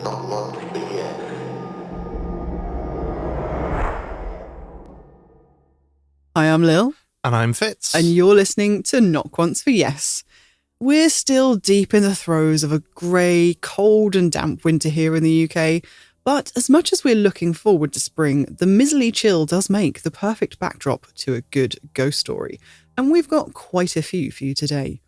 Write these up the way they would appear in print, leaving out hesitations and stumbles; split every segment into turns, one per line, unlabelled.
not loved me yet.
Hi, I'm Lil.
And I'm Fitz.
And you're listening to Knock Once for Yes. We're still deep in the throes of a grey, cold and damp winter here in the UK, but as much as we're looking forward to spring, the miserly chill does make the perfect backdrop to a good ghost story, and we've got quite a few for you today.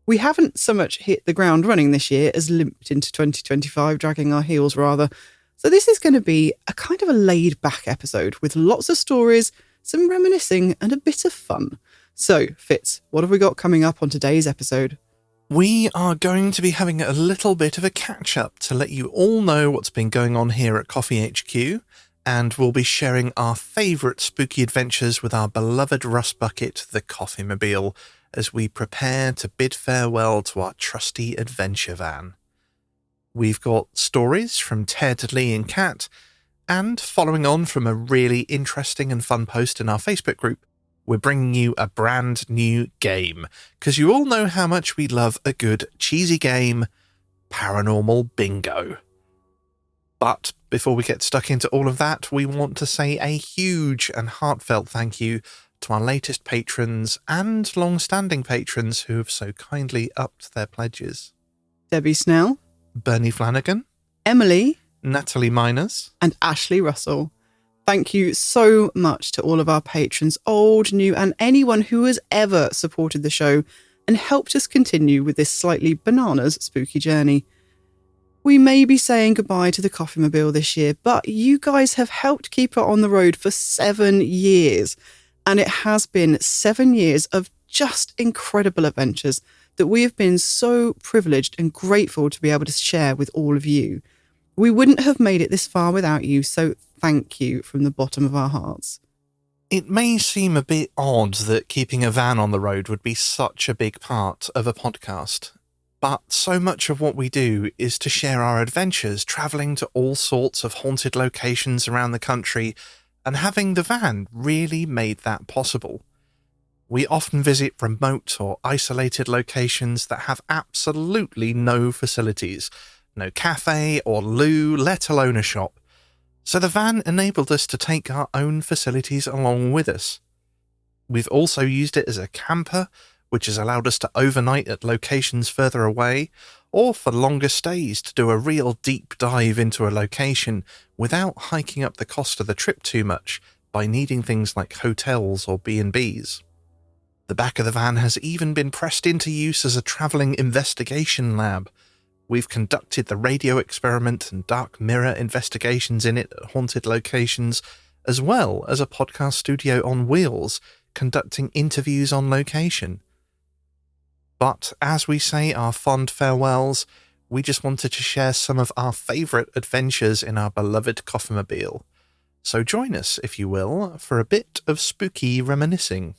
We haven't so much hit the ground running this year as limped into 2025, dragging our heels rather, so this is going to be a kind of a laid-back episode with lots of stories, some reminiscing and a bit of fun. So, Fitz, what have we got coming up on today's episode?
We are going to be having a little bit of a catch-up to let you all know what's been going on here at KOFY HQ, and we'll be sharing our favourite spooky adventures with our beloved rust bucket, the KOFYmobile, as we prepare to bid farewell to our trusty adventure van. We've got stories from Ted, Leigh and Kat, and following on from a really interesting and fun post in our Facebook group, we're bringing you a brand new game, because you all know how much we love a good cheesy game, Paranormal Bingo. But before we get stuck into all of that, we want to say a huge and heartfelt thank you to our latest patrons and long-standing patrons who have so kindly upped their pledges.
Debbie Snell,
Bernie Flanagan,
Emily,
Natalie Miners,
and Ashley Russell. Thank you so much to all of our patrons, old, new, and anyone who has ever supported the show and helped us continue with this slightly bananas spooky journey. We may be saying goodbye to the KOFYmobile this year, but you guys have helped keep it on the road for 7 years. And it has been 7 years of just incredible adventures that we have been so privileged and grateful to be able to share with all of you. We wouldn't have made it this far without you, so thank you from the bottom of our hearts.
It may seem a bit odd that keeping a van on the road would be such a big part of a podcast, but so much of what we do is to share our adventures, travelling to all sorts of haunted locations around the country, and having the van really made that possible. We often visit remote or isolated locations that have absolutely no facilities, no cafe or loo, let alone a shop. So the van enabled us to take our own facilities along with us. We've also used it as a camper, which has allowed us to overnight at locations further away, or for longer stays to do a real deep dive into a location without hiking up the cost of the trip too much by needing things like hotels or B&Bs. The back of the van has even been pressed into use as a travelling investigation lab. We've conducted the radio experiment and dark mirror investigations in it at haunted locations, as well as a podcast studio on wheels, conducting interviews on location. But as we say our fond farewells, we just wanted to share some of our favourite adventures in our beloved KOFYmobile. So join us, if you will, for a bit of spooky reminiscing.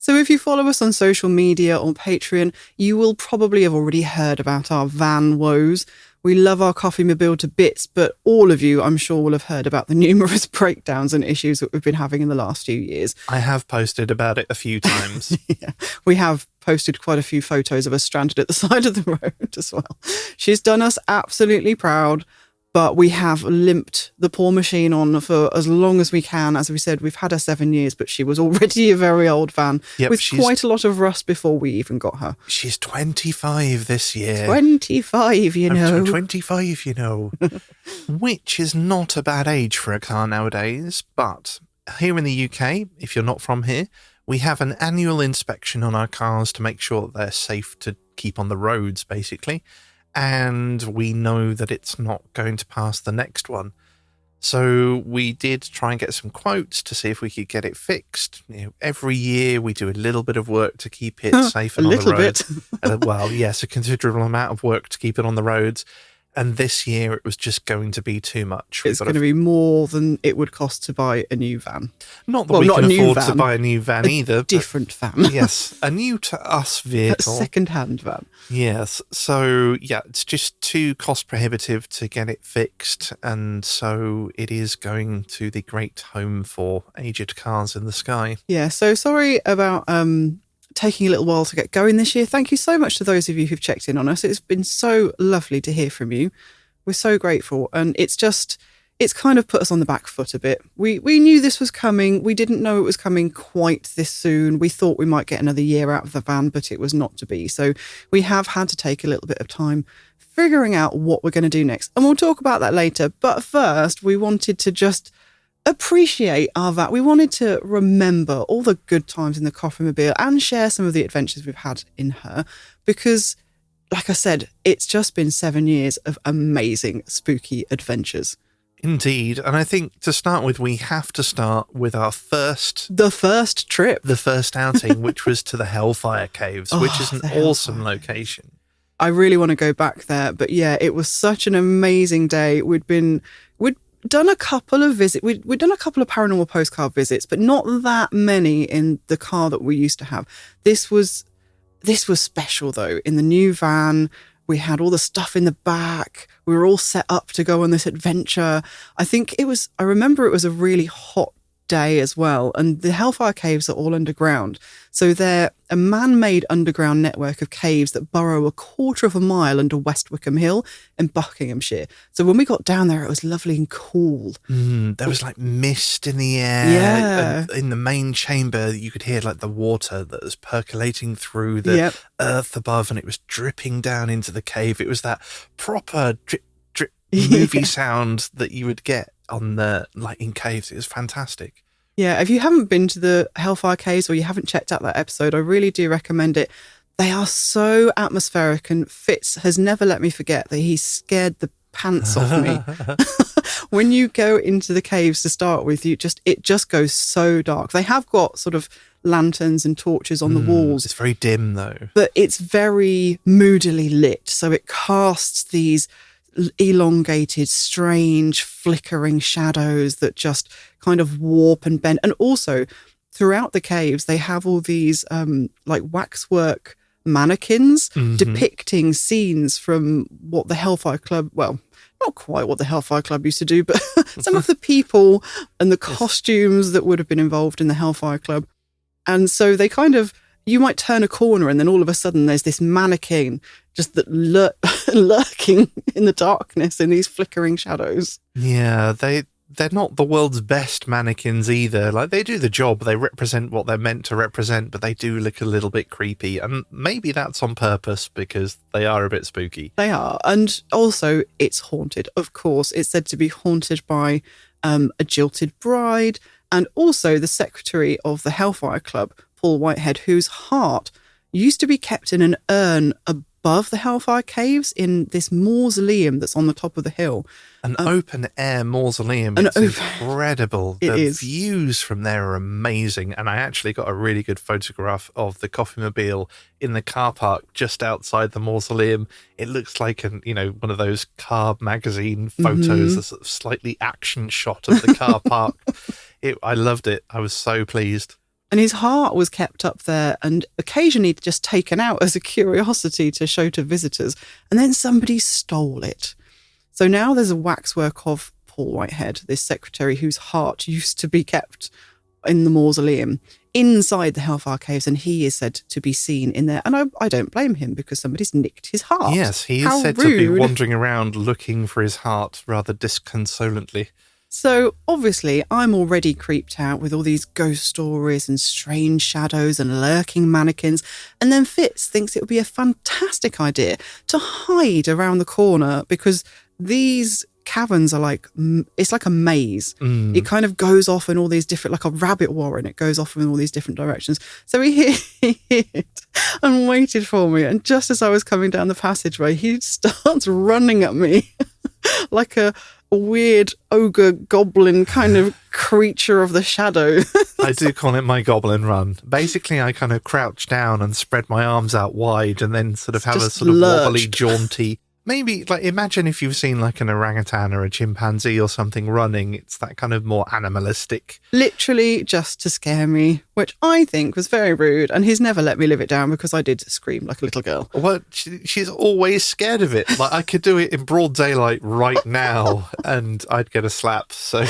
So if you follow us on social media or Patreon, you will probably have already heard about our van woes. We love our KOFYmobile to bits, but all of you, I'm sure, will have heard about the numerous breakdowns and issues that we've been having in the last few years.
I have posted about it a few times.
Yeah, we have posted quite a few photos of us stranded at the side of the road as well. She's done us absolutely proud. But we have limped the poor machine on for as long as we can. As we said, we've had her 7 years, but she was already a very old van with quite a lot of rust before we even got her.
She's 25 this year.
25, you know.
25, you know. Which is not a bad age for a car nowadays. But here in the UK, if you're not from here, we have an annual inspection on our cars to make sure that they're safe to keep on the roads, basically. And we know that it's not going to pass the next one. So we did try and get some quotes to see if we could get it fixed. You know, every year we do a little bit of work to keep it safe and on the road. Well, yes, a considerable amount of work to keep it on the roads. And this year it was just going to be too much.
It's going to be more than it would cost to buy a new van.
Not that we can afford to buy a new van either.
Different van.
Yes, a new to us vehicle.
A second-hand van.
Yes, so yeah, it's just too cost prohibitive to get it fixed. And so it is going to the great home for aged cars in the sky.
Yeah, so sorry about taking a little while to get going this year. Thank you so much to those of you who've checked in on us. It's been so lovely to hear from you. We're so grateful. And it's kind of put us on the back foot a bit. We knew this was coming. We didn't know it was coming quite this soon. We thought we might get another year out of the van, but it was not to be. So we have had to take a little bit of time figuring out what we're going to do next. And we'll talk about that later. But first, we wanted to just appreciate our van. We wanted to remember all the good times in the KOFYmobile and share some of the adventures we've had in her. Because, like I said, it's just been 7 years of amazing, spooky adventures.
Indeed. And I think to start with, we have to start with the first trip. The first outing, which was to the Hellfire Caves, which is an awesome location.
I really want to go back there. But yeah, it was such an amazing day. We'd done a couple of visits. We'd done a couple of paranormal postcard visits, but not that many in the car that we used to have. This was special though. In the new van, we had all the stuff in the back. We were all set up to go on this adventure. I remember it was a really hot day as well. And the Hellfire Caves are all underground. So they're a man-made underground network of caves that burrow a quarter of a mile under West Wickham Hill in Buckinghamshire. So when we got down there, it was lovely and cool.
There was like mist in the air.
Yeah.
In the main chamber, you could hear like the water that was percolating through the earth above, and it was dripping down into the cave. It was that proper drip, drip movie sound that you would get on in caves. It was fantastic.
Yeah, if you haven't been to the Hellfire Caves or you haven't checked out that episode, I really do recommend it. They are so atmospheric, and Fitz has never let me forget that he scared the pants off me. When you go into the caves to start with, it just goes so dark. They have got sort of lanterns and torches on the walls.
It's very dim though.
But it's very moodily lit, so it casts these elongated, strange, flickering shadows that just kind of warp and bend. And also, throughout the caves, they have all these waxwork mannequins depicting scenes from what the Hellfire Club, well, not quite what the Hellfire Club used to do, but some of the people and the costumes that would have been involved in the Hellfire Club. And so they kind of, you might turn a corner and then all of a sudden there's this mannequin just lurking in the darkness in these flickering shadows.
Yeah, they're not the world's best mannequins either. Like, they do the job. They represent what they're meant to represent, but they do look a little bit creepy. And maybe that's on purpose because they are a bit spooky.
They are. And also, it's haunted. Of course, it's said to be haunted by a jilted bride, and also the secretary of the Hellfire Club, Paul Whitehead, whose heart used to be kept in an urn above the Hellfire Caves in this mausoleum that's on the top of the hill.
An open-air mausoleum. It's incredible.
It
the
is.
Views from there are amazing. And I actually got a really good photograph of the KOFYmobile in the car park just outside the mausoleum. It looks like one of those car magazine photos, a sort of slightly action shot of the car park. I loved it. I was so pleased.
And his heart was kept up there and occasionally just taken out as a curiosity to show to visitors. And then somebody stole it. So now there's a waxwork of Paul Whitehead, this secretary whose heart used to be kept in the mausoleum inside the Hellfire Caves. And he is said to be seen in there. And I don't blame him because somebody's nicked his heart.
Yes, he is said to be wandering around looking for his heart rather disconsolately.
So obviously I'm already creeped out with all these ghost stories and strange shadows and lurking mannequins. And then Fitz thinks it would be a fantastic idea to hide around the corner because these caverns are it's like a maze. It kind of goes off in all these different, like a rabbit warren. It goes off in all these different directions. So he hid and waited for me. And just as I was coming down the passageway, he starts running at me like a weird ogre goblin kind of creature of the shadow.
I do call it my goblin run. Basically, I kind of crouch down and spread my arms out wide and then sort of have a sort of wobbly, jaunty. Maybe, imagine if you've seen like an orangutan or a chimpanzee or something running. It's that kind of more animalistic.
Literally just to scare me, which I think was very rude. And he's never let me live it down because I did scream like a little girl.
Well, she's always scared of it. Like, I could do it in broad daylight right now and I'd get a slap. So,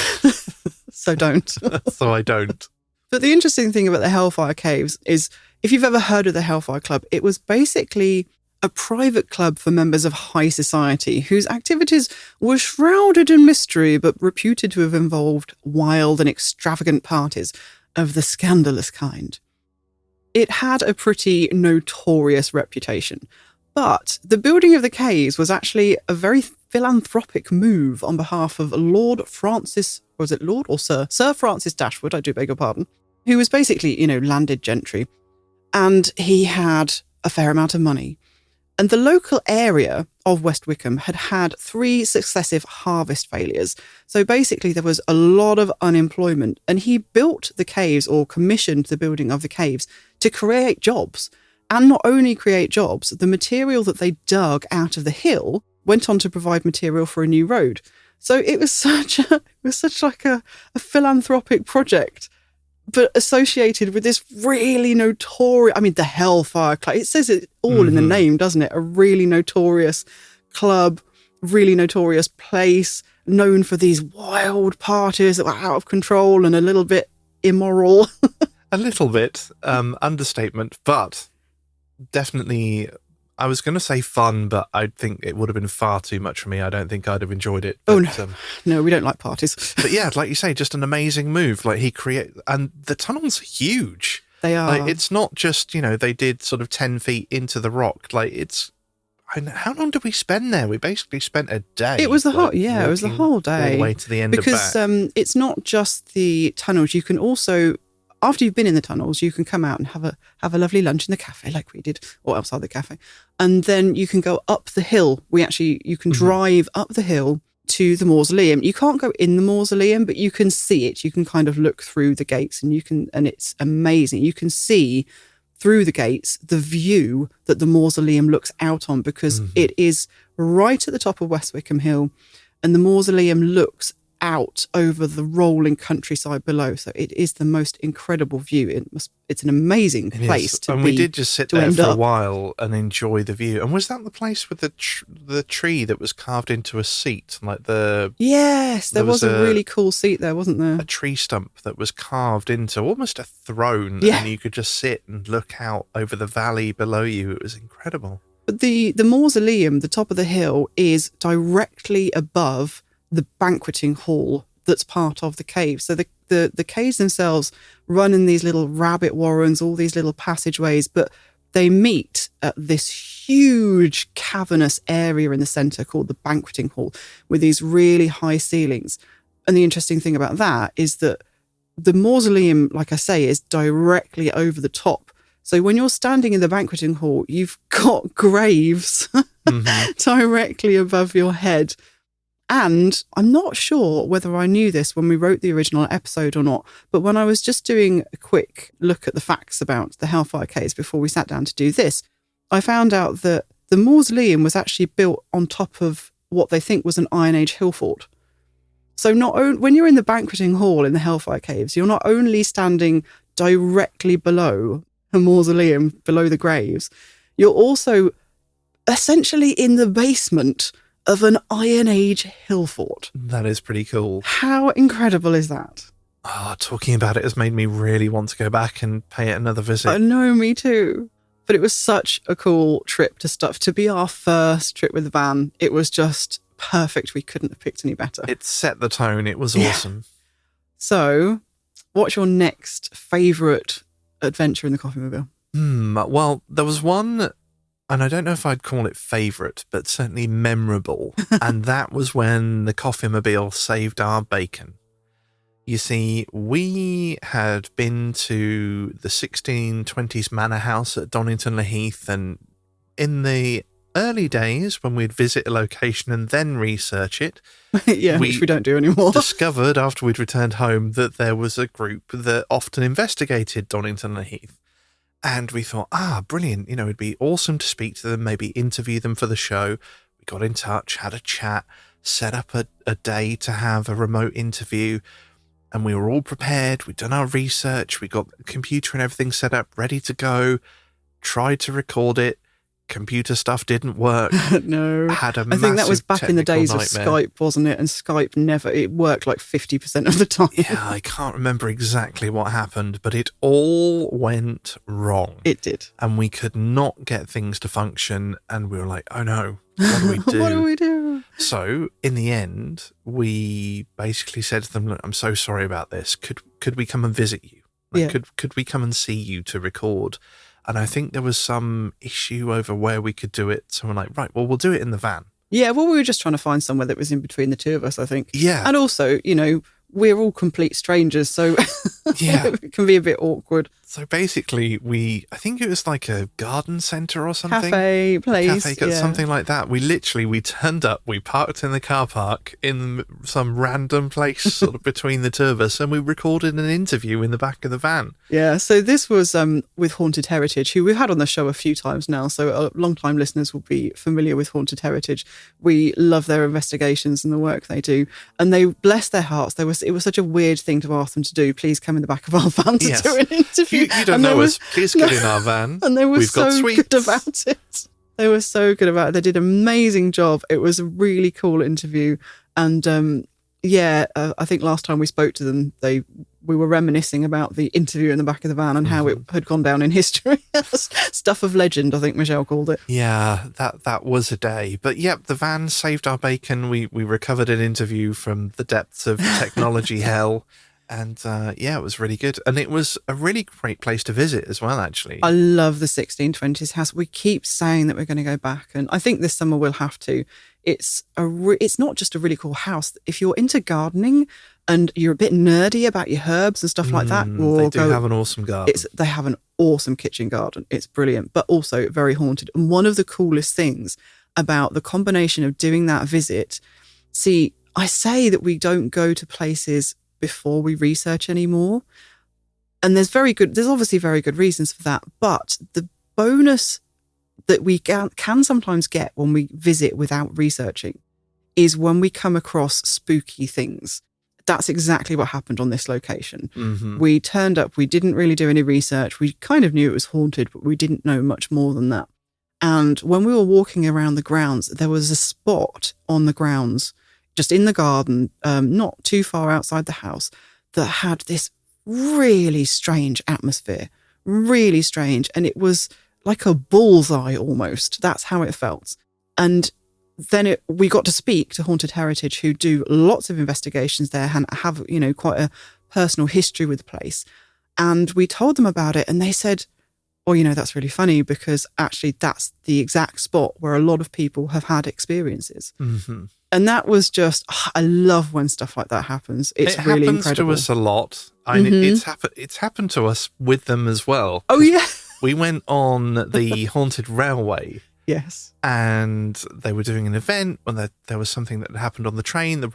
so don't.
So I don't.
But the interesting thing about the Hellfire Caves is, if you've ever heard of the Hellfire Club, it was basically a private club for members of high society whose activities were shrouded in mystery but reputed to have involved wild and extravagant parties of the scandalous kind. It had a pretty notorious reputation, but the building of the caves was actually a very philanthropic move on behalf of Lord Francis, was it Lord or Sir? Sir Francis Dashwood, I do beg your pardon, who was basically, landed gentry, and he had a fair amount of money. And the local area of West Wickham had had 3 successive harvest failures. So basically there was a lot of unemployment, and he built the caves, or commissioned the building of the caves, to create jobs. And not only create jobs, the material that they dug out of the hill went on to provide material for a new road. So it was such a philanthropic project, but associated with this really notorious, the Hellfire Club. It says it all in the name, doesn't it? A really notorious club, really notorious place, known for these wild parties that were out of control and a little bit immoral.
A little bit, understatement, but definitely, I was going to say fun, but I think it would have been far too much for me. I don't think I'd have enjoyed it. But,
no, we don't like parties.
But yeah, like you say, just an amazing move. Like and the tunnels are huge.
They are.
Like, it's not just, they did sort of 10 feet into the rock. Like, how long did we spend there? We basically spent a day.
It was the whole day.
All the way to the end
because,
of back.
It's not just the tunnels. You can also, after you've been in the tunnels, you can come out and have a lovely lunch in the cafe like we did, or outside the cafe. And then you can go up the hill. You can drive up the hill to the mausoleum. You can't go in the mausoleum, but you can see it. You can kind of look through the gates, and it's amazing. You can see through the gates the view that the mausoleum looks out on, because it is right at the top of West Wickham Hill, and the mausoleum looks out over the rolling countryside below. So it is the most incredible view. It's an amazing place to be.
And we did just sit there for a while and enjoy the view. And was that the place with the tree that was carved into a seat?
Yes, there was a really cool seat there, wasn't there?
A tree stump that was carved into almost a throne, and you could just sit and look out over the valley below you. It was incredible. But
the mausoleum, the top of the hill, is directly above the banqueting hall that's part of the cave. So the caves themselves run in these little rabbit warrens, all these little passageways, but they meet at this huge cavernous area in the centre called the banqueting hall, with these really high ceilings. And the interesting thing about that is that the mausoleum, like I say, is directly over the top. So when you're standing in the banqueting hall, you've got graves directly above your head. And I'm not sure whether I knew this when we wrote the original episode or not, but when I was just doing a quick look at the facts about the Hellfire Caves before we sat down to do this, I found out that the mausoleum was actually built on top of what they think was an Iron Age hill fort. So when you're in the banqueting hall in the Hellfire Caves, you're not only standing directly below a mausoleum, below the graves, you're also essentially in the basement of an Iron Age hill fort.
That is pretty cool.
How incredible is that?
Talking about it has made me really want to go back and pay it another visit.
I know, me too. But it was such a cool trip to be our first trip with the van. It was just perfect. We couldn't have picked any better.
It set the tone. It was awesome.
So, what's your next favourite adventure in the KOFYmobile?
Well, there was one, and I don't know if I'd call it favourite, but certainly memorable. And that was when the KOFYmobile saved our bacon. You see, we had been to the 1620s manor house at Donington-le-Heath, and in the early days when we'd visit a location and then research it,
which we don't do anymore,
discovered after we'd returned home that there was a group that often investigated Donington-le-Heath. And we thought, brilliant, it'd be awesome to speak to them, maybe interview them for the show. We got in touch, had a chat, set up a day to have a remote interview, and we were all prepared. We'd done our research, we got the computer and everything set up, ready to go, tried to record it, computer stuff didn't work.
No.
Had a
I think that was back in the days of
nightmare.
Skype, wasn't it? And Skype it worked like 50% of the time.
Yeah, I can't remember exactly what happened, but it all went wrong.
It did.
And we could not get things to function, and we were like, oh no, what do we do?
What do we do?
So, in the end, we basically said to them, look, I'm so sorry about this. Could we come and visit you? Like, could we come and see you to record? And I think there was some issue over where we could do it. So we're like, right, well, we'll do it in the van.
Yeah, well, we were just trying to find somewhere that was in between the two of us, I think.
Yeah.
And also, we're all complete strangers, so
yeah,
it can be a bit awkward.
So basically, I think it was like a garden centre or something.
Cafe place.
Something like that. We turned up, we parked in the car park in some random place sort of between the two of us, and we recorded an interview in the back of the van.
Yeah, so this was with Haunted Heritage, who we've had on the show a few times now, so long-time listeners will be familiar with Haunted Heritage. We love their investigations and the work they do, and they, bless their hearts, it was such a weird thing to ask them to do. Please come in the back of our van to do an interview.
You don't know us. Please get in our van.
And they were
We've got sweets.
Good about it. They were so good about it. They did an amazing job. It was a really cool interview. And I think last time we spoke to them, we were reminiscing about the interview in the back of the van and how it had gone down in history. Stuff of legend, I think Michelle called it.
Yeah, that was a day. But yep, the van saved our bacon. We recovered an interview from the depths of technology hell. And it was really good. And it was a really great place to visit as well, actually.
I love the 1620s house. We keep saying that we're going to go back. And I think this summer we'll have to. It's not just a really cool house. If you're into gardening and you're a bit nerdy about your herbs and stuff like that.
They do have an awesome garden.
They have an awesome kitchen garden. It's brilliant, but also very haunted. And one of the coolest things about the combination of doing that visit, see, I say that we don't go to places before we research anymore. And there's obviously very good reasons for that. But the bonus that we can sometimes get when we visit without researching is when we come across spooky things. That's exactly what happened on this location.
Mm-hmm.
We turned up, we didn't really do any research. We kind of knew it was haunted, but we didn't know much more than that. And when we were walking around the grounds, there was a spot on the grounds just in the garden, not too far outside the house, that had this really strange atmosphere, really strange. And it was like a bullseye almost. That's how it felt. And then we got to speak to Haunted Heritage, who do lots of investigations there and have, quite a personal history with the place. And we told them about it and they said, well, that's really funny because actually that's the exact spot where a lot of people have had experiences.
Mm-hmm.
And that was just, I love when stuff like that happens. It's really incredible. It happens
to us a lot. I mean, it's happened to us with them as well.
Oh, yeah.
We went on the haunted railway.
Yes.
And they were doing an event when there was something that happened on the train.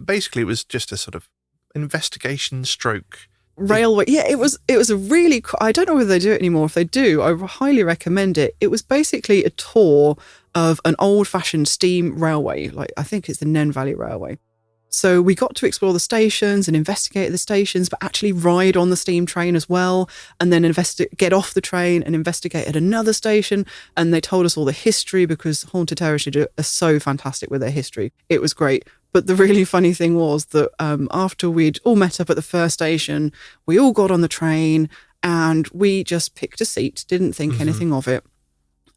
Basically, it was just a sort of investigation stroke.
Railway. Yeah, it was a really, I don't know whether they do it anymore. If they do, I highly recommend it. It was basically a tour of an old-fashioned steam railway. Like, I think it's the Nen Valley Railway. So we got to explore the stations and investigate the stations, but actually ride on the steam train as well, and then get off the train and investigate at another station. And they told us all the history because Haunted Heritage are so fantastic with their history. It was great. But the really funny thing was that after we'd all met up at the first station, we all got on the train and we just picked a seat, didn't think anything of it.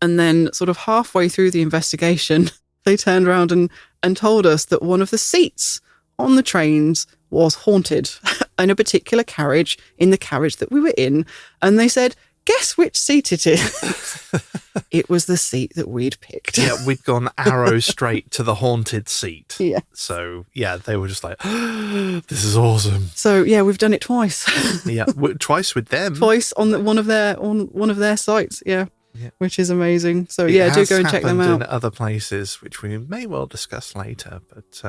And then sort of halfway through the investigation, they turned around and told us that one of the seats on the trains was haunted in a particular carriage, in the carriage that we were in. And they said, guess which seat it is? It was the seat that we'd picked.
Yeah, we'd gone arrow straight to the haunted seat.
Yeah.
So, yeah, they were just like, this is awesome.
So, yeah, we've done it twice.
Yeah, twice with them.
Twice on one of their sites, yeah. Which is amazing. So, do go and check them out.
In other places, which we may well discuss later. But,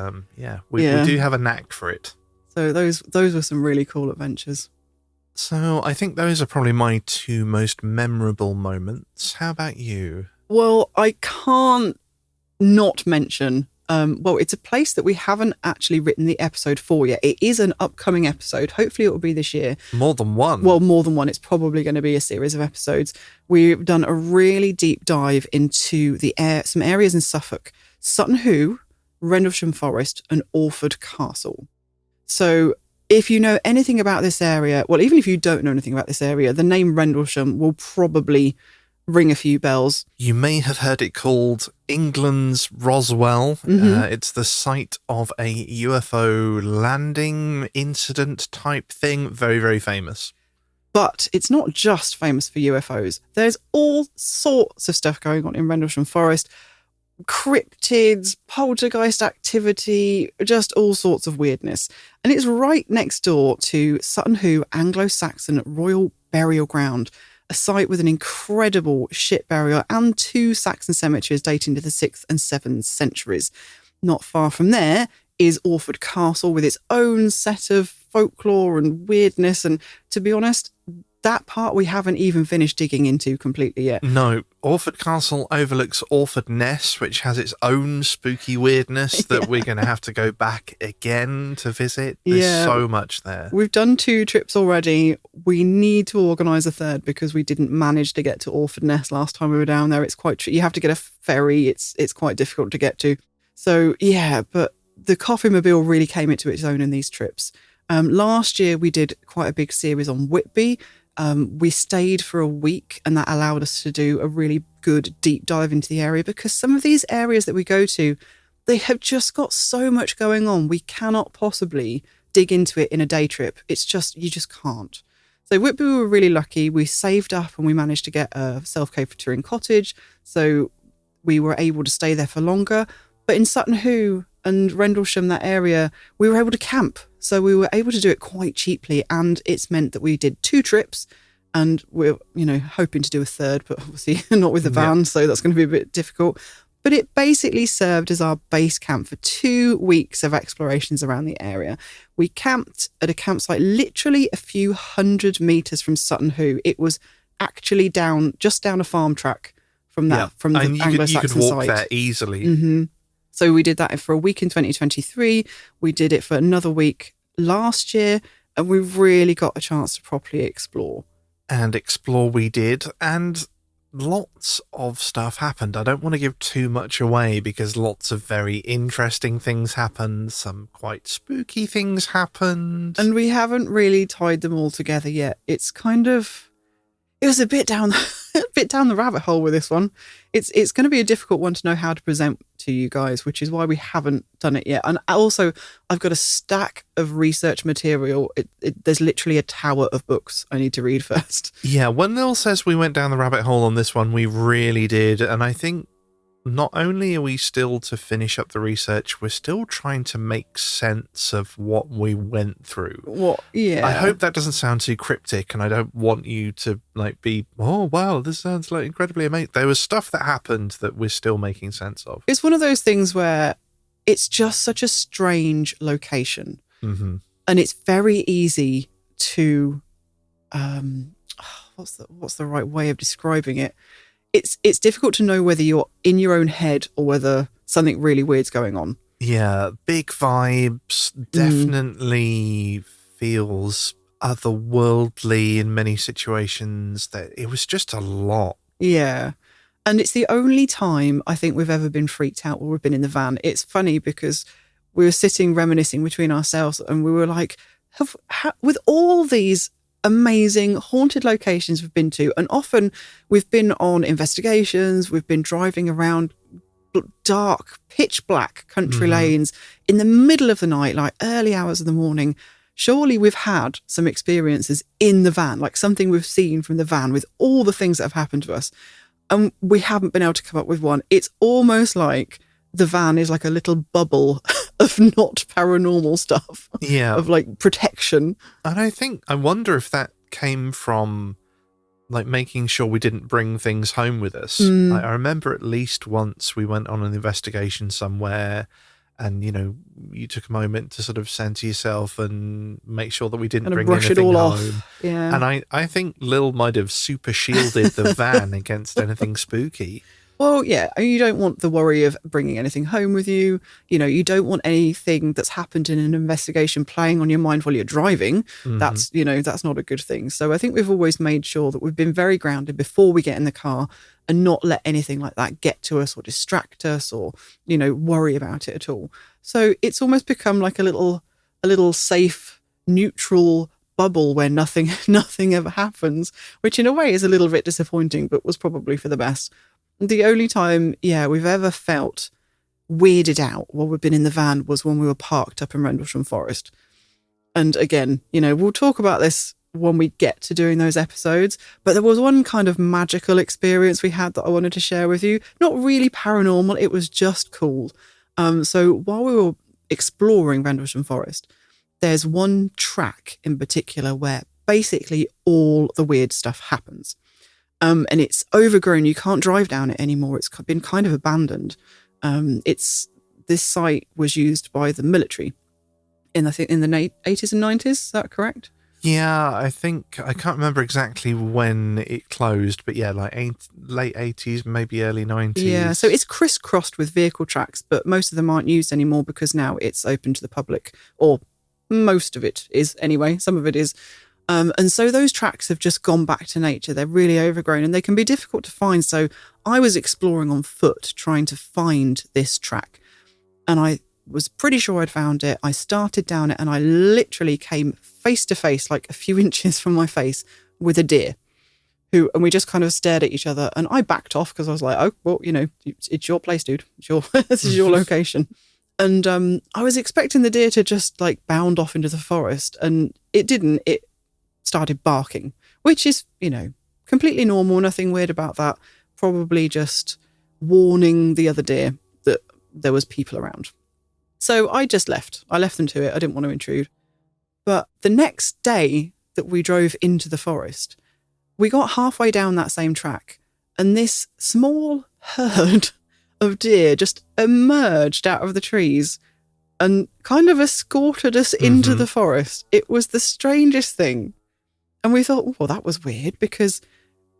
we do have a knack for it.
So those were some really cool adventures.
So I think those are probably my two most memorable moments. How about you?
Well, I can't not mention Well, it's a place that we haven't actually written the episode for yet. It is an upcoming episode. Hopefully it will be this year.
More than one.
Well, more than one. It's probably going to be a series of episodes. We've done a really deep dive into some areas in Suffolk, Sutton Hoo, Rendlesham Forest and Orford Castle. So if you know anything about this area, well, even if you don't know anything about this area, the name Rendlesham will probably ring a few bells.
You may have heard it called England's Roswell. It's the site of a UFO landing incident type thing. Very, very famous.
But it's not just famous for UFOs. There's all sorts of stuff going on in Rendlesham Forest. Cryptids, poltergeist activity, just all sorts of weirdness. And it's right next door to Sutton Hoo Anglo-Saxon Royal Burial Ground, a site with an incredible ship burial and 2 Saxon cemeteries dating to the 6th and 7th centuries. Not far from there is Orford Castle with its own set of folklore and weirdness. And to be honest, that part we haven't even finished digging into completely yet.
No, Orford Castle overlooks Orford Ness, which has its own spooky weirdness that we're going to have to go back again to visit. There's so much there.
We've done 2 trips already. We need to organise a third because we didn't manage to get to Orford Ness last time we were down there. It's quite you have to get a ferry. It's quite difficult to get to. So yeah, but the KOFYmobile really came into its own in these trips. Last year we did quite a big series on Whitby. We stayed for a week and that allowed us to do a really good deep dive into the area because some of these areas that we go to, they have just got so much going on. We cannot possibly dig into it in a day trip. It's just, you just can't. So Whitby, we were really lucky. We saved up and we managed to get a self-catering cottage. So we were able to stay there for longer. But in Sutton Hoo and Rendlesham, that area, we were able to camp. So we were able to do it quite cheaply. And it's meant that we did 2 trips and we're, hoping to do a third, but obviously not with the van. Yeah. So that's going to be a bit difficult. But it basically served as our base camp for 2 weeks of explorations around the area. We camped at a campsite literally a few hundred metres from Sutton Hoo. It was actually just down a farm track from that, from the Anglo-Saxon
site. You could walk
site.
there easily.
Mm-hmm. So we did that for a week in 2023. We did it for another week last year, and we really got a chance to properly explore.
And explore we did, and lots of stuff happened. I don't want to give too much away because lots of very interesting things happened. Some quite spooky things happened.
And we haven't really tied them all together yet. It's kind of... It was a bit down the rabbit hole with this one. It's going to be a difficult one to know how to present to you guys, which is why we haven't done it yet. And also, I've got a stack of research material. There's literally a tower of books I need to read first.
Yeah, when Neil says we went down the rabbit hole on this one, we really did. And I think not only are we still to finish up the research, we're still trying to make sense of what we went through.
Yeah.
I hope that doesn't sound too cryptic, and I don't want you to be, oh, wow, this sounds like incredibly amazing. There was stuff that happened that we're still making sense of.
It's one of those things where it's just such a strange location.
Mm-hmm.
And it's very easy to, what's the right way of describing it? It's difficult to know whether you're in your own head or whether something really weird's going on.
Yeah, big vibes, definitely feels otherworldly in many situations. That it was just a lot.
Yeah. And it's the only time I think we've ever been freaked out while we've been in the van. It's funny because we were sitting reminiscing between ourselves and we were like, with all these amazing haunted locations we've been to, and often we've been on investigations, we've been driving around dark, pitch black country lanes in the middle of the night, like early hours of the morning. Surely we've had some experiences in the van, like something we've seen from the van with all the things that have happened to us, and we haven't been able to come up with one. It's almost like the van is like a little bubble of not paranormal stuff.
Yeah.
Of like protection.
And I wonder if that came from like making sure we didn't bring things home with us. I remember at least once we went on an investigation somewhere and, you took a moment to sort of center yourself and make sure that we didn't bring
brush
anything
it all
home.
off. Yeah.
And I think Lil might have super shielded the van against anything spooky.
Well, yeah, you don't want the worry of bringing anything home with you. You don't want anything that's happened in an investigation playing on your mind while you're driving. That's not a good thing. So I think we've always made sure that we've been very grounded before we get in the car and not let anything like that get to us or distract us or, worry about it at all. So it's almost become like a little safe, neutral bubble where nothing ever happens, which in a way is a little bit disappointing, but was probably for the best. The only time, we've ever felt weirded out while we've been in the van was when we were parked up in Rendlesham Forest. And again, we'll talk about this when we get to doing those episodes, but there was one kind of magical experience we had that I wanted to share with you. Not really paranormal, it was just cool. So while we were exploring Rendlesham Forest, there's one track in particular where basically all the weird stuff happens. And it's overgrown. You can't drive down it anymore. It's been kind of abandoned. This site was used by the military in the 80s and 90s. Is that correct?
Yeah, I can't remember exactly when it closed, but yeah, like late 80s, maybe early 90s.
Yeah, so it's crisscrossed with vehicle tracks, but most of them aren't used anymore because now it's open to the public, or most of it is anyway. Some of it is. And so those tracks have just gone back to nature. They're really overgrown and they can be difficult to find. So I was exploring on foot trying to find this track. And I was pretty sure I'd found it. I started down it and I literally came face to face, like a few inches from my face, with a deer. And we just kind of stared at each other. And I backed off because I was like, oh, well, it's your place, dude. This is your location. And I was expecting the deer to just like bound off into the forest. And it didn't. It started barking, which is, completely normal, nothing weird about that. Probably just warning the other deer that there was people around. So I just left. I left them to it. I didn't want to intrude. But the next day that we drove into the forest, we got halfway down that same track and this small herd of deer just emerged out of the trees and kind of escorted us into the forest. It was the strangest thing. And we thought, well, that was weird because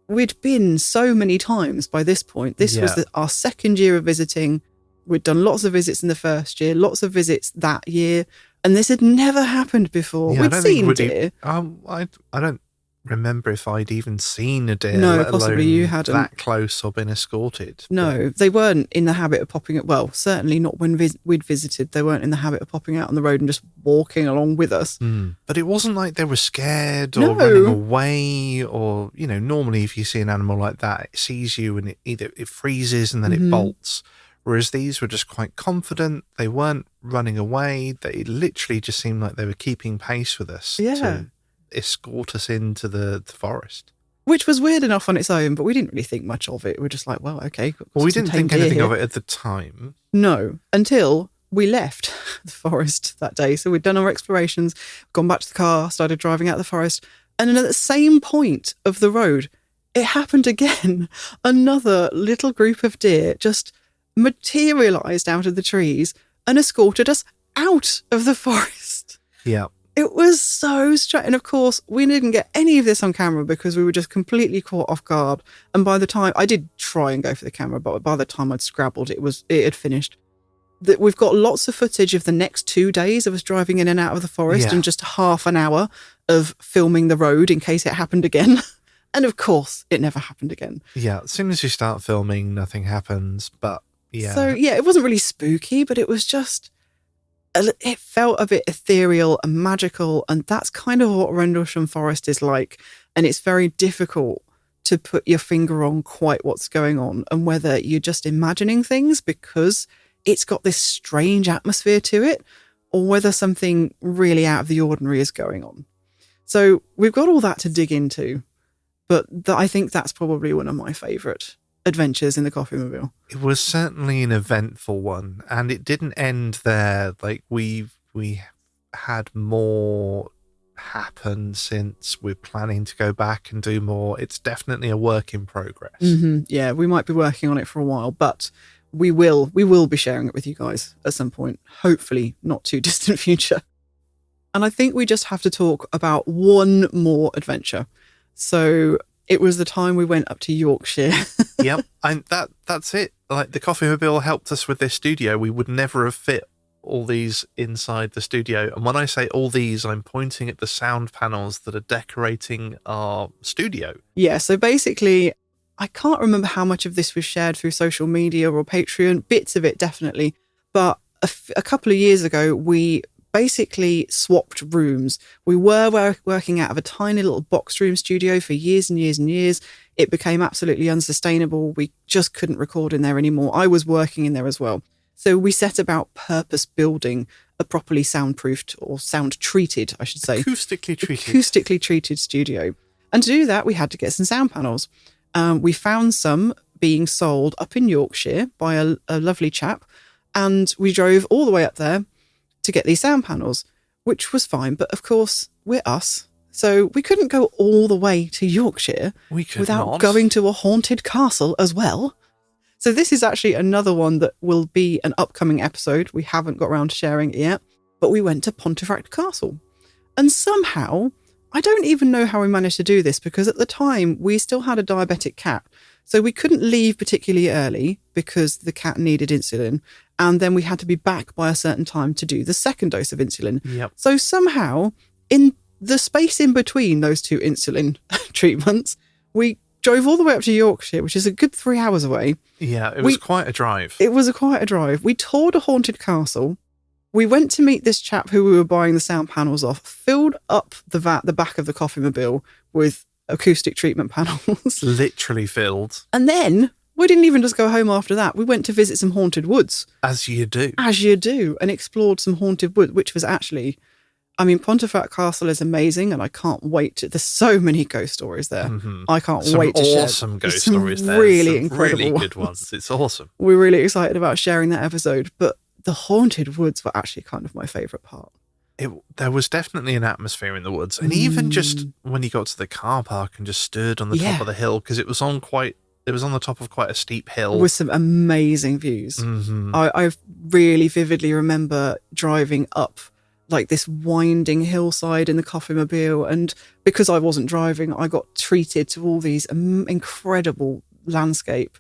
we'd been so many times by this point. This was our second year of visiting. We'd done lots of visits in the first year, lots of visits that year. And this had never happened before.
Yeah,
We'd seen deer.
I don't remember if I'd even seen a deer,
no,
let
possibly
alone
you hadn't.
That close or been escorted.
No, they weren't in the habit of popping up. Well, certainly not when we'd visited. They weren't in the habit of popping out on the road and just walking along with us.
But it wasn't like they were scared or running away or, normally if you see an animal like that, it sees you and it freezes and then it bolts. Whereas these were just quite confident. They weren't running away. They literally just seemed like they were keeping pace with us to escort us into the forest.
Which was weird enough on its own, but we didn't really think much of it. We're just like, well, okay.
Well, we didn't think anything of it at the time.
No, until we left the forest that day. So we'd done our explorations, gone back to the car, started driving out the forest. And then at the same point of the road, it happened again. Another little group of deer just materialised out of the trees and escorted us out of the forest.
Yeah.
It was so strange. And of course, we didn't get any of this on camera because we were just completely caught off guard. And by the time I did try and go for the camera, but by the time I'd scrabbled, it had finished. We've got lots of footage of the next 2 days of us driving in and out of the forest and just half an hour of filming the road in case it happened again. And of course, it never happened again.
Yeah. As soon as you start filming, nothing happens. But yeah.
So yeah, it wasn't really spooky, but it was just, it felt a bit ethereal and magical. And that's kind of what Rendlesham Forest is like. And it's very difficult to put your finger on quite what's going on and whether you're just imagining things because it's got this strange atmosphere to it or whether something really out of the ordinary is going on. So we've got all that to dig into, but I think that's probably one of my favourite adventures in the KOFYmobile.
It was certainly an eventful one, and it didn't end there. Like we had more happen since we're planning to go back and do more. It's definitely a work in progress.
Yeah, we might be working on it for a while, but we will be sharing it with you guys at some point, hopefully not too distant future. And I think we just have to talk about one more adventure. So It was the time we went up to Yorkshire.
Yep, and that's it. Like, the KOFYmobile helped us with this studio. We would never have fit all these inside the studio. And when I say all these, I'm pointing at the sound panels that are decorating our studio.
Yeah, so basically, I can't remember how much of this was shared through social media or Patreon, bits of it definitely. But a couple of years ago, we basically swapped rooms. We were working out of a tiny little box room studio for years and years and years. It became absolutely unsustainable. We just couldn't record in there anymore. I was working in there as well. So we set about purpose building a properly soundproofed, or sound treated, I should say. Acoustically treated studio. And to do that, we had to get some sound panels. We found some being sold up in Yorkshire by a lovely chap. And we drove all the way up there to get these sound panels, which was fine. But of course, we're us. So we couldn't go all the way to Yorkshire without going to a haunted castle as well. So this is actually another one that will be an upcoming episode. We haven't got around to sharing it yet, but we went to Pontefract Castle. And somehow, I don't even know how we managed to do this, because at the time we still had a diabetic cat. So we couldn't leave particularly early because the cat needed insulin. And then we had to be back by a certain time to do the second dose of insulin.
Yep.
So somehow, in the space in between those two insulin treatments, we drove all the way up to Yorkshire, which is a good 3 hours away.
Yeah, it was quite a drive.
It was quite a drive. We toured a haunted castle. We went to meet this chap who we were buying the sound panels off, filled up the back of the KOFYmobile with acoustic treatment panels.
Literally filled.
And then we didn't even just go home after that. We went to visit some haunted woods.
As you do.
As you do. And explored some haunted woods, which was actually... I mean, Pontefract Castle is amazing, and I can't wait to... There's so many ghost stories there.
Mm-hmm.
I can't wait to share.
Some ghost stories there.
Really
some
incredible
really good ones. It's awesome.
We're really excited about sharing that episode, but the haunted woods were actually kind of my favourite part.
There was definitely an atmosphere in the woods. And even just when you got to the car park and just stood on the top of the hill, because it was on the top of quite a steep hill.
With some amazing views.
Mm-hmm.
I really vividly remember driving up like this winding hillside in the KOFYmobile, and because I wasn't driving, I got treated to all these incredible landscape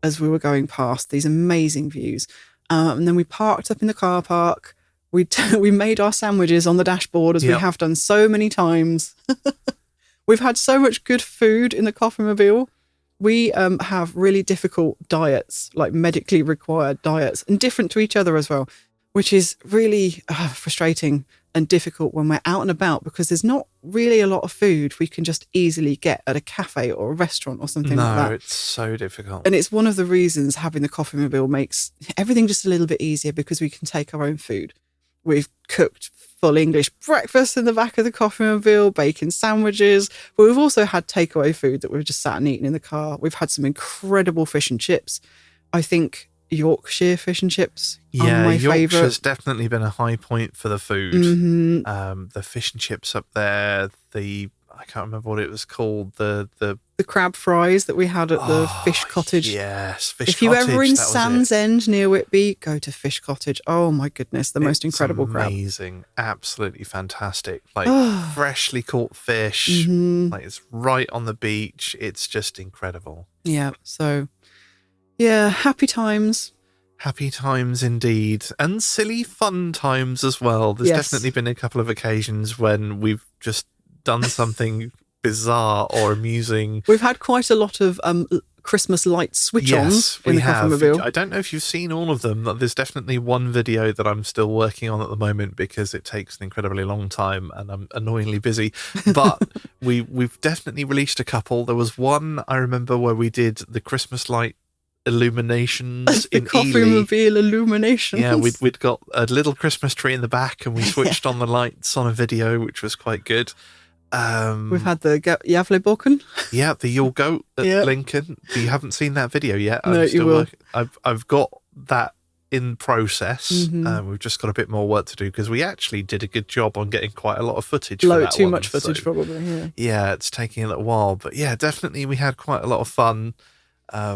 as we were going past, these amazing views. And then we parked up in the car park. We made our sandwiches on the dashboard, as we have done so many times. We've had so much good food in the KOFYmobile. We have really difficult diets, like medically required diets, and different to each other as well, which is really frustrating and difficult when we're out and about, because there's not really a lot of food we can just easily get at a cafe or a restaurant or something like that.
No, it's so difficult.
And it's one of the reasons having the KOFYmobile makes everything just a little bit easier, because we can take our own food. We've cooked full English breakfast in the back of the KOFYmobile, bacon sandwiches, but we've also had takeaway food that we've just sat and eaten in the car. We've had some incredible fish and chips. I think Yorkshire fish and chips are my favourite.
Yorkshire's definitely been a high point for the food.
Mm-hmm.
The fish and chips up there, I can't remember what it was called, the
crab fries that we had at the Fish Cottage.
Yes, Fish
Cottage. If
you're
ever in Sands End near Whitby, go to Fish Cottage. Oh my goodness, the most incredible crab.
Amazing, absolutely fantastic. Like freshly caught fish, like it's right on the beach. It's just incredible.
Yeah, so yeah, happy times.
Happy times indeed. And silly fun times as well. There's definitely been a couple of occasions when we've just done something bizarre or amusing.
We've had quite a lot of Christmas light switch-ons in the KOFYmobile.
I don't know if you've seen all of them. There's definitely one video that I'm still working on at the moment because it takes an incredibly long time and I'm annoyingly busy. But we've definitely released a couple. There was one I remember where we did the Christmas light illuminations in Ely.
The KOFYmobile illuminations.
Yeah, we'd got a little Christmas tree in the back and we switched on the lights on a video, which was quite good.
We've had the Javleboken.
Yeah, the You'll Goat at Lincoln. You haven't seen that video yet.
No, you will.
I've got that in process. We've just got a bit more work to do because we actually did a good job on getting quite a lot of footage for that
too
one,
much footage, probably.
Yeah, it's taking a little while. But yeah, definitely we had quite a lot of fun.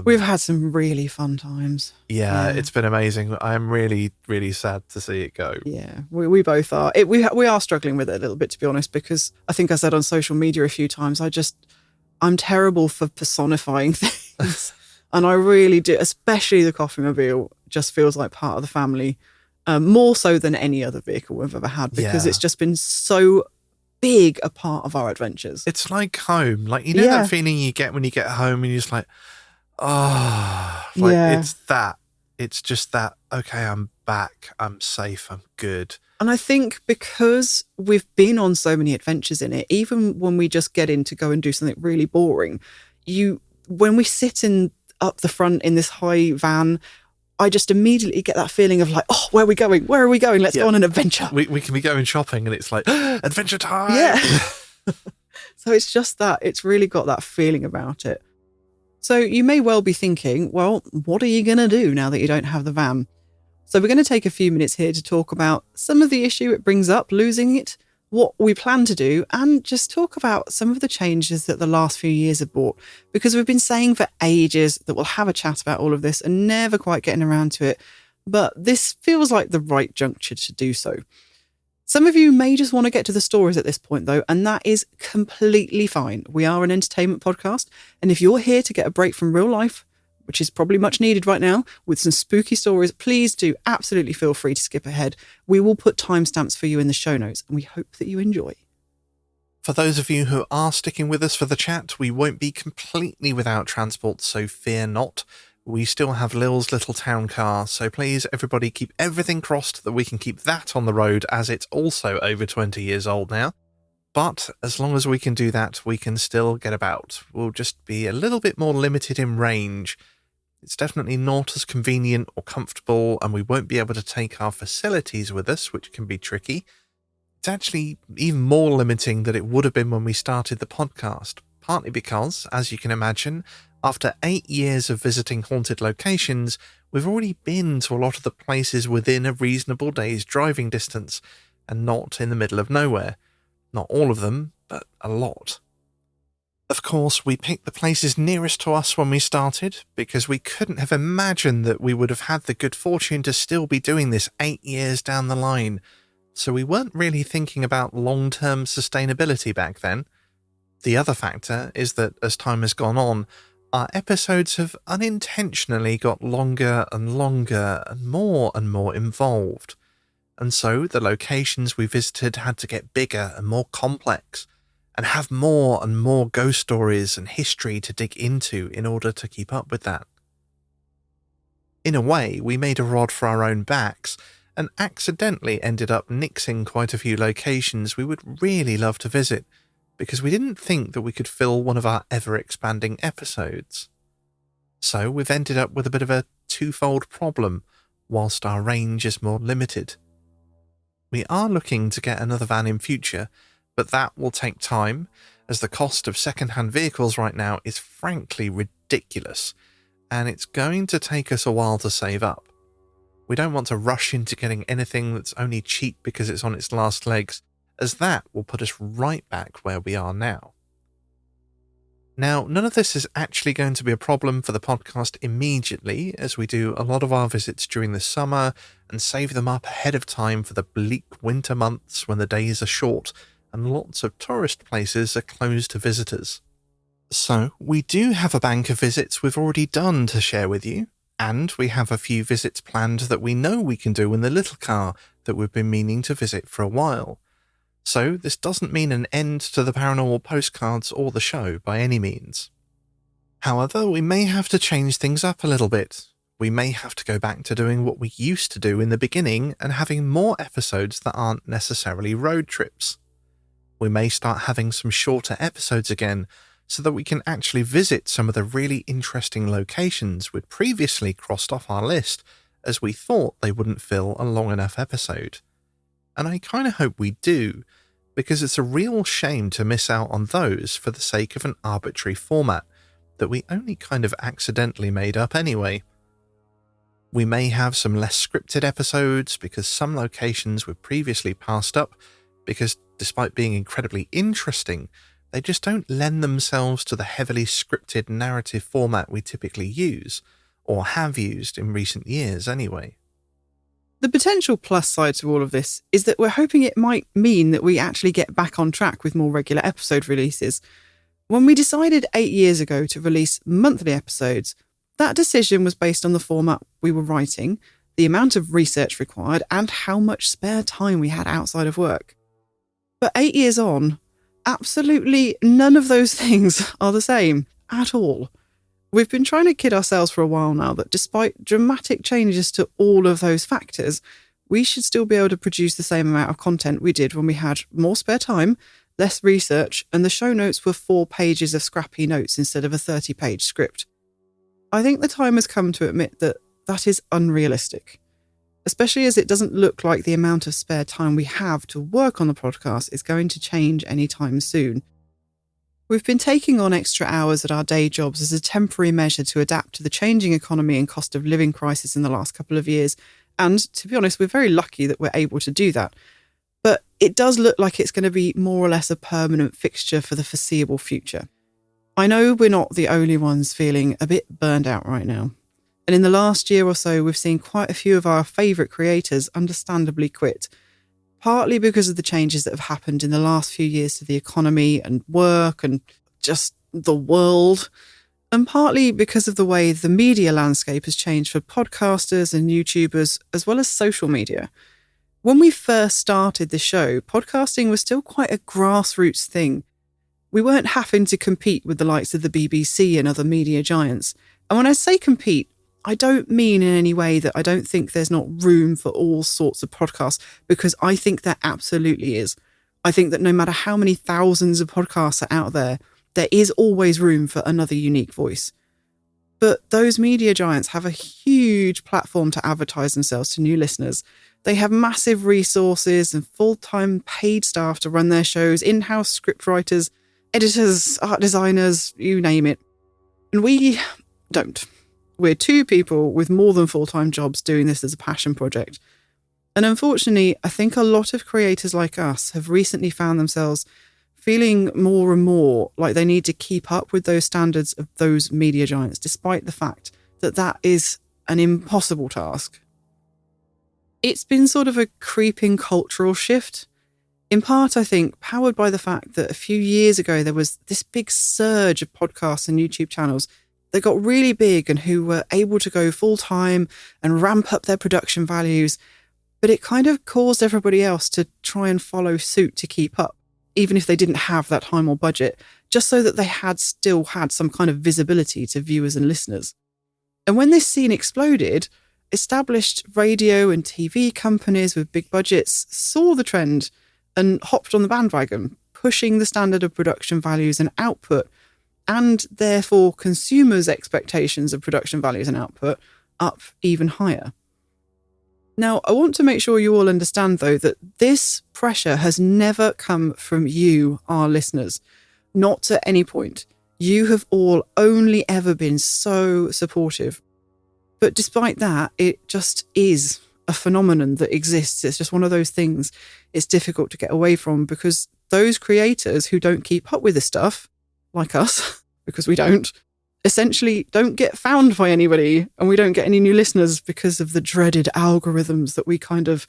We've had some really fun times.
Yeah, it's been amazing. I'm really, really sad to see it go.
Yeah, we both are. We are struggling with it a little bit, to be honest, because I think I said on social media a few times, I'm terrible for personifying things. And I really do, especially the KOFYmobile just feels like part of the family, more so than any other vehicle we've ever had, because it's just been so big a part of our adventures.
It's like home. Like, you know that feeling you get when you get home and you're just like, oh, like it's that. It's just that, okay, I'm back. I'm safe. I'm good.
And I think because we've been on so many adventures in it, even when we just get in to go and do something really boring, when we sit up the front in this high van, I just immediately get that feeling of like, oh, where are we going? Where are we going? Let's go on an adventure.
We can be going shopping and it's like, adventure time.
Yeah. So it's just that. It's really got that feeling about it. So you may well be thinking, well, what are you going to do now that you don't have the van? So we're going to take a few minutes here to talk about some of the issue it brings up, losing it, what we plan to do, and just talk about some of the changes that the last few years have brought, because we've been saying for ages that we'll have a chat about all of this and never quite getting around to it. But this feels like the right juncture to do so. Some of you may just want to get to the stories at this point, though, and that is completely fine. We are an entertainment podcast, and if you're here to get a break from real life, which is probably much needed right now, with some spooky stories, please do absolutely feel free to skip ahead. We will put timestamps for you in the show notes, and we hope that you enjoy.
For those of you who are sticking with us for the chat, we won't be completely without transport, so fear not. We still have Lil's little town car, so please, everybody, keep everything crossed that we can keep that on the road, as it's also over 20 years old now. But as long as we can do that, we can still get about. We'll just be a little bit more limited in range. It's definitely not as convenient or comfortable, and we won't be able to take our facilities with us, which can be tricky. It's actually even more limiting than it would have been when we started the podcast, partly because, as you can imagine, after 8 years of visiting haunted locations, we've already been to a lot of the places within a reasonable day's driving distance, and not in the middle of nowhere. Not all of them, but a lot. Of course, we picked the places nearest to us when we started, because we couldn't have imagined that we would have had the good fortune to still be doing this 8 years down the line, so we weren't really thinking about long-term sustainability back then. The other factor is that as time has gone on, our episodes have unintentionally got longer and longer and more involved, and so the locations we visited had to get bigger and more complex, and have more and more ghost stories and history to dig into in order to keep up with that. In a way, we made a rod for our own backs, and accidentally ended up nixing quite a few locations we would really love to visit, because we didn't think that we could fill one of our ever-expanding episodes. So we've ended up with a bit of a twofold problem, whilst our range is more limited. We are looking to get another van in future, but that will take time, as the cost of second-hand vehicles right now is frankly ridiculous, and it's going to take us a while to save up. We don't want to rush into getting anything that's only cheap because it's on its last legs, as that will put us right back where we are now. Now, none of this is actually going to be a problem for the podcast immediately, as we do a lot of our visits during the summer and save them up ahead of time for the bleak winter months when the days are short and lots of tourist places are closed to visitors. So, we do have a bank of visits we've already done to share with you, and we have a few visits planned that we know we can do in the little car that we've been meaning to visit for a while. So, this doesn't mean an end to the paranormal postcards or the show by any means. However, we may have to change things up a little bit. We may have to go back to doing what we used to do in the beginning and having more episodes that aren't necessarily road trips. We may start having some shorter episodes again, so that we can actually visit some of the really interesting locations we'd previously crossed off our list, as we thought they wouldn't fill a long enough episode. And I kind of hope we do, because it's a real shame to miss out on those for the sake of an arbitrary format that we only kind of accidentally made up anyway. We may have some less scripted episodes because some locations were previously passed up because, despite being incredibly interesting, they just don't lend themselves to the heavily scripted narrative format we typically use, or have used in recent years anyway.
The potential plus side to all of this is that we're hoping it might mean that we actually get back on track with more regular episode releases. When we decided 8 years ago to release monthly episodes, that decision was based on the format we were writing, the amount of research required, and how much spare time we had outside of work. But 8 years on, absolutely none of those things are the same at all. We've been trying to kid ourselves for a while now that despite dramatic changes to all of those factors, we should still be able to produce the same amount of content we did when we had more spare time, less research, and the show notes were 4 pages of scrappy notes instead of a 30-page script. I think the time has come to admit that that is unrealistic, especially as it doesn't look like the amount of spare time we have to work on the podcast is going to change anytime soon. We've been taking on extra hours at our day jobs as a temporary measure to adapt to the changing economy and cost of living crisis in the last couple of years, and to be honest, we're very lucky that we're able to do that. But it does look like it's going to be more or less a permanent fixture for the foreseeable future. I know we're not the only ones feeling a bit burned out right now. And in the last year or so, we've seen quite a few of our favourite creators understandably quit, partly because of the changes that have happened in the last few years to the economy and work and just the world, and partly because of the way the media landscape has changed for podcasters and YouTubers, as well as social media. When we first started the show, podcasting was still quite a grassroots thing. We weren't having to compete with the likes of the BBC and other media giants. And when I say compete, I don't mean in any way that I don't think there's not room for all sorts of podcasts, because I think there absolutely is. I think that no matter how many thousands of podcasts are out there, there is always room for another unique voice. But those media giants have a huge platform to advertise themselves to new listeners. They have massive resources and full-time paid staff to run their shows, in-house scriptwriters, editors, art designers, you name it. And we don't. We're 2 people with more than full-time jobs doing this as a passion project. And unfortunately, I think a lot of creators like us have recently found themselves feeling more and more like they need to keep up with those standards of those media giants, despite the fact that that is an impossible task. It's been sort of a creeping cultural shift. In part, I think, powered by the fact that a few years ago there was this big surge of podcasts and YouTube channels that got really big and who were able to go full-time and ramp up their production values, but it kind of caused everybody else to try and follow suit to keep up, even if they didn't have that time or budget, just so that they still had some kind of visibility to viewers and listeners. And when this scene exploded, established radio and TV companies with big budgets saw the trend and hopped on the bandwagon, pushing the standard of production values and output, and therefore consumers' expectations of production values and output, up even higher. Now, I want to make sure you all understand, though, that this pressure has never come from you, our listeners. Not at any point. You have all only ever been so supportive. But despite that, it just is a phenomenon that exists. It's just one of those things it's difficult to get away from, because those creators who don't keep up with this stuff, like us, because we don't, essentially don't get found by anybody, and we don't get any new listeners because of the dreaded algorithms that we kind of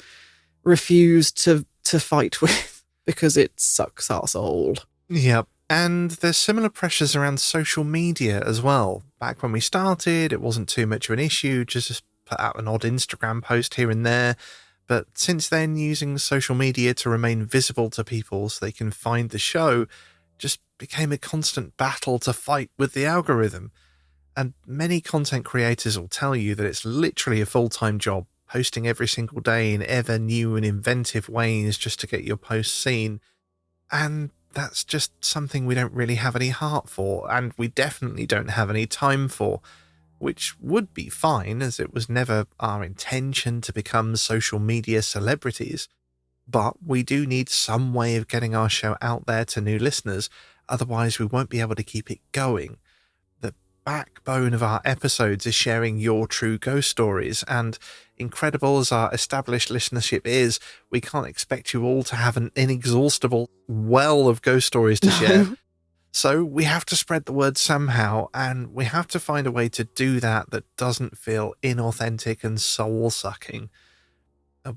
refuse to fight with because it sucks our soul.
Yep. And there's similar pressures around social media as well. Back when we started, it wasn't too much of an issue, just put out an odd Instagram post here and there. But since then, using social media to remain visible to people so they can find the show just became a constant battle to fight with the algorithm. And many content creators will tell you that it's literally a full-time job, posting every single day in ever new and inventive ways just to get your posts seen. And that's just something we don't really have any heart for, and we definitely don't have any time for, which would be fine, as it was never our intention to become social media celebrities. But we do need some way of getting our show out there to new listeners, otherwise we won't be able to keep it going. The backbone of our episodes is sharing your true ghost stories, and incredible as our established listenership is, we can't expect you all to have an inexhaustible well of ghost stories to share. So we have to spread the word somehow, and we have to find a way to do that that doesn't feel inauthentic and soul-sucking.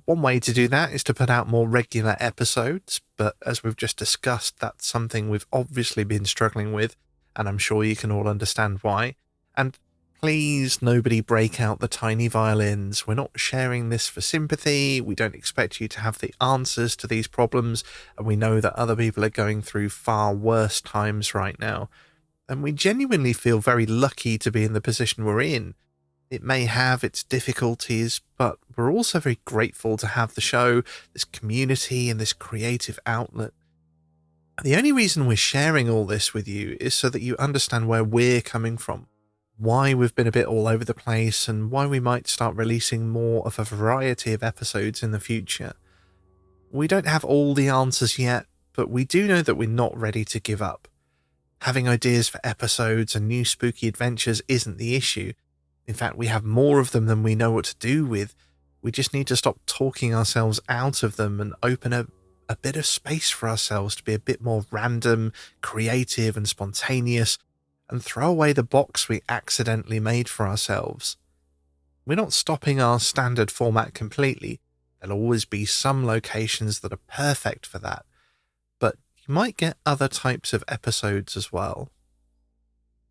One way to do that is to put out more regular episodes, but as we've just discussed, that's something we've obviously been struggling with, and I'm sure you can all understand why. And please, nobody break out the tiny violins. We're not sharing this for sympathy. We don't expect you to have the answers to these problems, and we know that other people are going through far worse times right now. And we genuinely feel very lucky to be in the position we're in. It may have its difficulties, but we're also very grateful to have the show, this community, and this creative outlet. The only reason we're sharing all this with you is so that you understand where we're coming from, why we've been a bit all over the place, and why we might start releasing more of a variety of episodes in the future. We don't have all the answers yet, but we do know that we're not ready to give up. Having ideas for episodes and new spooky adventures isn't the issue. In fact, we have more of them than we know what to do with. We just need to stop talking ourselves out of them and open a bit of space for ourselves to be a bit more random, creative, and spontaneous, and throw away the box we accidentally made for ourselves. We're not stopping our standard format completely. There'll always be some locations that are perfect for that, but you might get other types of episodes as well.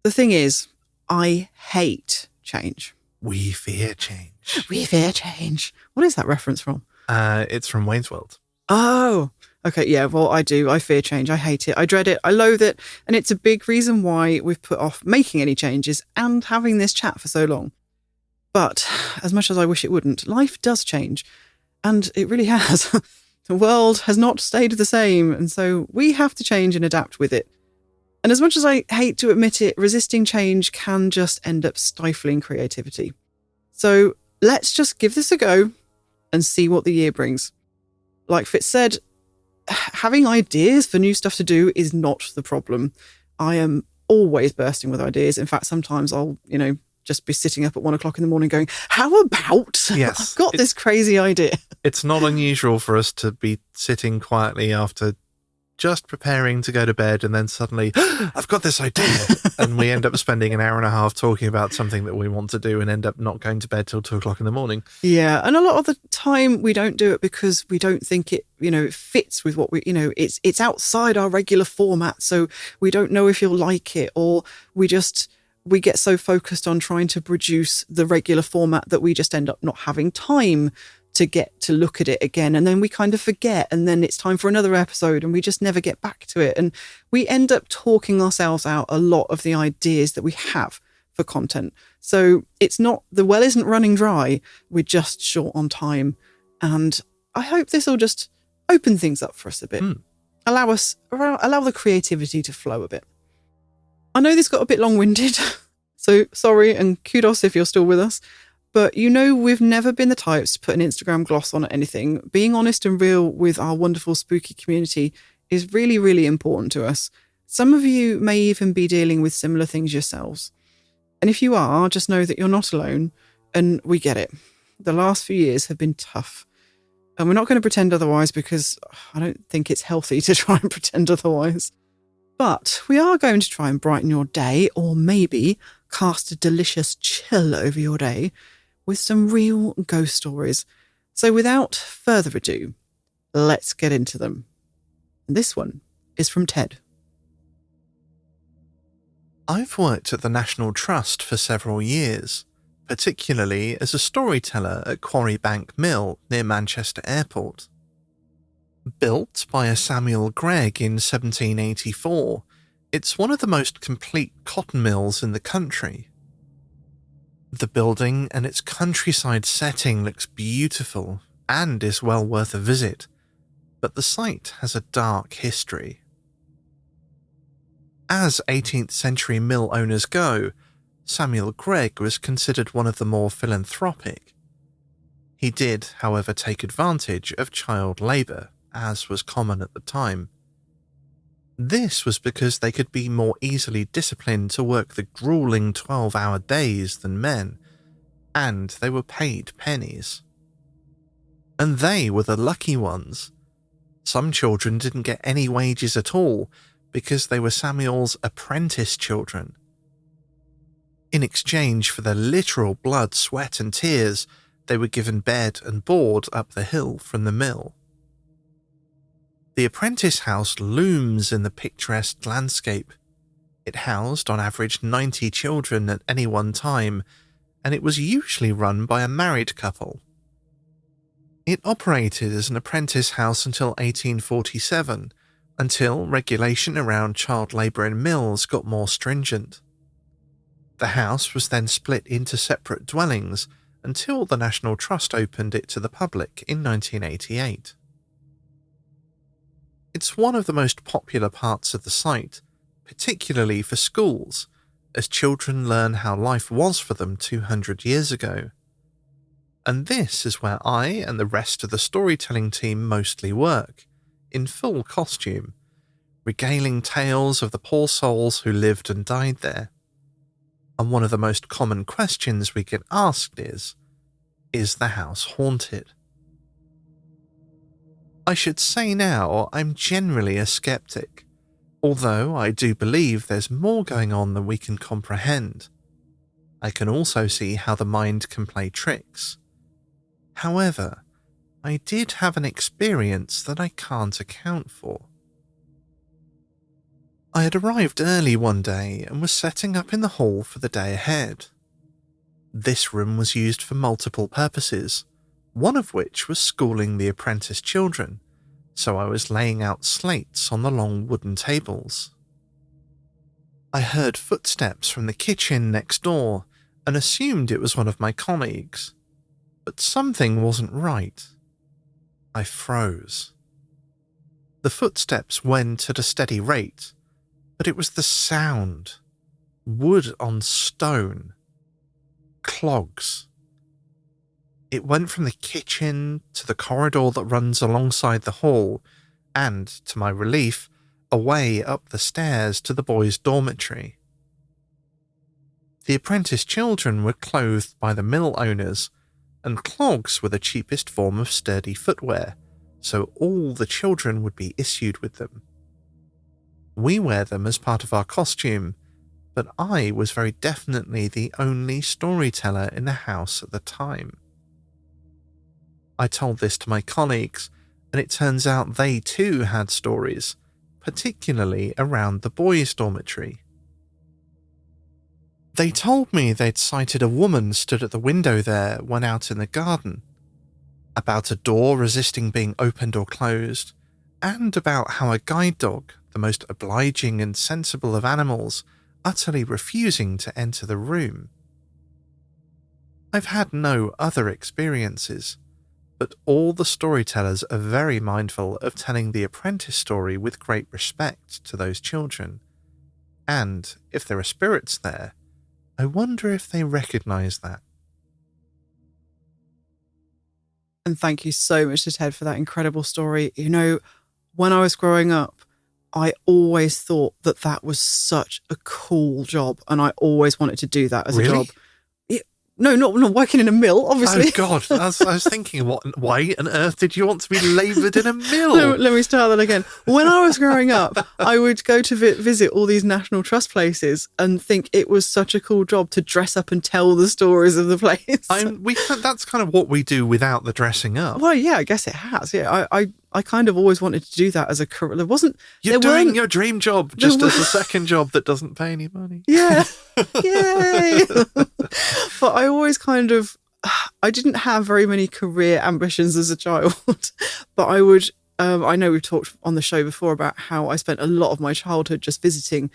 The thing is, I hate change.
We fear change.
We fear change. What is that reference from?
It's from Wayne's World.
Oh, okay. Yeah, well, I do. I fear change. I hate it. I dread it. I loathe it. And it's a big reason why we've put off making any changes and having this chat for so long. But as much as I wish it wouldn't, life does change. And it really has. The world has not stayed the same. And so we have to change and adapt with it. And as much as I hate to admit it, resisting change can just end up stifling creativity. So let's just give this a go and see what the year brings. Like Fitz said, having ideas for new stuff to do is not the problem. I am always bursting with ideas. In fact, sometimes I'll, just be sitting up at 1 o'clock in the morning going, how about
Yes,
I've got this crazy idea?
It's not unusual for us to be sitting quietly after just preparing to go to bed and then suddenly, I've got this idea. And we end up spending an hour and a half talking about something that we want to do and end up not going to bed till 2 o'clock in the morning.
Yeah. And a lot of the time we don't do it because we don't think it, it fits with what we, it's outside our regular format. So we don't know if you'll like it, or we get so focused on trying to produce the regular format that we just end up not having time to get to look at it again. And then we kind of forget, and then it's time for another episode and we just never get back to it. And we end up talking ourselves out a lot of the ideas that we have for content. So the well isn't running dry. We're just short on time. And I hope this will just open things up for us a bit. Allow the creativity to flow a bit. I know this got a bit long-winded, so sorry, and kudos if you're still with us. But we've never been the types to put an Instagram gloss on anything. Being honest and real with our wonderful spooky community is really, really important to us. Some of you may even be dealing with similar things yourselves. And if you are, just know that you're not alone, and we get it. The last few years have been tough. And we're not going to pretend otherwise, because I don't think it's healthy to try and pretend otherwise. But we are going to try and brighten your day, or maybe cast a delicious chill over your day with some real ghost stories. So without further ado, let's get into them. This one is from Ted.
I've worked at the National Trust for several years, particularly as a storyteller at Quarry Bank Mill near Manchester Airport. Built by a Samuel Gregg in 1784, it's one of the most complete cotton mills in the country. The building and its countryside setting looks beautiful and is well worth a visit, but the site has a dark history. As 18th century mill owners go, Samuel Gregg was considered one of the more philanthropic. He did, however, take advantage of child labour, as was common at the time. This was because they could be more easily disciplined to work the grueling 12-hour days than men, and they were paid pennies. And they were the lucky ones. Some children didn't get any wages at all because they were Samuel's apprentice children. In exchange for their literal blood, sweat and tears, They were given bed and board up the hill from the mill. The apprentice house looms in the picturesque landscape. It housed on average 90 children at any one time, and it was usually run by a married couple. It operated as an apprentice house until 1847, until regulation around child labour in mills got more stringent. The house was then split into separate dwellings until the National Trust opened it to the public in 1988. It's one of the most popular parts of the site, particularly for schools, as children learn how life was for them 200 years ago. And this is where I and the rest of the storytelling team mostly work, in full costume, regaling tales of the poor souls who lived and died there. And one of the most common questions we get asked is the house haunted? I should say now I'm generally a skeptic, although I do believe there's more going on than we can comprehend. I can also see how the mind can play tricks. However, I did have an experience that I can't account for. I had arrived early one day and was setting up in the hall for the day ahead. This room was used for multiple purposes, one of which was schooling the apprentice children, so I was laying out slates on the long wooden tables. I heard footsteps from the kitchen next door and assumed it was one of my colleagues, but something wasn't right. I froze. The footsteps went at a steady rate, but it was the sound. Wood on stone. Clogs. It went from the kitchen to the corridor that runs alongside the hall, and, to my relief, away up the stairs to the boys' dormitory. The apprentice children were clothed by the mill owners, and clogs were the cheapest form of sturdy footwear, so all the children would be issued with them. We wear them as part of our costume, but I was very definitely the only storyteller in the house at the time. I told this to my colleagues, and it turns out they too had stories, particularly around the boys' dormitory. They told me they'd sighted a woman stood at the window there when out in the garden, about a door resisting being opened or closed, and about how a guide dog, the most obliging and sensible of animals, utterly refusing to enter the room. I've had no other experiences, but all the storytellers are very mindful of telling the apprentice story with great respect to those children, and if there are spirits there, I wonder if they recognise that.
And thank you so much to Ted for that incredible story. You know, when I was growing up, I always thought that that was such a cool job, and I always wanted to do that as a job. No, not working in a mill, obviously.
Oh, God. I was thinking, why on earth did you want to be laboured in a mill?
Let me start that again. When I was growing up, I would go to visit all these National Trust places and think it was such a cool job to dress up and tell the stories of the place.
That's kind of what we do without the dressing up.
Well, yeah, I guess it has. Yeah, I kind of always wanted to do that as a career.
You're doing your dream job just as a second job that doesn't pay any money.
Yeah. Yay. But I always I didn't have very many career ambitions as a child, but I would, I know we've talked on the show before about how I spent a lot of my childhood just visiting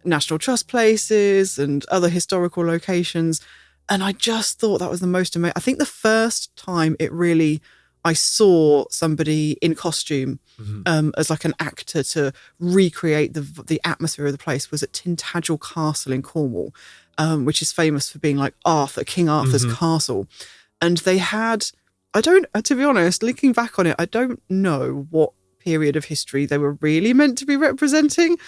National Trust places and other historical locations. And I just thought that was the most amazing. I think the first time I saw somebody in costume as like an actor to recreate the atmosphere of the place was at Tintagel Castle in Cornwall, which is famous for being like King Arthur's castle. And they had, to be honest, looking back on it, I don't know what period of history they were really meant to be representing.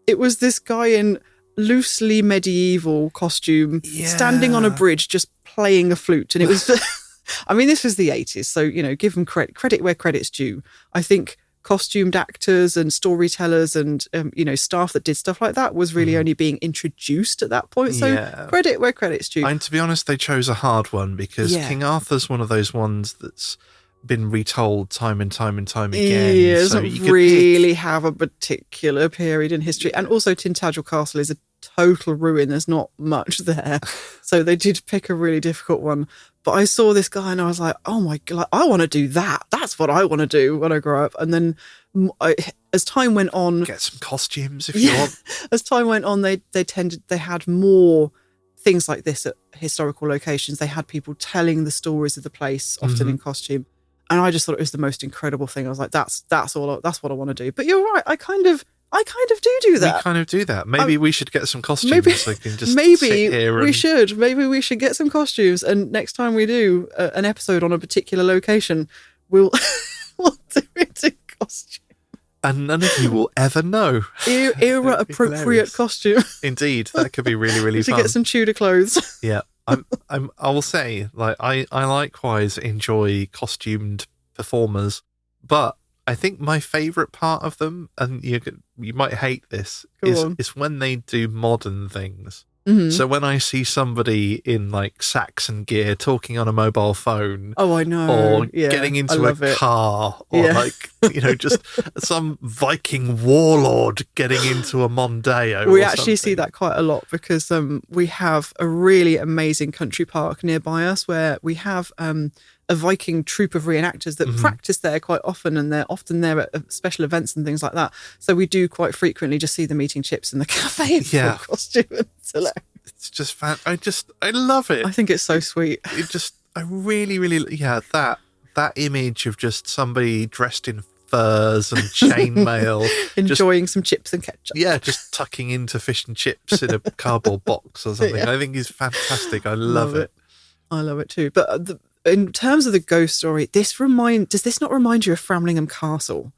It was this guy in loosely medieval costume standing on a bridge just playing a flute. And it was... I mean, this was the 80s, so, give them credit where credit's due. I think costumed actors and storytellers and staff that did stuff like that was really only being introduced at that point. So credit where credit's due.
And to be honest, they chose a hard one because King Arthur's one of those ones that's been retold time and time and time again.
Yeah, it doesn't really have a particular period in history. And also Tintagel Castle is a total ruin. There's not much there. So they did pick a really difficult one. But I saw this guy and I was like, oh my God, I want to do that. That's what I want to do when I grow up. And then as time went on...
Get some costumes if you want.
As time went on, they had more things like this at historical locations. They had people telling the stories of the place, often in costume. And I just thought it was the most incredible thing. I was like, that's what I want to do. But you're right. I kind of do that.
We kind of do that. Maybe we should get some costumes. So we can just
maybe
sit here and...
we should. Maybe we should get some costumes. And next time we do an episode on a particular location, we'll do it in costume.
And none of you will ever know.
Era appropriate costume.
Indeed, that could be really, really fun.
To get some Tudor clothes.
Yeah. I will say, like, I likewise enjoy costumed performers, but I think my favourite part of them, and you might hate this, is when they do modern things. So when I see somebody in like Saxon gear talking on a mobile phone,
oh I know,
or getting into a car, or like just some Viking warlord getting into a Mondeo.
We actually see that quite a lot because we have a really amazing country park nearby us where we have a Viking troupe of reenactors that practice there quite often, and they're often there at special events and things like that. So we do quite frequently just see them eating chips in the cafe in full costume.
It's just fun. I love it.
I think it's so sweet.
I really, really, that image of just somebody dressed in furs and chainmail,
enjoying some chips and ketchup.
Yeah, just tucking into fish and chips in a cardboard box or something. I think it's fantastic. I love it.
I love it too. But in terms of the ghost story, does this not remind you of Framlingham Castle?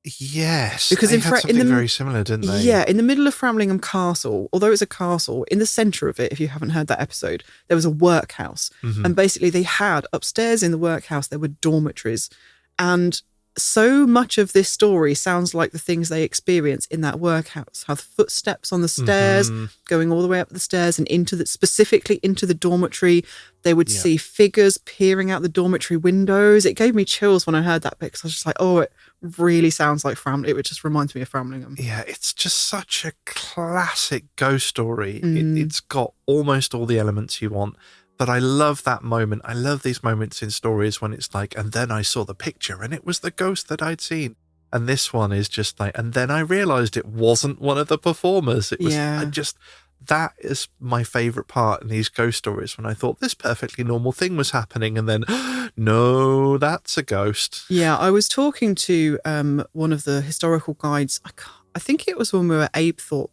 Yes,
because
they had something very similar, didn't they?
Yeah, in the middle of Framlingham Castle, although it's a castle, in the centre of it, if you haven't heard that episode, there was a workhouse. And basically they had, upstairs in the workhouse, there were dormitories. And so much of this story sounds like the things they experience in that workhouse. Have footsteps on the stairs, going all the way up the stairs and specifically into the dormitory. They would see figures peering out the dormitory windows. It gave me chills when I heard that bit because I was just like, oh, it really sounds like Framlingham. It just reminds me of Framlingham. Yeah,
it's just such a classic ghost story. It's got almost all the elements you want. But I love that moment. I love these moments in stories when it's like, and then I saw the picture and it was the ghost that I'd seen. And this one is just like, and then I realised it wasn't one of the performers. It was that is my favourite part in these ghost stories, when I thought this perfectly normal thing was happening and then, no, that's a ghost.
Yeah, I was talking to one of the historical guides. I think it was when we were at Apethorpe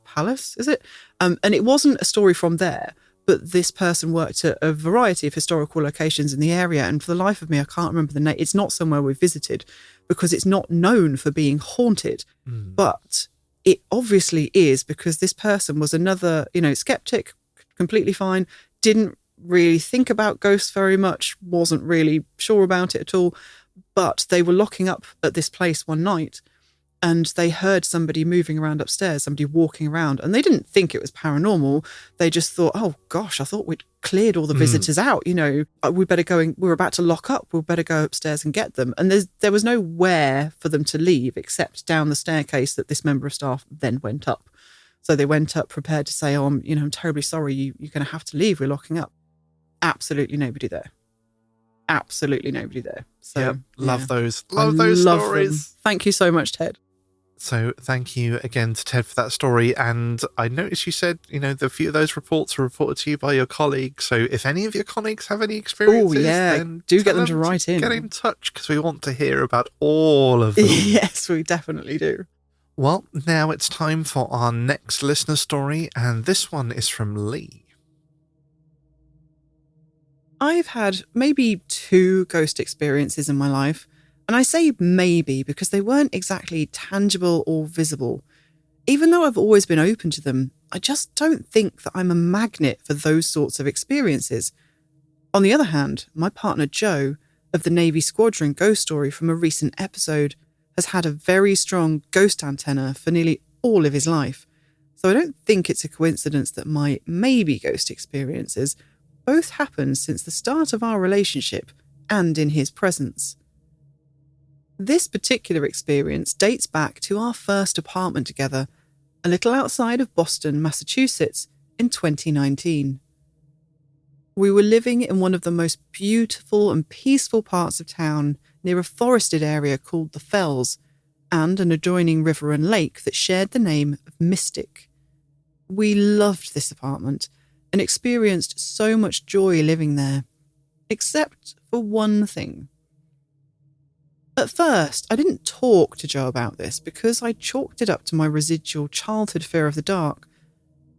Palace, is it? And it wasn't a story from there, but this person worked at a variety of historical locations in the area. And for the life of me, I can't remember the name. It's not somewhere we visited because it's not known for being haunted. But it obviously is, because this person was another, skeptic, completely fine, didn't really think about ghosts very much, wasn't really sure about it at all. But they were locking up at this place one night and they heard somebody moving around upstairs, somebody walking around, and they didn't think it was paranormal. They just thought, oh gosh, I thought we'd cleared all the visitors out. We better go. We're about to lock up. We'll better go upstairs and get them. And there was nowhere for them to leave except down the staircase that this member of staff then went up. So they went up prepared to say, oh, I'm terribly sorry. You're going to have to leave. We're locking up. Absolutely nobody there. Absolutely nobody there. So
love those stories.
Them. Thank you so much, Ted.
So thank you again to Ted for that story. And I noticed you said, the few of those reports were reported to you by your colleagues. So if any of your colleagues have any experiences, then
do get them to write in.
Get in touch, because we want to hear about all of them.
Yes, we definitely do.
Well, now it's time for our next listener story. And this one is from Leigh.
I've had maybe 2 ghost experiences in my life. And I say maybe because they weren't exactly tangible or visible. Even though I've always been open to them, I just don't think that I'm a magnet for those sorts of experiences. On the other hand, my partner Joe of the Navy Squadron ghost story from a recent episode, has had a very strong ghost antenna for nearly all of his life, so I don't think it's a coincidence that my maybe ghost experiences both happened since the start of our relationship and in his presence. This particular experience dates back to our first apartment together, a little outside of Boston, Massachusetts, in 2019. We were living in one of the most beautiful and peaceful parts of town near a forested area called the Fells and an adjoining river and lake that shared the name of Mystic. We loved this apartment and experienced so much joy living there, except for one thing. At first, I didn't talk to Joe about this because I chalked it up to my residual childhood fear of the dark,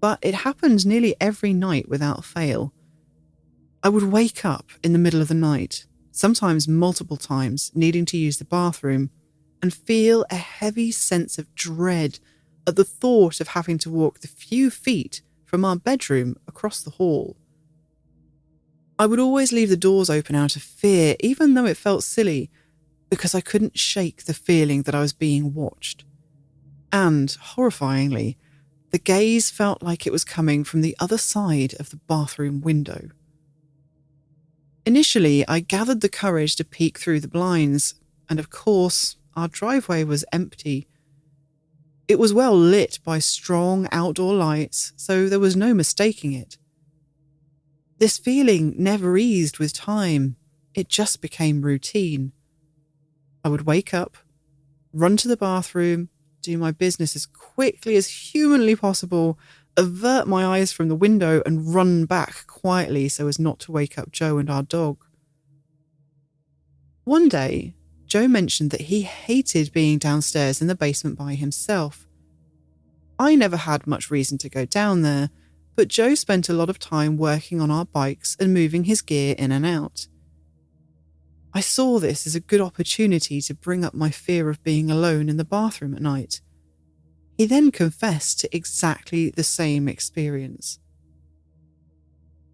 but it happened nearly every night without fail. I would wake up in the middle of the night, sometimes multiple times, needing to use the bathroom, and feel a heavy sense of dread at the thought of having to walk the few feet from our bedroom across the hall. I would always leave the doors open out of fear, even though it felt silly, because I couldn't shake the feeling that I was being watched. And, horrifyingly, the gaze felt like it was coming from the other side of the bathroom window. Initially, I gathered the courage to peek through the blinds, and of course, our driveway was empty. It was well lit by strong outdoor lights, so there was no mistaking it. This feeling never eased with time, it just became routine. I would wake up, run to the bathroom, do my business as quickly as humanly possible, avert my eyes from the window and run back quietly so as not to wake up Joe and our dog. One day, Joe mentioned that he hated being downstairs in the basement by himself. I never had much reason to go down there, but Joe spent a lot of time working on our bikes and moving his gear in and out. I saw this as a good opportunity to bring up my fear of being alone in the bathroom at night. He then confessed to exactly the same experience.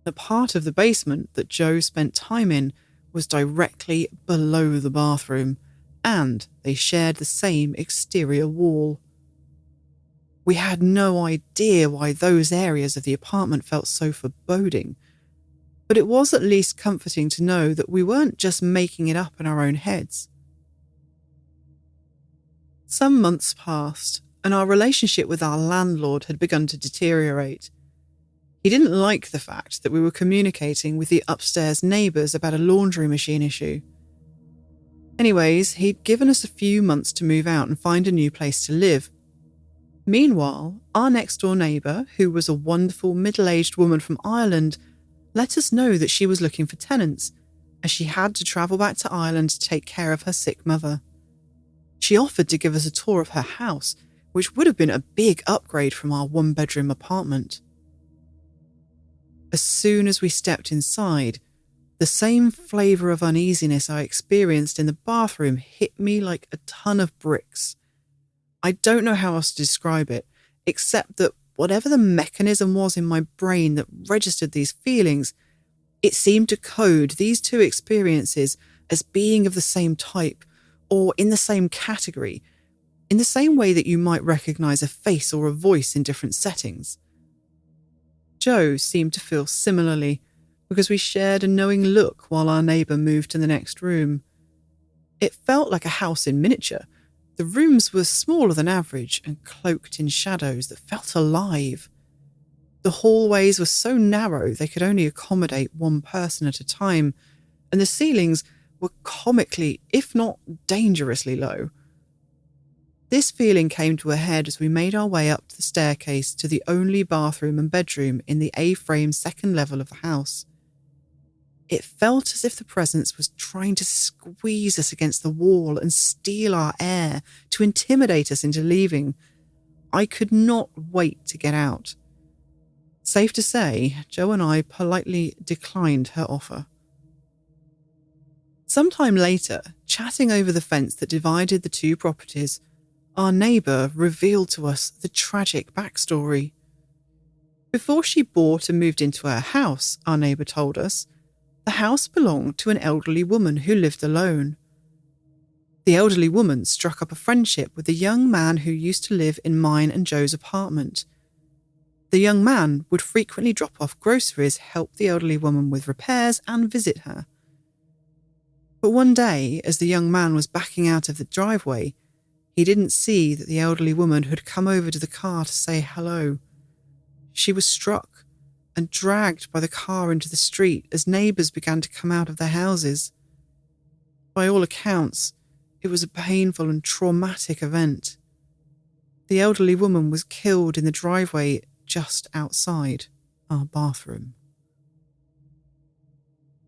The part of the basement that Joe spent time in was directly below the bathroom, and they shared the same exterior wall. We had no idea why those areas of the apartment felt so foreboding, but it was at least comforting to know that we weren't just making it up in our own heads. Some months passed, and our relationship with our landlord had begun to deteriorate. He didn't like the fact that we were communicating with the upstairs neighbours about a laundry machine issue. Anyways, he'd given us a few months to move out and find a new place to live. Meanwhile, our next-door neighbour, who was a wonderful middle-aged woman from Ireland, let us know that she was looking for tenants, as she had to travel back to Ireland to take care of her sick mother. She offered to give us a tour of her house, which would have been a big upgrade from our one-bedroom apartment. As soon as we stepped inside, the same flavour of uneasiness I experienced in the bathroom hit me like a ton of bricks. I don't know how else to describe it, except that whatever the mechanism was in my brain that registered these feelings, it seemed to code these two experiences as being of the same type or in the same category, in the same way that you might recognise a face or a voice in different settings. Joe seemed to feel similarly, because we shared a knowing look while our neighbour moved to the next room. It felt like a house in miniature. The rooms were smaller than average and cloaked in shadows that felt alive. The hallways were so narrow they could only accommodate one person at a time, and the ceilings were comically, if not dangerously low. This feeling came to a head as we made our way up the staircase to the only bathroom and bedroom in the A-frame second level of the house. It felt as if the presence was trying to squeeze us against the wall and steal our air to intimidate us into leaving. I could not wait to get out. Safe to say, Joe and I politely declined her offer. Sometime later, chatting over the fence that divided the two properties, our neighbour revealed to us the tragic backstory. Before she bought and moved into her house, our neighbour told us, The house belonged to an elderly woman who lived alone. The elderly woman struck up a friendship with the young man who used to live in mine and Joe's apartment. The young man would frequently drop off groceries, help the elderly woman with repairs, and visit her. But one day, as the young man was backing out of the driveway, he didn't see that the elderly woman had come over to the car to say hello. She was struck and dragged by the car into the street as neighbours began to come out of their houses. By all accounts, it was a painful and traumatic event. The elderly woman was killed in the driveway just outside our bathroom.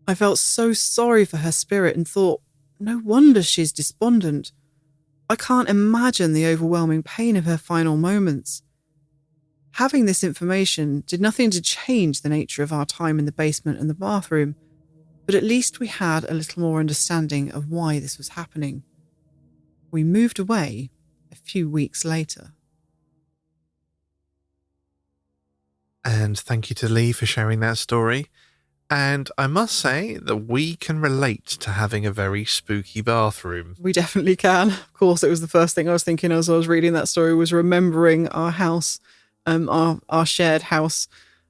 I felt so sorry for her spirit and thought, no wonder she's despondent. I can't imagine the overwhelming pain of her final moments. Having this information did nothing to change the nature of our time in the basement and the bathroom, but at least we had a little more understanding of why this was happening. We moved away a few weeks later.
And thank you to Leigh for sharing that story. And I must say that we can relate to having a very spooky bathroom.
We definitely can. Of course, it was the first thing I was thinking as I was reading that story, was remembering our house, our shared house,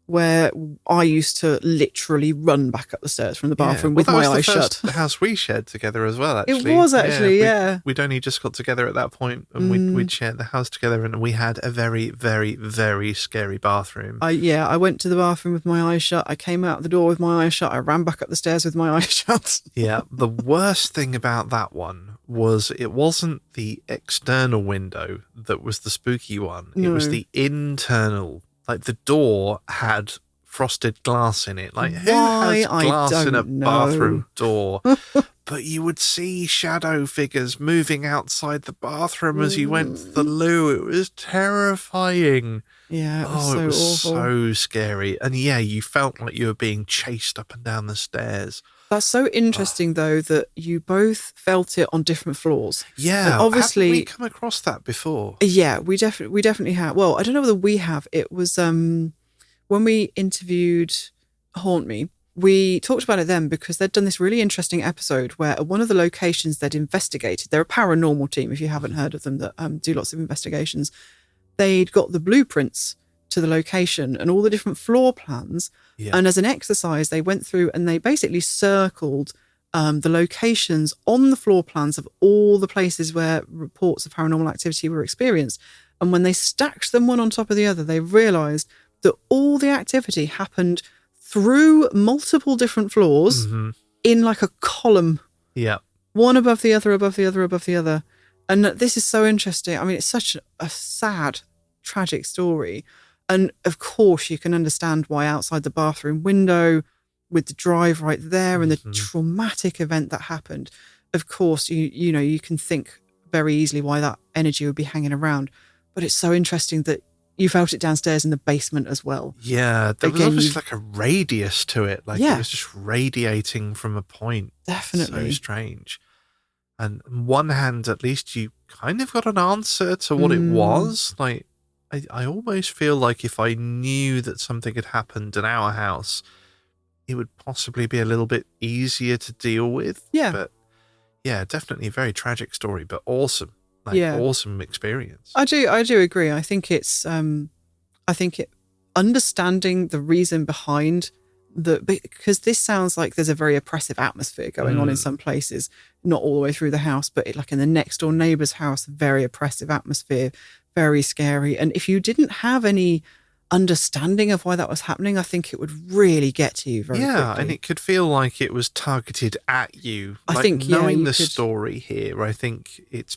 where I used to literally run back up the stairs from the bathroom with my eyes shut.
The house we shared together as well, actually.
It was actually, yeah.
We'd only just got together at that point, and we'd shared the house together, and we had a very, very, very scary bathroom.
I went to the bathroom with my eyes shut. I came out the door with my eyes shut. I ran back up the stairs with my eyes shut.
Yeah, the worst thing about that one was it wasn't the external window that was the spooky one.
No.
It was the internal. Like, the door had frosted glass in it. Like, who has glass in a bathroom door? But you would see shadow figures moving outside the bathroom as you went to the loo. It was terrifying.
Yeah, it was
it was
awful.
so scary. And yeah, you felt like you were being chased up and down the stairs.
That's so interesting, though, that you both felt it on different floors.
Yeah,
and obviously,
haven't we come across that before?
Yeah, we definitely have. Well, I don't know whether we have. It was when we interviewed Haunt Me, we talked about it then because they'd done this really interesting episode where at one of the locations they'd investigated, they're a paranormal team, if you haven't heard of them, that do lots of investigations. They'd got the blueprints to the location and all the different floor plans. Yeah. And as an exercise, they went through and they basically circled the locations on the floor plans of all the places where reports of paranormal activity were experienced. And when they stacked them one on top of the other, they realised that all the activity happened through multiple different floors in like a column.
Yeah.
One above the other, above the other, above the other. And this is so interesting. I mean, it's such a sad, tragic story. And of course, you can understand why outside the bathroom window, with the drive right there and the traumatic event that happened, of course, you can think very easily why that energy would be hanging around. But it's so interesting that you felt it downstairs in the basement as well.
Yeah, there was obviously like a radius to it. Like it was just radiating from a point.
Definitely.
So strange. And on one hand, at least you kind of got an answer to what it was. Like, I almost feel like if I knew that something had happened in our house, it would possibly be a little bit easier to deal with.
Yeah.
But yeah, definitely a very tragic story, but awesome. Awesome experience.
I do agree. I think it's understanding the reason behind because this sounds like there's a very oppressive atmosphere going on in some places, not all the way through the house, but like in the next door neighbour's house, very oppressive atmosphere, very scary. And if you didn't have any understanding of why that was happening, I think it would really get to you very quickly.
And it could feel like it was targeted at you.
I think,
knowing the story here, I think it's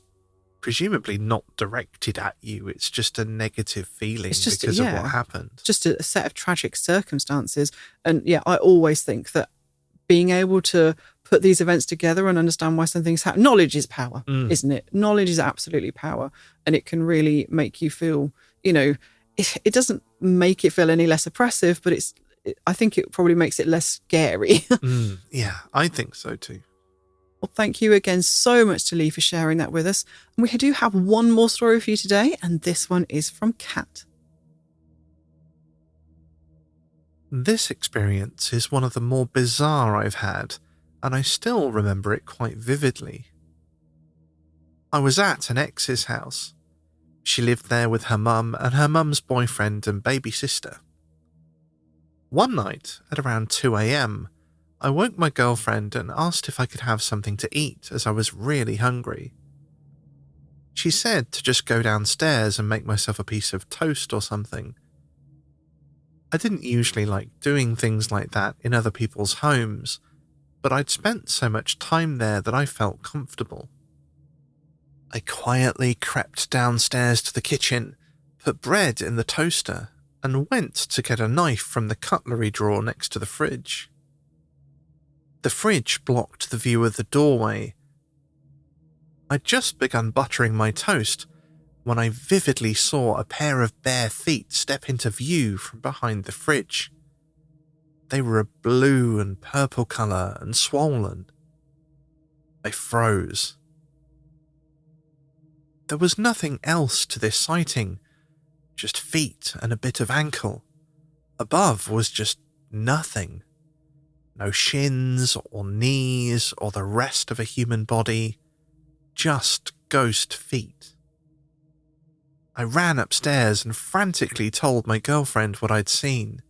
presumably not directed at you. It's just a negative feeling because of what happened.
Just a set of tragic circumstances. And I always think that being able to put these events together and understand why something's happened, knowledge is power, isn't it? Knowledge is absolutely power. And it can really make you feel, it doesn't make it feel any less oppressive, but I think it probably makes it less scary.
Yeah, I think so too.
Well, thank you again so much to Leigh for sharing that with us. And we do have one more story for you today, and this one is from Kat.
This experience is one of the more bizarre I've had, and I still remember it quite vividly. I was at an ex's house. She lived there with her mum and her mum's boyfriend and baby sister. One night, at around 2 a.m., I woke my girlfriend and asked if I could have something to eat as I was really hungry. She said to just go downstairs and make myself a piece of toast or something. I didn't usually like doing things like that in other people's homes, but I'd spent so much time there that I felt comfortable. I quietly crept downstairs to the kitchen, put bread in the toaster, and went to get a knife from the cutlery drawer next to the fridge. The fridge blocked the view of the doorway. I'd just begun buttering my toast when I vividly saw a pair of bare feet step into view from behind the fridge. They were a blue and purple colour and swollen. I froze. There was nothing else to this sighting, just feet and a bit of ankle. Above was just nothing. No shins or knees or the rest of a human body, just ghost feet. I ran upstairs and frantically told my girlfriend what I'd seen.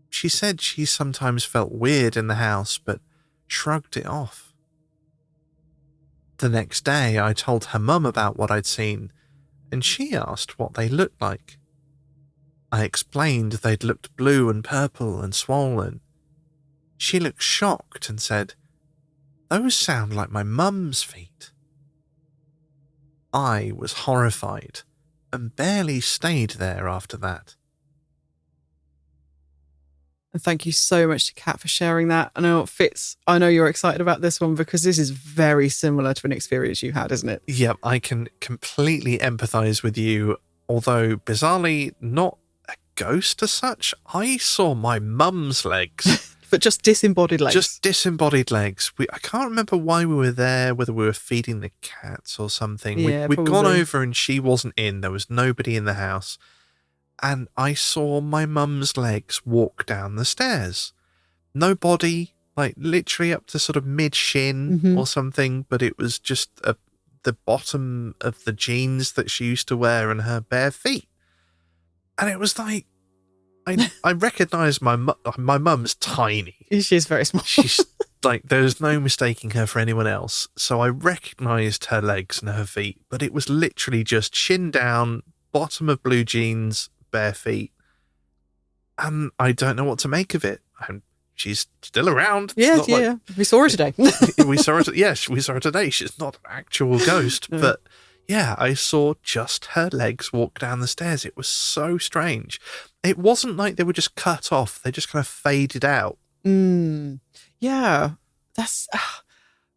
She said she sometimes felt weird in the house, but shrugged it off. The next day, I told her mum about what I'd seen, and she asked what they looked like. I explained they'd looked blue and purple and swollen. She looked shocked and said, "Those sound like my mum's feet." I was horrified and barely stayed there after that.
And thank you so much to Kat for sharing that. I know, Fitz, I know you're excited about this one because this is very similar to an experience you had, isn't it?
Yeah, I can completely empathise with you, although bizarrely not a ghost as such. I saw my mum's legs.
But just disembodied legs.
Just disembodied legs. I can't remember why we were there, whether we were feeding the cats or something.
Yeah,
We'd gone
probably.
over and she wasn't in. There was nobody in the house. And I saw my mum's legs walk down the stairs. No body, like literally up to sort of mid-shin or something, but it was just the bottom of the jeans that she used to wear and her bare feet. And it was like, I recognised my mum's tiny.
She's very small.
She's like, there's no mistaking her for anyone else. So I recognised her legs and her feet, but it was literally just shin down, bottom of blue jeans, bare feet. And I don't know what to make of it. She's still around.
Yeah. We saw her today.
we saw her. Yes, we saw her today. She's not an actual ghost, but yeah, I saw just her legs walk down the stairs. It was so strange. It wasn't like they were just cut off. They just kind of faded out.
Yeah, that's.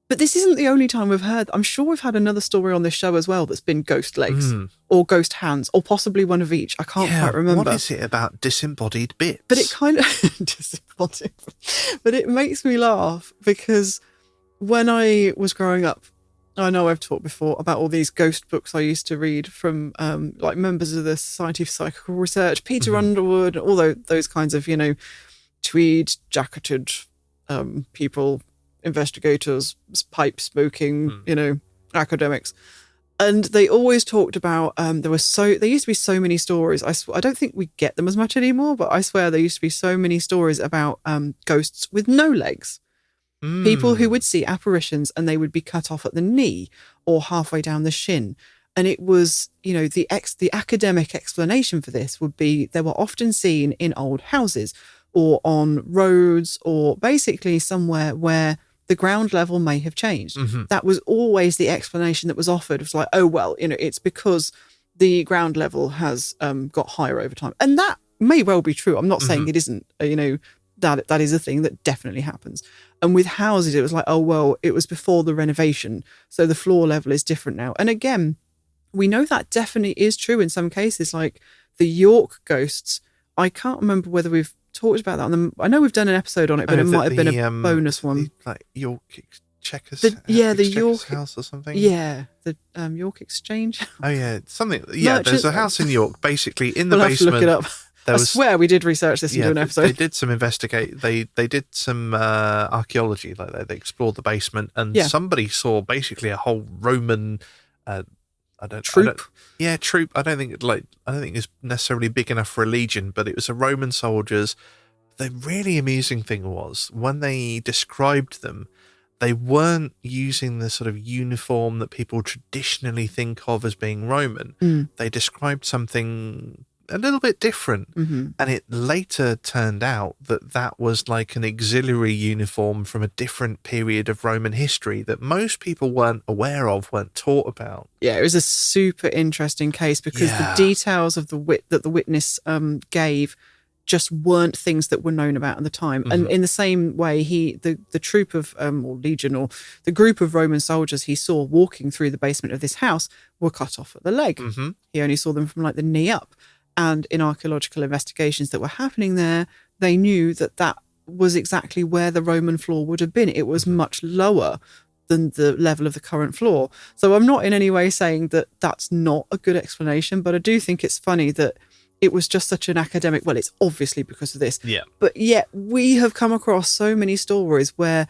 But this isn't the only time we've heard. I'm sure we've had another story on this show as well that's been ghost legs or ghost hands or possibly one of each. I can't quite remember.
What is it about disembodied bits?
But it kind of disembodied. But it makes me laugh because when I was growing up, I know I've talked before about all these ghost books I used to read from like members of the Society for Psychical Research, Peter Underwood, all those kinds of, tweed jacketed people, investigators, pipe smoking, academics. And they always talked about, there used to be so many stories. I don't think we get them as much anymore, but I swear there used to be so many stories about ghosts with no legs. People who would see apparitions and they would be cut off at the knee or halfway down the shin. And it was, the academic explanation for this would be they were often seen in old houses or on roads or basically somewhere where the ground level may have changed. That was always the explanation that was offered. It was like, oh, well, it's because the ground level has got higher over time. And that may well be true. I'm not saying it isn't, that is a thing that definitely happens. And with houses, it was like, oh, well, it was before the renovation, so the floor level is different now. And again, we know that definitely is true in some cases, like the York ghosts. I can't remember whether we've talked about that. I know we've done an episode on it, but it might have been a bonus one.
Like York Checkers,
the York
house or something.
Yeah, the York Exchange.
Oh yeah, something. Yeah, there's a house in York. Basically, in the
we'll
basement,
have to look it up. I swear we did research this into an episode.
They did some They did some archaeology. Like they explored the basement, and somebody saw basically a whole Roman.
Troop.
Troop. I don't think it's necessarily big enough for a legion, but it was a Roman soldiers. The really amusing thing was when they described them, they weren't using the sort of uniform that people traditionally think of as being Roman. They described something a little bit different. And it later turned out that was like an auxiliary uniform from a different period of Roman history that most people weren't aware of, weren't taught about.
Yeah, it was a super interesting case because the details of that the witness gave just weren't things that were known about at the time. And in the same way, the troop of or legion or the group of Roman soldiers he saw walking through the basement of this house were cut off at the leg. He only saw them from like the knee up. And in archaeological investigations that were happening there, they knew that was exactly where the Roman floor would have been. It was much lower than the level of the current floor. So I'm not in any way saying that that's not a good explanation, but I do think it's funny that it was just such an academic, well, it's obviously because of this.
Yeah.
But yet we have come across so many stories where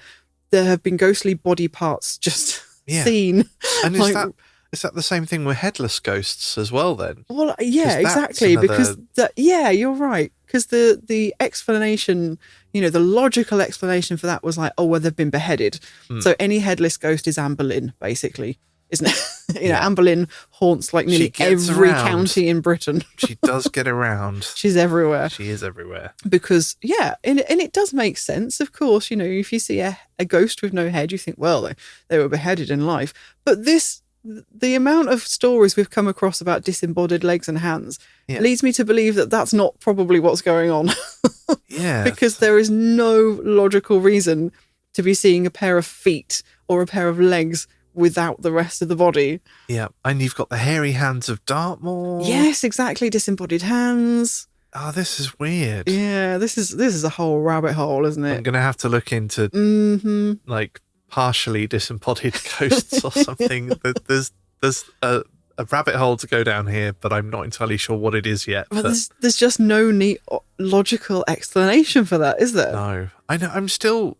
there have been ghostly body parts just seen.
And is that the same thing with headless ghosts as well then?
Well, yeah, exactly. Because you're right. Because the explanation, the logical explanation for that was like, oh, well, they've been beheaded. So any headless ghost is Anne Boleyn, basically. Isn't it? Anne Boleyn haunts like nearly every county in Britain.
She does get around.
She's everywhere.
She is everywhere.
Because, and it does make sense, of course. If you see a ghost with no head, you think, well, they were beheaded in life. But the amount of stories we've come across about disembodied legs and hands leads me to believe that that's not probably what's going on. Because there is no logical reason to be seeing a pair of feet or a pair of legs without the rest of the body.
Yeah, and you've got the hairy hands of Dartmoor.
Yes, exactly, disembodied hands.
Oh, this is weird.
Yeah, this is a whole rabbit hole, isn't it?
I'm going to have to look into like partially disembodied ghosts or something. There's a rabbit hole to go down here, but I'm not entirely sure what it is yet.
But there's just no neat logical explanation for that, is there?
No, I know. I'm still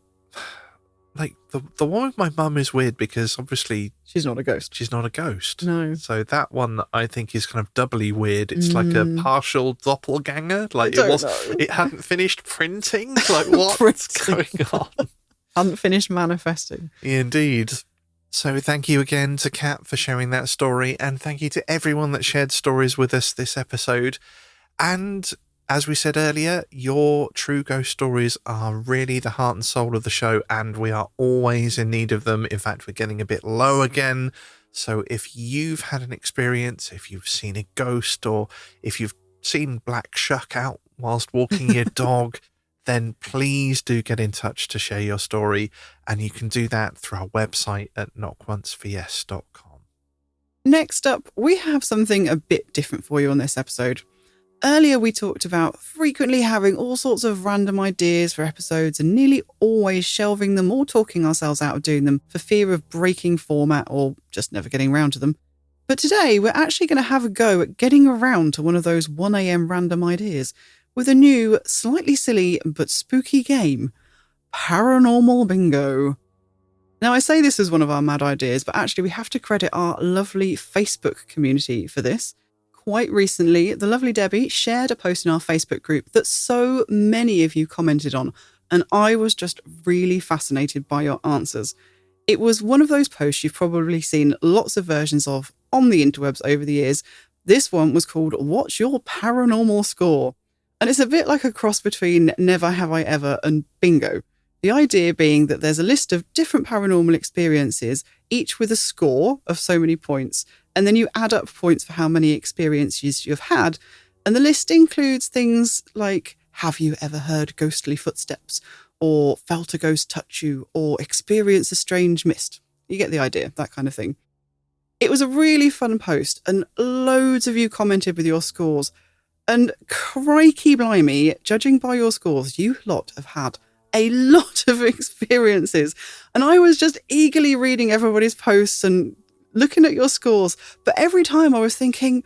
like the one with my mum is weird because obviously
she's not a ghost.
She's not a ghost.
No.
So that one I think is kind of doubly weird. It's like a partial doppelganger. Like it hadn't finished printing. Like what's going on?
Hadn't finished manifesting.
Indeed. So thank you again to Kat for sharing that story, and thank you to everyone that shared stories with us this episode. And as we said earlier, your true ghost stories are really the heart and soul of the show, and we are always in need of them. In fact, we're getting a bit low again. So if you've had an experience, if you've seen a ghost, or if you've seen black shuck out whilst walking your dog, then please do get in touch to share your story, and you can do that through our website at knockonceforyes.com.
Next up, we have something a bit different for you on this episode. Earlier, we talked about frequently having all sorts of random ideas for episodes and nearly always shelving them or talking ourselves out of doing them for fear of breaking format or just never getting around to them. But today, we're actually going to have a go at getting around to one of those 1 a.m. random ideas with a new, slightly silly but spooky game, Paranormal Bingo. Now, I say this as one of our mad ideas, but actually we have to credit our lovely Facebook community for this. Quite recently, the lovely Debbie shared a post in our Facebook group that so many of you commented on, and I was just really fascinated by your answers. It was one of those posts you've probably seen lots of versions of on the interwebs over the years. This one was called What's Your Paranormal Score? And it's a bit like a cross between Never Have I Ever and Bingo. The idea being that there's a list of different paranormal experiences, each with a score of so many points, and then you add up points for how many experiences you've had. And the list includes things like, have you ever heard ghostly footsteps, or felt a ghost touch you, or experienced a strange mist? You get the idea, that kind of thing. It was a really fun post, and loads of you commented with your scores. And crikey blimey, judging by your scores, you lot have had a lot of experiences. And I was just eagerly reading everybody's posts and looking at your scores. But every time I was thinking,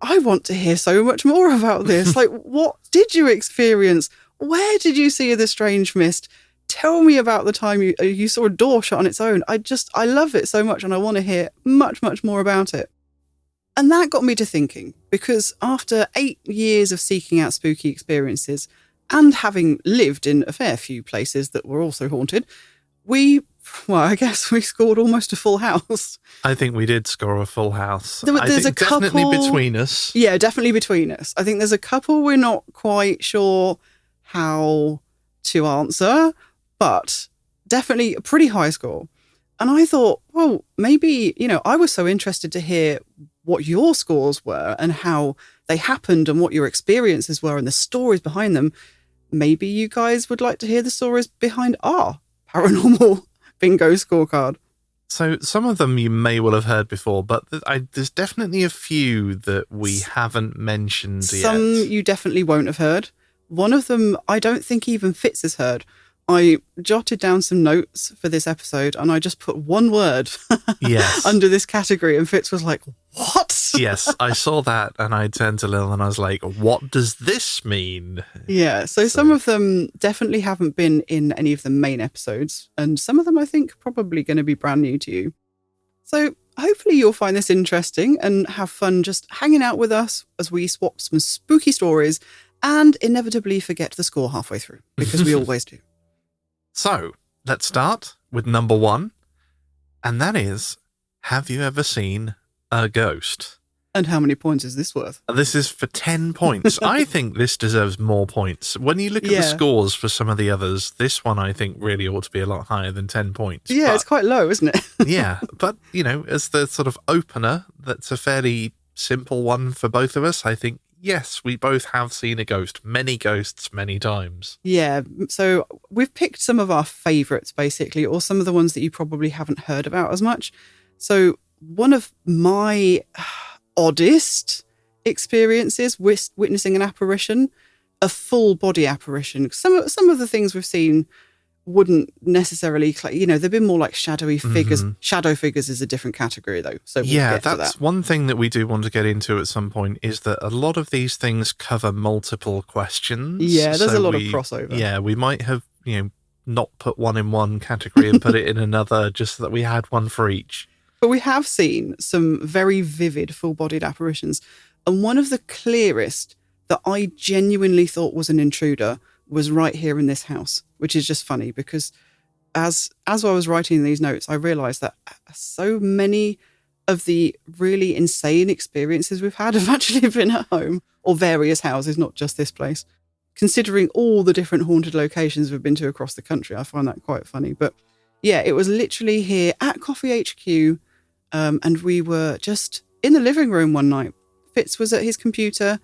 I want to hear so much more about this. Like, what did you experience? Where did you see the strange mist? Tell me about the time you saw a door shut on its own. I love it so much, and I want to hear much, much more about it. And that got me to thinking, because after 8 years of seeking out spooky experiences and having lived in a fair few places that were also haunted, I guess we scored almost a full house.
I think we did score a full house.
There's a couple,
definitely between us.
Yeah, definitely between us. I think there's a couple we're not quite sure how to answer, but definitely a pretty high score. And I thought, well, maybe, I was so interested to hear what your scores were and how they happened and what your experiences were and the stories behind them. Maybe you guys would like to hear the stories behind our paranormal bingo scorecard.
So some of them you may well have heard before, but there's definitely a few that we haven't mentioned yet.
Some you definitely won't have heard. One of them I don't think even Fitz has heard. I jotted down some notes for this episode and I just put one word under this category, and Fitz was like, what?
Yes, I saw that and I turned to Lil and I was like, what does this mean?
Yeah, so some of them definitely haven't been in any of the main episodes, and some of them I think probably going to be brand new to you. So hopefully you'll find this interesting and have fun just hanging out with us as we swap some spooky stories and inevitably forget the score halfway through, because we always do.
So, let's start with number 1, and that is, have you ever seen a ghost?
And how many points is this worth?
This is for 10 points. I think this deserves more points. When you look at the scores for some of the others, this one I think really ought to be a lot higher than 10 points.
Yeah, but it's quite low, isn't it?
Yeah, but, as the sort of opener, that's a fairly simple one for both of us. I think, yes, we both have seen a ghost. Many ghosts, many times.
Yeah, so we've picked some of our favourites, basically, or some of the ones that you probably haven't heard about as much. So one of my oddest experiences witnessing an apparition, a full body apparition. Some of the things we've seen wouldn't necessarily, they've been more like shadowy figures. Mm-hmm. Shadow figures is a different category though. So
that's one thing that we do want to get into at some point, is that a lot of these things cover multiple questions.
Yeah, there's a lot of crossover.
Yeah, we might have, not put one in one category and put it in another, just so that we had one for each.
But we have seen some very vivid full-bodied apparitions. And one of the clearest that I genuinely thought was an intruder was right here in this house, which is just funny because as I was writing these notes, I realised that so many of the really insane experiences we've had have actually been at home or various houses, not just this place. Considering all the different haunted locations we've been to across the country, I find that quite funny. But yeah, it was literally here at KOFY HQ. And we were just in the living room one night. Fitz was at his computer,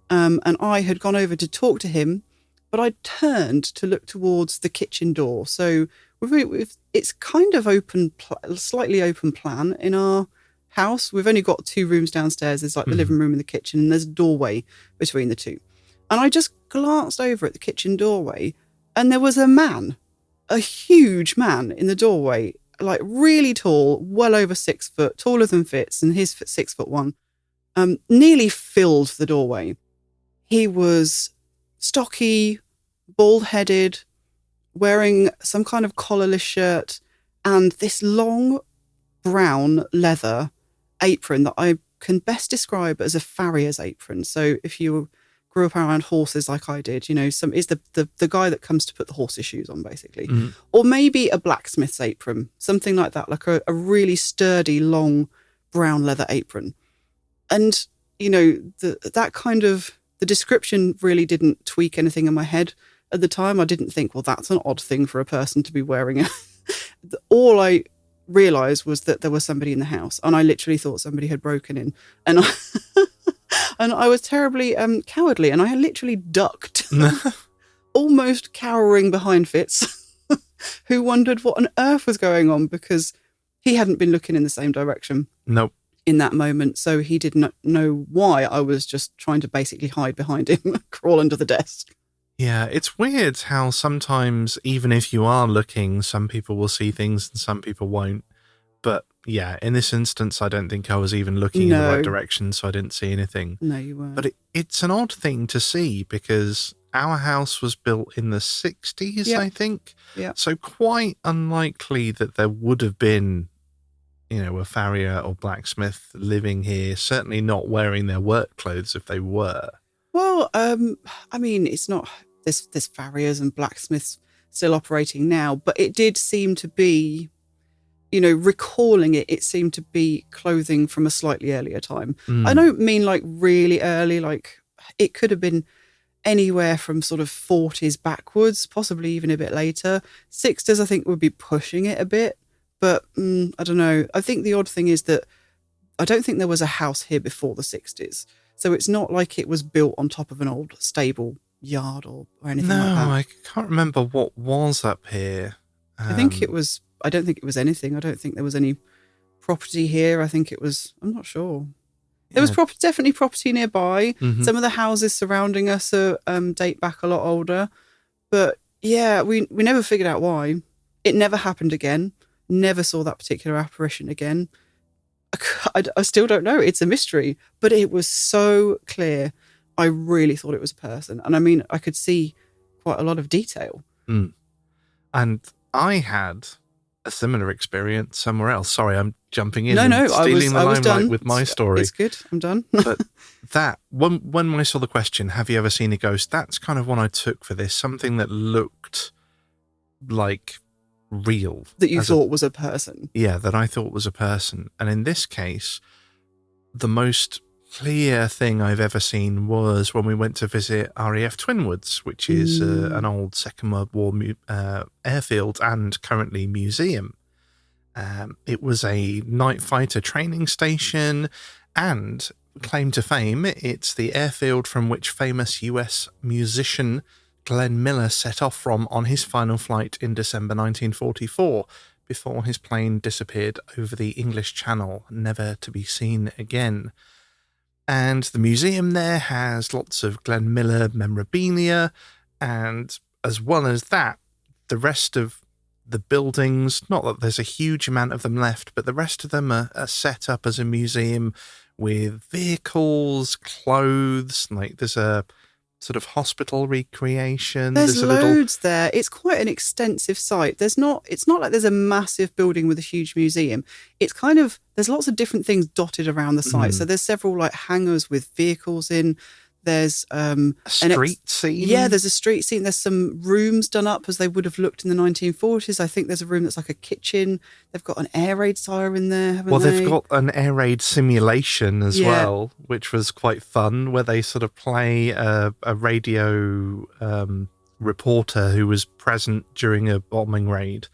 and I had gone over to talk to him, but I turned to look towards the kitchen door. So it's kind of slightly open plan in our house. We've only got 2 rooms downstairs. There's like the living room and the kitchen, and there's a doorway between the two. And I just glanced over at the kitchen doorway, and there was a huge man in the doorway, like really tall, well over 6 foot, taller than Fitz, and he's 6'1", nearly filled the doorway. He was stocky, bald-headed, wearing some kind of collarless shirt and this long brown leather apron that I can best describe as a farrier's apron. So if you grew up around horses like I did, is the guy that comes to put the horse's shoes on, basically. Mm. Or maybe a blacksmith's apron, something like that, like a really sturdy, long brown leather apron. And, that kind of, the description really didn't tweak anything in my head at the time. I didn't think, well, that's an odd thing for a person to be wearing. All I realised was that there was somebody in the house, and I literally thought somebody had broken in. And I was terribly cowardly, and I literally ducked, almost cowering behind Fitz, who wondered what on earth was going on because he hadn't been looking in the same direction.
Nope.
In that moment, so he didn't know why I was just trying to basically hide behind him, crawl under the desk.
Yeah, it's weird how sometimes, even if you are looking, some people will see things and some people won't. But yeah, in this instance, I don't think I was even looking in the right direction, so I didn't see anything.
No, you weren't.
But it's an odd thing to see because our house was built in the 60s, I think.
Yeah.
So quite unlikely that there would have been, a farrier or blacksmith living here, certainly not wearing their work clothes if they were.
Well, I mean, it's not, there's farriers and blacksmiths still operating now, but it did seem to be, recalling it seemed to be clothing from a slightly earlier time. I don't mean like really early, like it could have been anywhere from sort of 40s backwards, possibly even a bit later. 60s, I think, would be pushing it a bit, but I don't know. I think the odd thing is that I don't think there was a house here before the 60s. So it's not like it was built on top of an old stable yard or anything like that.
No, I can't remember what was up here.
I think it was, I don't think it was anything. I don't think there was any property here. I think it was, I'm not sure. There was definitely property nearby. Mm-hmm. Some of the houses surrounding us are, date back a lot older. But yeah, we never figured out why. It never happened again. Never saw that particular apparition again. I still don't know. It's a mystery. But it was so clear. I really thought it was a person. And I mean, I could see quite a lot of detail.
Mm. And I had a similar experience somewhere else. Sorry, I'm jumping in and stealing the limelight with my story.
It's good. I'm done.
But that, when I saw the question, have you ever seen a ghost? That's kind of one I took for this. Something that looked like real.
That you thought was a person.
Yeah, that I thought was a person. And in this case, the most clear thing I've ever seen was when we went to visit RAF Twinwoods, which is an old Second World War airfield and currently museum. It was a night fighter training station, and claim to fame, it's the airfield from which famous US musician Glenn Miller set off from on his final flight in December 1944, before his plane disappeared over the English Channel, never to be seen again. And the museum there has lots of Glenn Miller memorabilia, and as well as that, the rest of the buildings, not that there's a huge amount of them left, but the rest of them are set up as a museum with vehicles, clothes, like there's a sort of hospital recreation.
There's loads there. It's quite an extensive site. It's not like there's a massive building with a huge museum. It's kind of, there's lots of different things dotted around the site. So there's several like hangars with vehicles in. There's
a street scene.
Yeah, there's a street scene. There's some rooms done up as they would have looked in the 1940s. I think there's a room that's like a kitchen. They've got an air raid siren there, haven't they?
They've got an air raid simulation as well, which was quite fun, where they sort of play a radio reporter who was present during a bombing raid.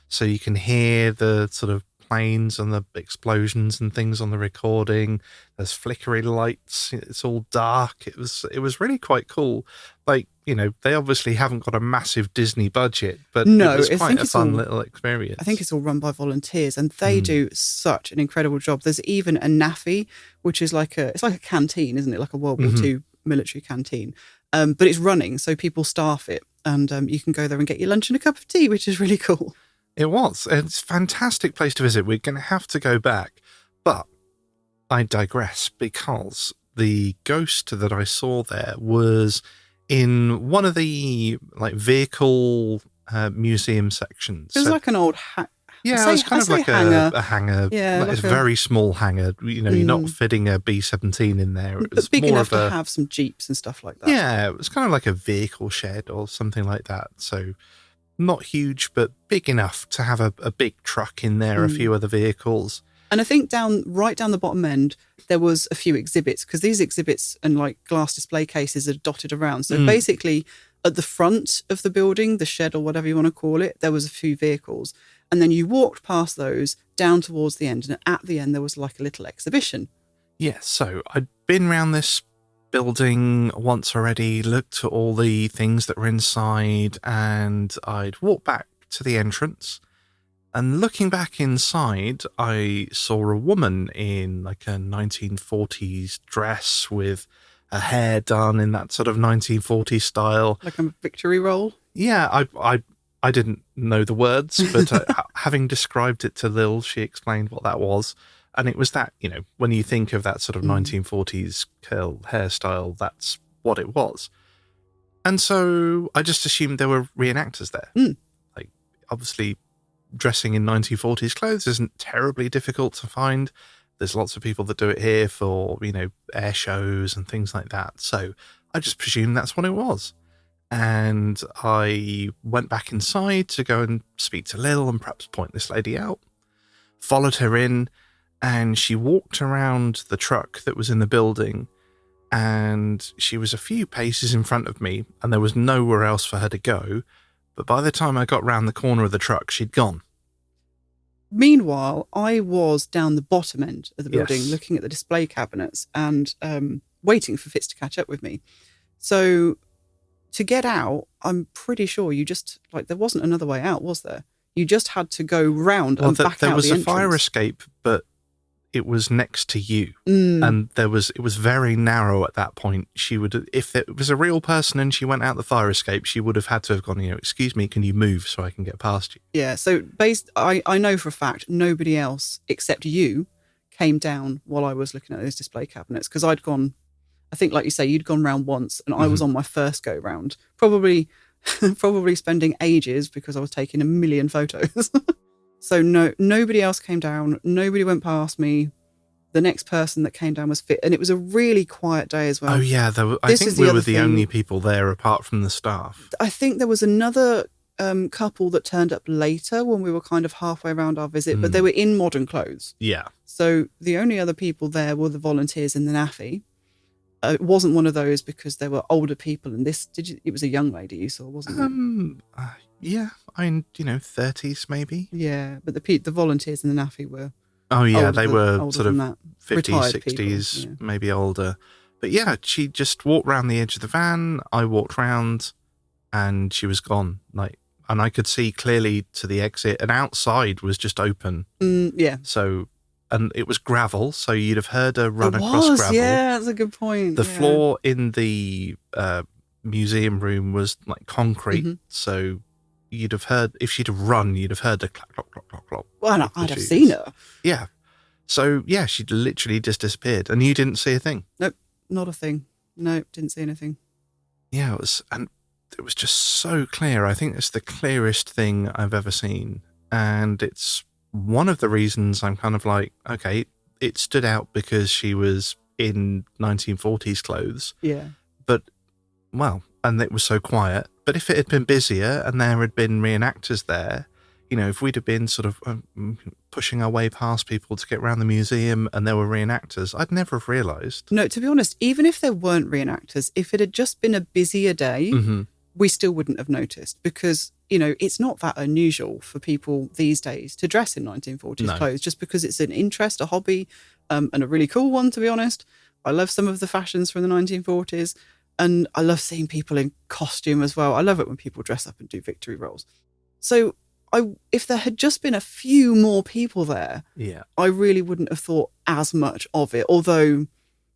So you can hear the sort of planes and the explosions and things on the recording. There's flickering lights. It's all dark. It was really quite cool. Like, they obviously haven't got a massive Disney budget, but it was quite a fun little experience.
I think it's all run by volunteers, and they do such an incredible job. There's even a NAFI, which is it's like a canteen, isn't it? Like a World War II military canteen. But it's running, so people staff it, and you can go there and get your lunch and a cup of tea, which is really cool.
It was. It's a fantastic place to visit. We're going to have to go back. But I digress, because the ghost that I saw there was in one of the vehicle museum sections.
It was like an old
it was kind of like a hangar. Yeah, it's a very small hangar. You're not fitting a B-17 in there. It was
but big
more
enough to have some Jeeps and stuff like that.
Yeah, it was kind of like a vehicle shed or something like that. So not huge, but big enough to have a big truck in there, a few other vehicles.
And I think right down the bottom end, there was a few exhibits, because these exhibits and like glass display cases are dotted around. So basically at the front of the building, the shed or whatever you want to call it, there was a few vehicles. And then you walked past those down towards the end. And at the end, there was like a little exhibition.
Yeah, so I'd been around this building once already, looked at all the things that were inside, and I'd walked back to the entrance. And looking back inside, I saw a woman in like a 1940s dress with her hair done in that sort of 1940s style.
Like a victory roll?
Yeah, I I didn't know the words, but having described it to Lil, she explained what that was. And it was that, when you think of that sort of 1940s curl hairstyle, that's what it was. And so I just assumed there were reenactors there. Like, obviously, dressing in 1940s clothes isn't terribly difficult to find. There's lots of people that do it here for, air shows and things like that. So I just presumed that's what it was. And I went back inside to go and speak to Lil and perhaps point this lady out. Followed her in, and she walked around the truck that was in the building, and she was a few paces in front of me, and there was nowhere else for her to go. But by the time I got round the corner of the truck, she'd gone.
Meanwhile, I was down the bottom end of the building,
Yes.
looking at the display cabinets and waiting for Fitz to catch up with me. So to get out, I'm pretty sure you just, there wasn't another way out, was there? You just had to go round and back
there
out
was
the
a
entrance.
fire escape, but it was next to you. And it was very narrow at that point. She would, if it was a real person and she went out the fire escape, she would have had to have gone, excuse me, can you move so I can get past you?
Yeah, so I know for a fact nobody else except you came down while I was looking at those display cabinets, because I'd gone, I think, like you say, you'd gone round once and I was on my first go round, probably spending ages because I was taking a million photos. So nobody else came down. Nobody went past me. The next person that came down was Fit, and it was a really quiet day as well.
Oh yeah, I think we were the only people there apart from the staff.
I think there was another couple that turned up later when we were kind of halfway around our visit, but they were in modern clothes.
Yeah.
So the only other people there were the volunteers in the NAFI. It wasn't one of those because there were older people, and it was a young lady you saw, wasn't it?
Yeah, 30s maybe.
Yeah, but the volunteers in the NAFI were.
Oh yeah, they were
older
sort
than
of
that.
50s,
Retired
60s,
people, yeah.
maybe older. But yeah, she just walked round the edge of the van. I walked round, and she was gone. And I could see clearly to the exit, and outside was just open.
Yeah.
So, and it was gravel, so you'd have heard her run across gravel.
Yeah, that's a good point.
The floor in the museum room was like concrete, so you'd have heard, if she'd have run, you'd have heard the clap, clap, clap, clap, clap.
Well, I'd have seen her.
Yeah. So, yeah, she'd literally just disappeared, and you didn't see a thing.
Nope, not a thing. Nope, didn't see anything.
Yeah, it was just so clear. I think it's the clearest thing I've ever seen, and it's one of the reasons I'm kind of like, okay, it stood out because she was in 1940s clothes.
Yeah.
But, well, and it was so quiet. But if it had been busier and there had been reenactors there, if we'd have been sort of pushing our way past people to get around the museum and there were reenactors, I'd never have realised.
No, to be honest, even if there weren't reenactors, if it had just been a busier day, we still wouldn't have noticed, because, it's not that unusual for people these days to dress in 1940s clothes, just because it's an interest, a hobby, and a really cool one, to be honest. I love some of the fashions from the 1940s, and I love seeing people in costume as well. I love it when people dress up and do victory rolls. So if there had just been a few more people there, I really wouldn't have thought as much of it, although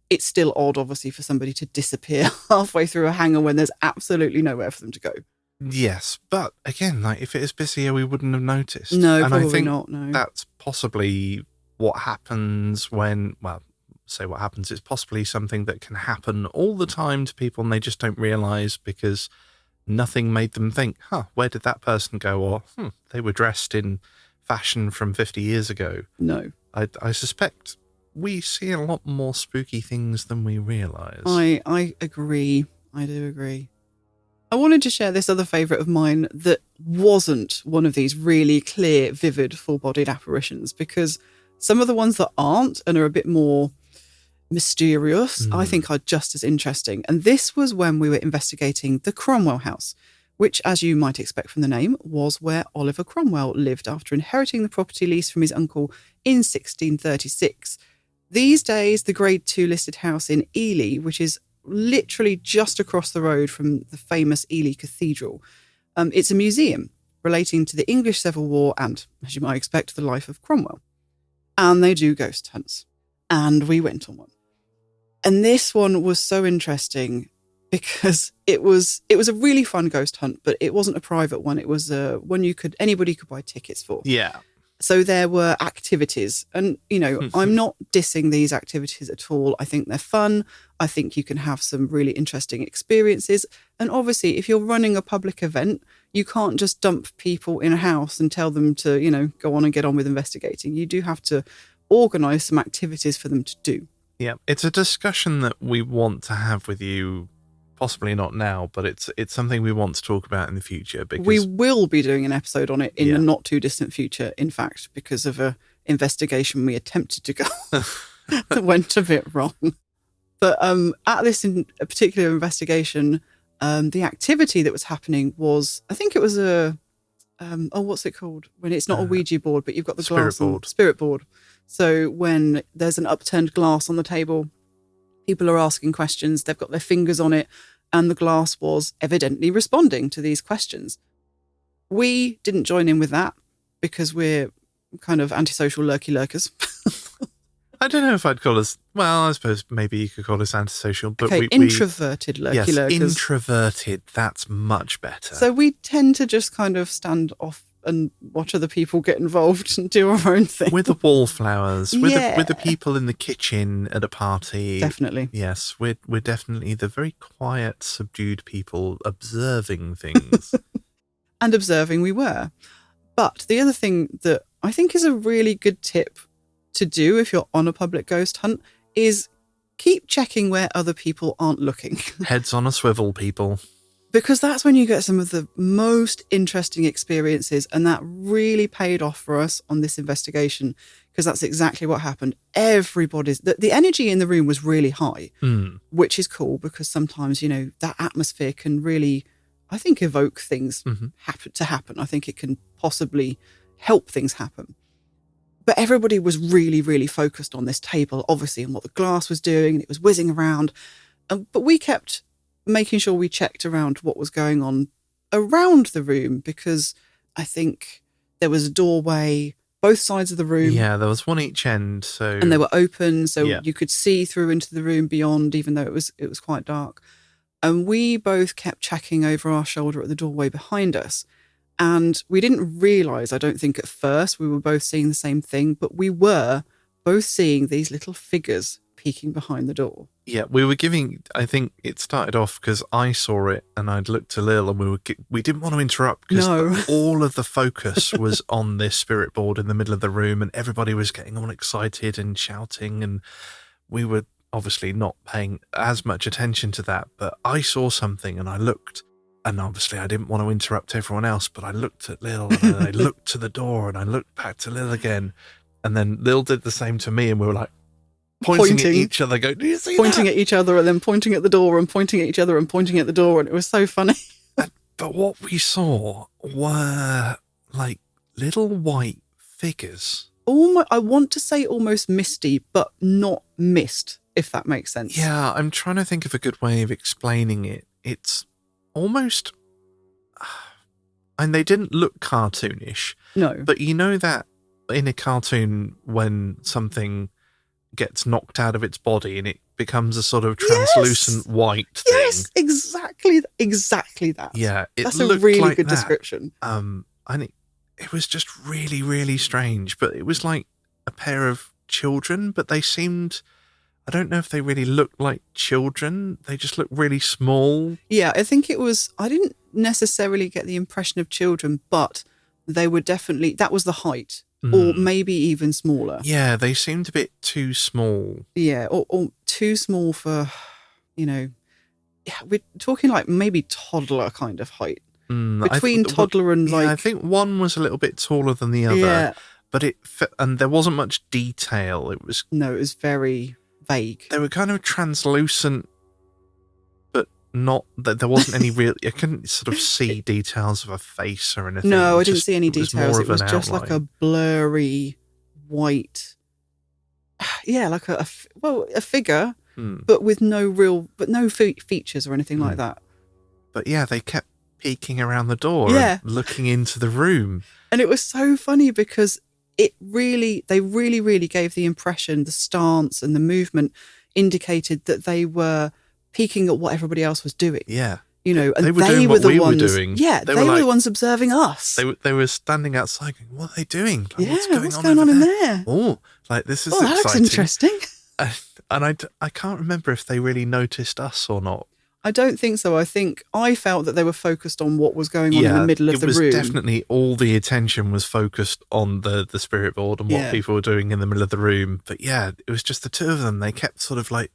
it's still odd, obviously, for somebody to disappear halfway through a hangar when there's absolutely nowhere for them to go.
Yes, but again, if it is busier, we wouldn't have noticed.
No,
and
probably
I think
not, no.
That's possibly what happens when, say what happens, it's possibly something that can happen all the time to people and they just don't realise because nothing made them think, where did that person go? Or, they were dressed in fashion from 50 years ago.
No.
I suspect we see a lot more spooky things than we realise.
I agree. I do agree. I wanted to share this other favourite of mine that wasn't one of these really clear, vivid, full-bodied apparitions, because some of the ones that aren't and are a bit more mysterious, I think are just as interesting. And this was when we were investigating the Cromwell house, which, as you might expect from the name, was where Oliver Cromwell lived after inheriting the property lease from his uncle in 1636. These days, the Grade 2 listed house in Ely, which is literally just across the road from the famous Ely Cathedral. It's a museum relating to the English Civil War and, as you might expect, the life of Cromwell. And they do ghost hunts. And we went on one. And this one was so interesting. because it was a really fun ghost hunt, but it wasn't a private one. It was one anybody could buy tickets for.
Yeah.
So there were activities, and I'm not dissing these activities at all. I think they're fun. I think you can have some really interesting experiences. And obviously, if you're running a public event, you can't just dump people in a house and tell them to, go on and get on with investigating. You do have to organise some activities for them to do.
Yeah, it's a discussion that we want to have with you. Possibly not now, but it's something we want to talk about in the future. Because
we will be doing an episode on it in the not too distant future, in fact, because of a investigation we attempted to go that went a bit wrong. But at this particular investigation, the activity that was happening was, I think it was what's it called? When it's not a Ouija board, but you've got the glass spirit board. So when there's an upturned glass on the table, people are asking questions, they've got their fingers on it, and the glass was evidently responding to these questions. We didn't join in with that because we're kind of antisocial lurky lurkers.
I don't know if I'd call us, well, I suppose maybe you could call us antisocial. But
okay, introverted lurky lurkers.
Yes, introverted, that's much better.
So we tend to just kind of stand off and watch other people get involved and do our own thing.
With the wallflowers, with the people in the kitchen at a party.
Definitely.
Yes, we're definitely the very quiet, subdued people observing things.
And observing we were. But the other thing that I think is a really good tip to do if you're on a public ghost hunt is keep checking where other people aren't looking.
Heads on a swivel, people.
Because that's when you get some of the most interesting experiences, and that really paid off for us on this investigation, because that's exactly what happened. The energy in the room was really high, which is cool because sometimes, that atmosphere can really, I think, evoke things to happen. I think it can possibly help things happen. But everybody was really, really focused on this table, obviously, and what the glass was doing, and it was whizzing around. But we kept making sure we checked around what was going on around the room, because I think there was a doorway both sides of the room.
Yeah, there was one each end.
And they were open, so you could see through into the room beyond, even though it was quite dark. And we both kept checking over our shoulder at the doorway behind us. And we didn't realise, I don't think at first, we were both seeing the same thing, but we were both seeing these little figures peeking behind the door.
Yeah, we were I think it started off because I saw it and I'd looked to Lil, and we didn't want to interrupt because all of the focus was on this spirit board in the middle of the room, and everybody was getting all excited and shouting, and we were obviously not paying as much attention to that. But I saw something and I looked, and obviously I didn't want to interrupt everyone else, but I looked at Lil and I looked to the door and I looked back to Lil again, and then Lil did the same to me, and we were like, pointing at each other, go, do you see
pointing
that?
At each other, and then pointing at the door, and pointing at each other, and pointing at the door, and it was so funny.
But what we saw were like little white figures.
I want to say almost misty, but not mist, if that makes sense.
Yeah, I'm trying to think of a good way of explaining it. It's almost, and they didn't look cartoonish.
No.
But you know that in a cartoon when something gets knocked out of its body and it becomes a sort of translucent white thing.
Yes, exactly that.
Yeah,
that's a really
like
good
that.
description.
And it was just really, really strange. But it was like a pair of children, but they seemed, I don't know if they really looked like children. They just looked really small.
Yeah, I think I didn't necessarily get the impression of children, but they were definitely, that was the height. Or maybe even smaller.
Yeah, they seemed a bit too small.
Yeah, or too small for, we're talking like maybe toddler kind of height. Between toddler and
I think one was a little bit taller than the other. But and there wasn't much detail. It was
very vague.
They were kind of translucent, but not that there wasn't any real. I couldn't sort of see details of a face or anything.
No, I didn't see any details. It was just
outline.
like a blurry white. Yeah, like a figure, but with no features or anything like that.
But yeah, they kept peeking around the door and looking into the room,
and it was so funny because they really gave the impression, the stance and the movement indicated that they were peeking at what everybody else was doing.
Yeah.
You know, and
they were doing what we were
ones
doing.
Yeah, they were the ones observing us.
They were standing outside going, what are they doing? Like,
yeah,
what's going on
in
over
there?
Oh, like this is
that looks
exciting.
interesting.
And I can't remember if they really noticed us or not.
I don't think so. I think I felt that they were focused on what was going on in the middle of the room.
It was definitely all the attention was focused on the spirit board and what people were doing in the middle of the room. But yeah, it was just the two of them. They kept sort of like,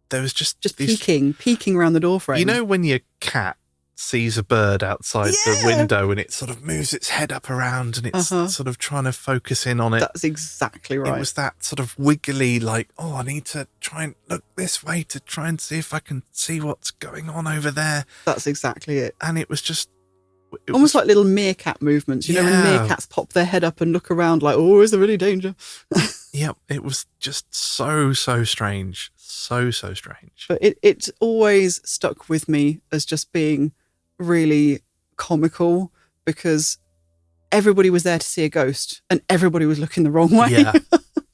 there was just these,
peeking around the door frame.
You know when your cat sees a bird outside the window and it sort of moves its head up around and it's sort of trying to focus in on it.
That's exactly right.
It was that sort of wiggly, like, oh, I need to try and look this way to try and see if I can see what's going on over there.
That's exactly it.
And it was just...
almost like little meerkat movements. You know, when meerkats pop their head up and look around like, oh, is there any danger?
Yeah, it was just so strange. So strange.
But it always stuck with me as just being really comical because everybody was there to see a ghost and everybody was looking the wrong way.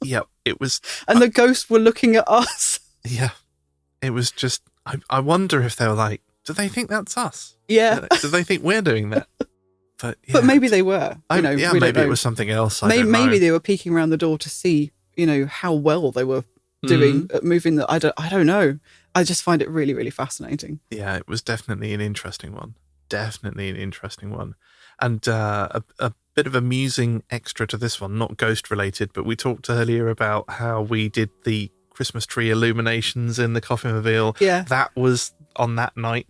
Yeah, it was.
And the ghosts were looking at us.
Yeah, it was just, I wonder if they were like, do they think that's us?
Yeah.
Do they think we're doing that? But
maybe they were. Maybe
it was something else.
Maybe they were peeking around the door to see, how well they were doing at moving the. I don't know. I just find it really, really fascinating.
Yeah, it was definitely an interesting one. And a bit of amusing extra to this one, not ghost related, but we talked earlier about how we did the Christmas tree illuminations in the KOFYmobile.
Yeah.
That was on that night.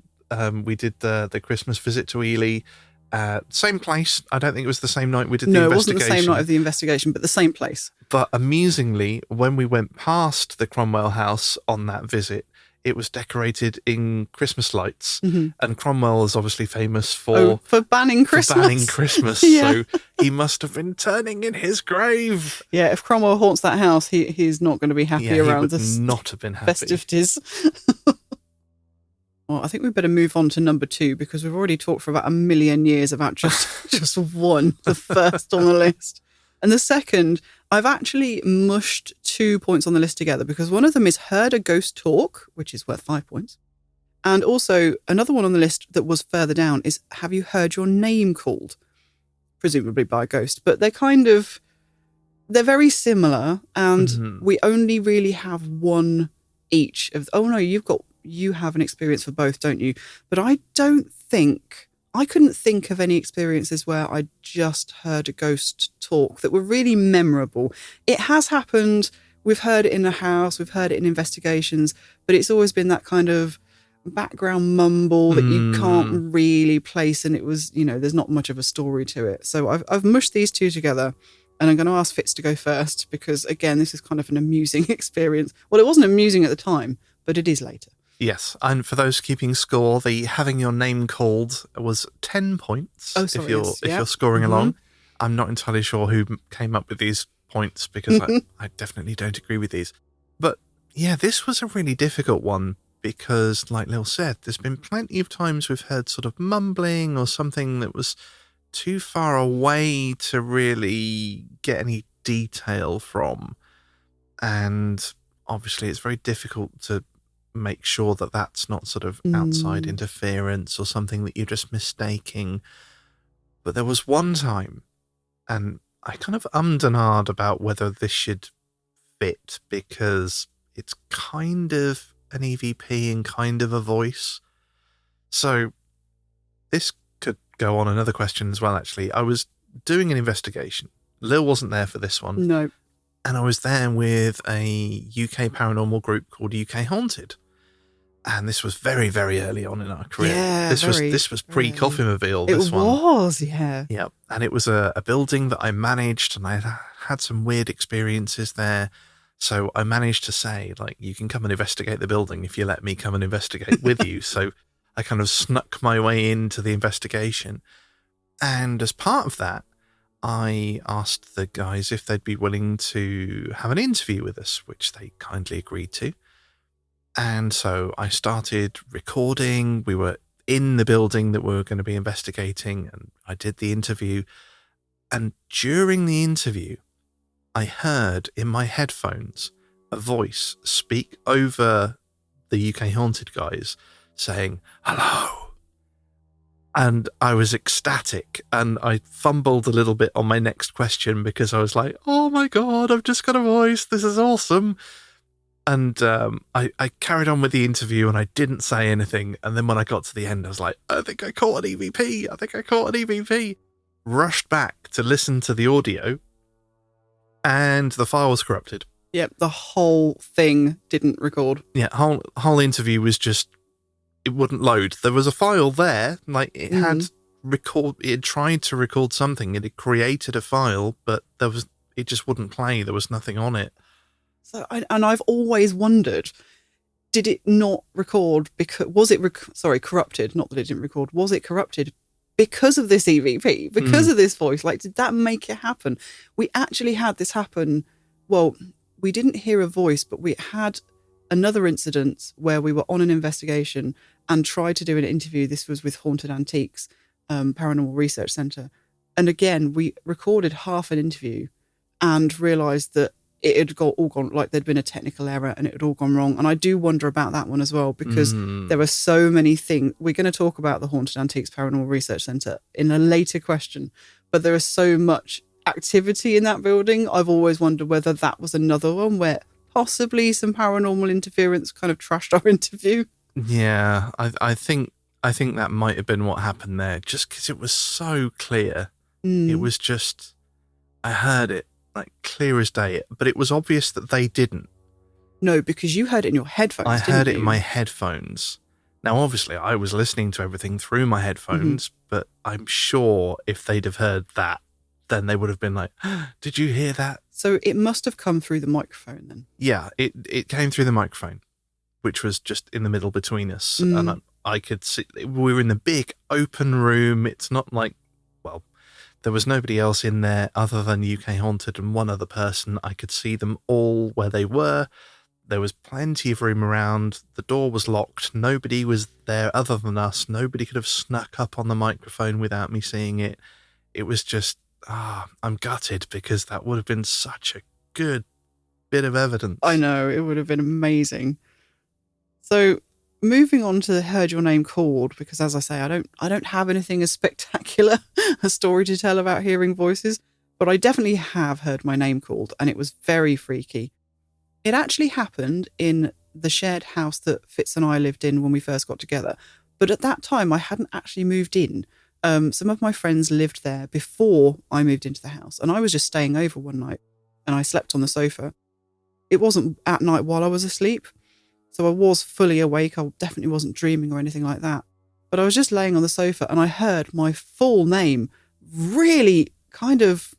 We did the Christmas visit to Ely. Same place. I don't think it was the same night we did the investigation. No, it wasn't
the same night of the investigation, but the same place.
But amusingly, when we went past the Cromwell house on that visit, it was decorated in Christmas lights. Mm-hmm. And Cromwell is obviously famous for
banning Christmas.
So he must have been turning in his grave.
Yeah, if Cromwell haunts that house, he's not going to be happy around this.
Not have been happy.
Festivities. Well, I think we better move on to number 2 because we've already talked for about a million years about just one, the first on the list. And the second, I've actually mushed 2 points on the list together because one of them is heard a ghost talk, which is worth 5 points. And also another one on the list that was further down is have you heard your name called? Presumably by a ghost. But they're very similar and we only really have one each of... Oh no, you have an experience for both, don't you? But I couldn't think of any experiences where I just heard a ghost talk that were really memorable. It has happened. We've heard it in the house. We've heard it in investigations, but it's always been that kind of background mumble that you can't really place. And it was, there's not much of a story to it. So I've mushed these two together and I'm going to ask Fitz to go first because again, this is kind of an amusing experience. Well, it wasn't amusing at the time, but it is later.
Yes, and for those keeping score, the having your name called was 10 points.
Oh, sorry,
if you're scoring along. I'm not entirely sure who came up with these points because I definitely don't agree with these. But yeah, this was a really difficult one because, like Lil said, there's been plenty of times we've heard sort of mumbling or something that was too far away to really get any detail from. And obviously it's very difficult to make sure that that's not sort of outside interference or something that you're just mistaking. But there was one time, and I kind of ummed and ahed about whether this should fit because it's kind of an EVP and kind of a voice. So this could go on another question as well, actually. I was doing an investigation. Lil wasn't there for this one.
No.
And I was there with a UK paranormal group called UK Haunted. And this was very, very early on in our career.
Yeah,
this was pre-KOFYmobile.
It was, yeah.
Yeah, and it was a building that I managed, and I had some weird experiences there. So I managed to say, like, you can come and investigate the building if you let me come and investigate with you. So I kind of snuck my way into the investigation. And as part of that, I asked the guys if they'd be willing to have an interview with us, which they kindly agreed to. And so I started recording. We were in the building that we were going to be investigating, and I did the interview. And during the interview, I heard in my headphones a voice speak over the UK Haunted guys saying, "Hello." And I was ecstatic, and I fumbled a little bit on my next question because I was like, "Oh my God, I've just got a voice. This is awesome." And I carried on with the interview, and I didn't say anything. And then when I got to the end, I was like, "I think I caught an EVP. I think I caught an EVP." Rushed back to listen to the audio, and the file was corrupted.
Yep, the whole thing didn't record.
Yeah, whole interview was just, it wouldn't load. There was a file there, like it had tried to record something. It had created a file, but it just wouldn't play. There was nothing on it.
So, I've always wondered, did it not record because was it corrupted? Not that it didn't record. Was it corrupted because of this EVP? Because of this voice? Like, did that make it happen? We actually had this happen. Well, we didn't hear a voice, but we had another incident where we were on an investigation and tried to do an interview. This was with Haunted Antiques, Paranormal Research Centre. And again, we recorded half an interview and realised that it had all gone, like there'd been a technical error and it had all gone wrong. And I do wonder about that one as well, because there are so many things. We're going to talk about the Haunted Antiques Paranormal Research Centre in a later question, but there is so much activity in that building. I've always wondered whether that was another one where possibly some paranormal interference kind of trashed our interview.
Yeah, I think that might have been what happened there, just because it was so clear. It was just, I heard it like clear as day, but it was obvious that they didn't.
No, because you heard it in your headphones.
I heard it in my headphones. Now, obviously, I was listening to everything through my headphones, but I'm sure if they'd have heard that, then they would have been like, "Did you hear that?"
So it must have come through the microphone then.
Yeah, it came through the microphone, which was just in the middle between us. And I could see, we were in the big open room. It's not like, well, there was nobody else in there other than UK Haunted and one other person. I could see them all where they were. There was plenty of room around. The door was locked. Nobody was there other than us. Nobody could have snuck up on the microphone without me seeing it. It was just, I'm gutted, because that would have been such a good bit of evidence.
I know, it would have been amazing. So moving on to Heard Your Name Called, because as I say, I don't have anything as spectacular a story to tell about hearing voices, but I definitely have heard my name called, and it was very freaky. It actually happened in the shared house that Fitz and I lived in when we first got together. But at that time, I hadn't actually moved in. Some of my friends lived there before I moved into the house, and I was just staying over one night, and I slept on the sofa. It wasn't at night while I was asleep, so I was fully awake. I definitely wasn't dreaming or anything like that. But I was just laying on the sofa, and I heard my full name really kind of,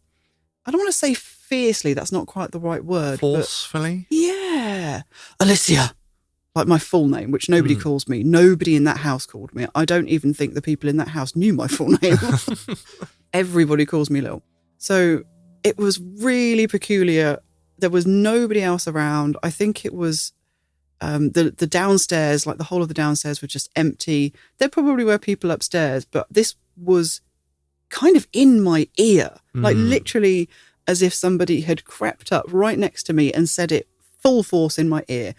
I don't want to say fiercely, that's not quite the right word.
Forcefully?
Yeah. Alicia. Like my full name, which nobody calls me. Nobody in that house called me. I don't even think the people in that house knew my full name. Everybody calls me Lil. So it was really peculiar. There was nobody else around. I think it was the downstairs, like the whole of the downstairs were just empty. There probably were people upstairs, but this was kind of in my ear, like literally as if somebody had crept up right next to me and said it full force in my ear,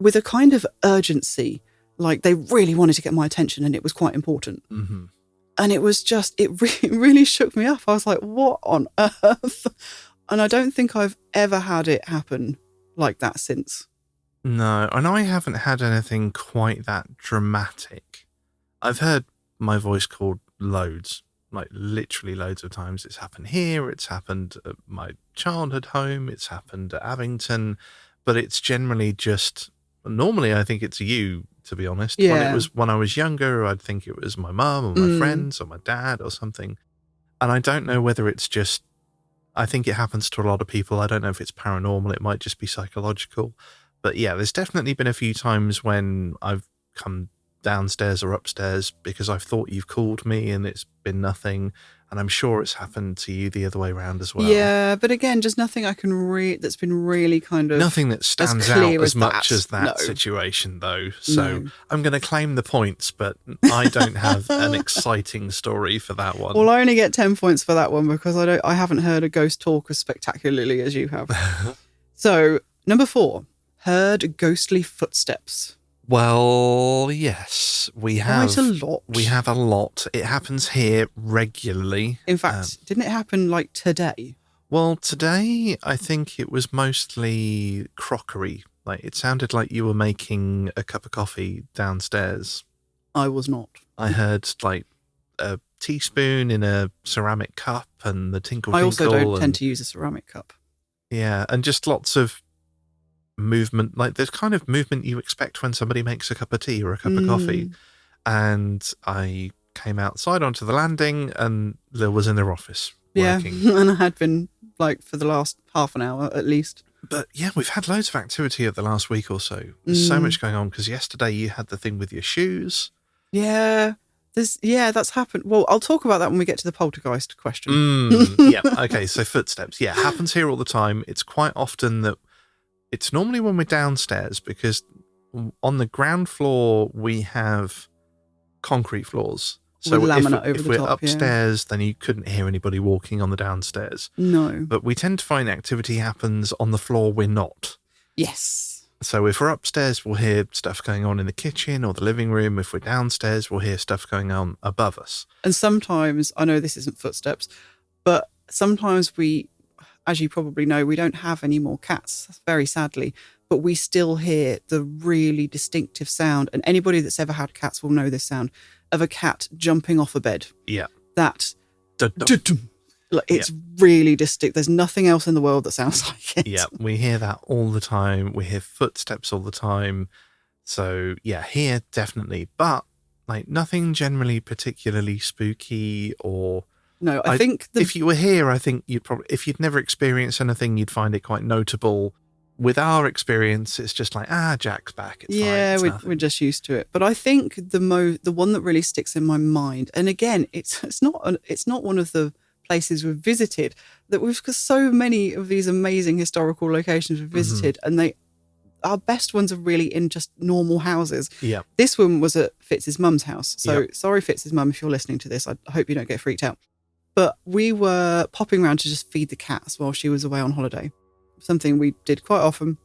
with a kind of urgency, like they really wanted to get my attention and it was quite important. And it was just, it really shook me up. I was like, what on earth? And I don't think I've ever had it happen like that since.
No, and I haven't had anything quite that dramatic. I've heard my voice called loads, like literally loads of times. It's happened here, it's happened at my childhood home, it's happened at Abington, but it's generally just, normally I think it's you, to be honest.
Yeah.
When I was younger, I'd think it was my mum or my friends or my dad or something. And I don't know whether it's just, I think it happens to a lot of people. I don't know if it's paranormal, it might just be psychological. But yeah, there's definitely been a few times when I've come downstairs or upstairs because I've thought you've called me and it's been nothing. And I'm sure it's happened to you the other way around as well.
Yeah, but again, just nothing I can that's been really kind of...
Nothing that stands out as much as that situation, though. So I'm going to claim the points, but I don't have an exciting story for that one.
Well, I only get 10 points for that one because I haven't heard a ghost talk as spectacularly as you have. So, number 4, heard ghostly footsteps.
Well, yes, we have.
Quite a lot.
We have a lot. It happens here regularly.
In fact, didn't it happen like today?
Well, today I think it was mostly crockery. Like, it sounded like you were making a cup of coffee downstairs.
I was not.
I heard like a teaspoon in a ceramic cup and the tinkle.
I also don't tend to use a ceramic cup.
Yeah, and just lots of movement, like the kind of movement you expect when somebody makes a cup of tea or a cup of coffee. And I came outside onto the landing and Lil was in their office working.
Yeah, and I had been like for the last half an hour at least.
But yeah, we've had loads of activity over the last week or so. There's so much going on because yesterday you had the thing with your shoes.
Yeah. That's happened. Well, I'll talk about that when we get to the poltergeist question.
Yeah, okay, so footsteps. Yeah, happens here all the time. It's quite often that it's normally when we're downstairs because on the ground floor we have concrete floors. So if we're upstairs, then you couldn't hear anybody walking on the downstairs.
No.
But we tend to find activity happens on the floor we're not.
Yes.
So if we're upstairs, we'll hear stuff going on in the kitchen or the living room. If we're downstairs, we'll hear stuff going on above us.
And sometimes, I know this isn't footsteps, but sometimes we, as you probably know, we don't have any more cats, very sadly, but we still hear the really distinctive sound. And anybody that's ever had cats will know this sound of a cat jumping off a bed.
Yeah.
That... It's really distinct. There's nothing else in the world that sounds like it.
Yeah, we hear that all the time. We hear footsteps all the time. So, yeah, here, definitely. But, like, nothing generally particularly spooky or...
No, I think...
If you were here, I think you'd probably... If you'd never experienced anything, you'd find it quite notable. With our experience, it's just like, Jack's back. It's fine.
We're just used to it. But I think the one that really sticks in my mind, and again, it's not one of the places we've visited, that we've got so many of these amazing historical locations we've visited, and our best ones are really in just normal houses.
Yeah.
This one was at Fitz's mum's house. So sorry, Fitz's mum, if you're listening to this, I hope you don't get freaked out. But we were popping around to just feed the cats while she was away on holiday. Something we did quite often.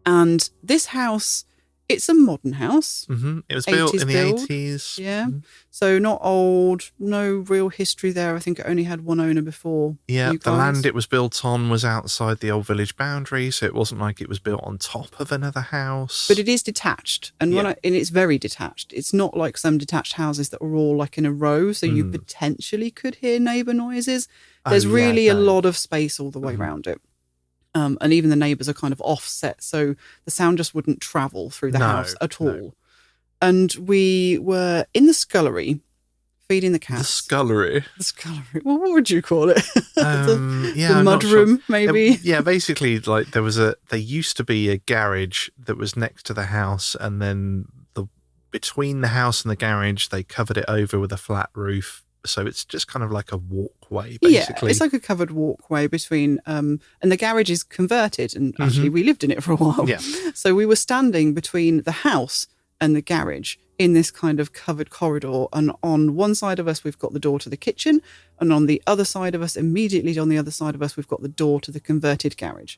And this house, it's a modern house.
Mm-hmm. It was built in the 80s.
Yeah. Mm-hmm. So not old, no real history there. I think it only had one owner before.
Yeah, the land it was built on was outside the old village boundary, so it wasn't like it was built on top of another house.
But it is detached. And and it's very detached. It's not like some detached houses that are all like in a row, so you potentially could hear neighbour noises. There's a lot of space all the way around it. And even the neighbours are kind of offset, so the sound just wouldn't travel through the house at all. No. And we were in the scullery feeding the cats.
The scullery?
The scullery. Well, what would you call it?
The
mudroom, maybe?
Basically, like there used to be a garage that was next to the house, and then between the house and the garage, they covered it over with a flat roof. So it's just kind of like a walkway, basically.
Yeah, it's like a covered walkway between... and the garage is converted, and actually we lived in it for a while.
Yeah.
So we were standing between the house and the garage in this kind of covered corridor. And on one side of us, we've got the door to the kitchen. And on the other side of us, immediately on the other side of us, we've got the door to the converted garage.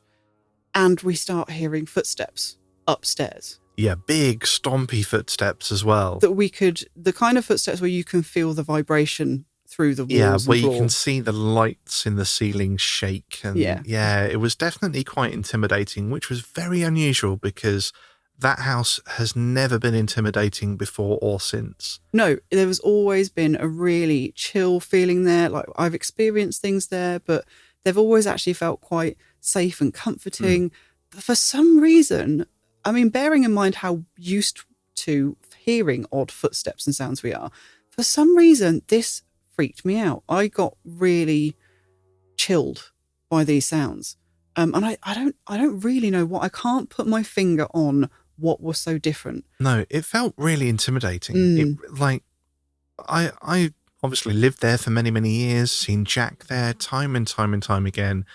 And we start hearing footsteps upstairs.
Yeah, big stompy footsteps as well.
The kind of footsteps where you can feel the vibration through the walls.
Yeah, where
you
can see the lights in the ceiling shake. And it was definitely quite intimidating, which was very unusual because that house has never been intimidating before or since.
No, there has always been a really chill feeling there. Like I've experienced things there, but they've always actually felt quite safe and comforting. But for some reason... I mean, bearing in mind how used to hearing odd footsteps and sounds we are, for some reason, this freaked me out. I got really chilled by these sounds. And I don't really know what. I can't put my finger on what was so different.
No, it felt really intimidating. I obviously lived there for many, many years, seen Jack there time and time and time again.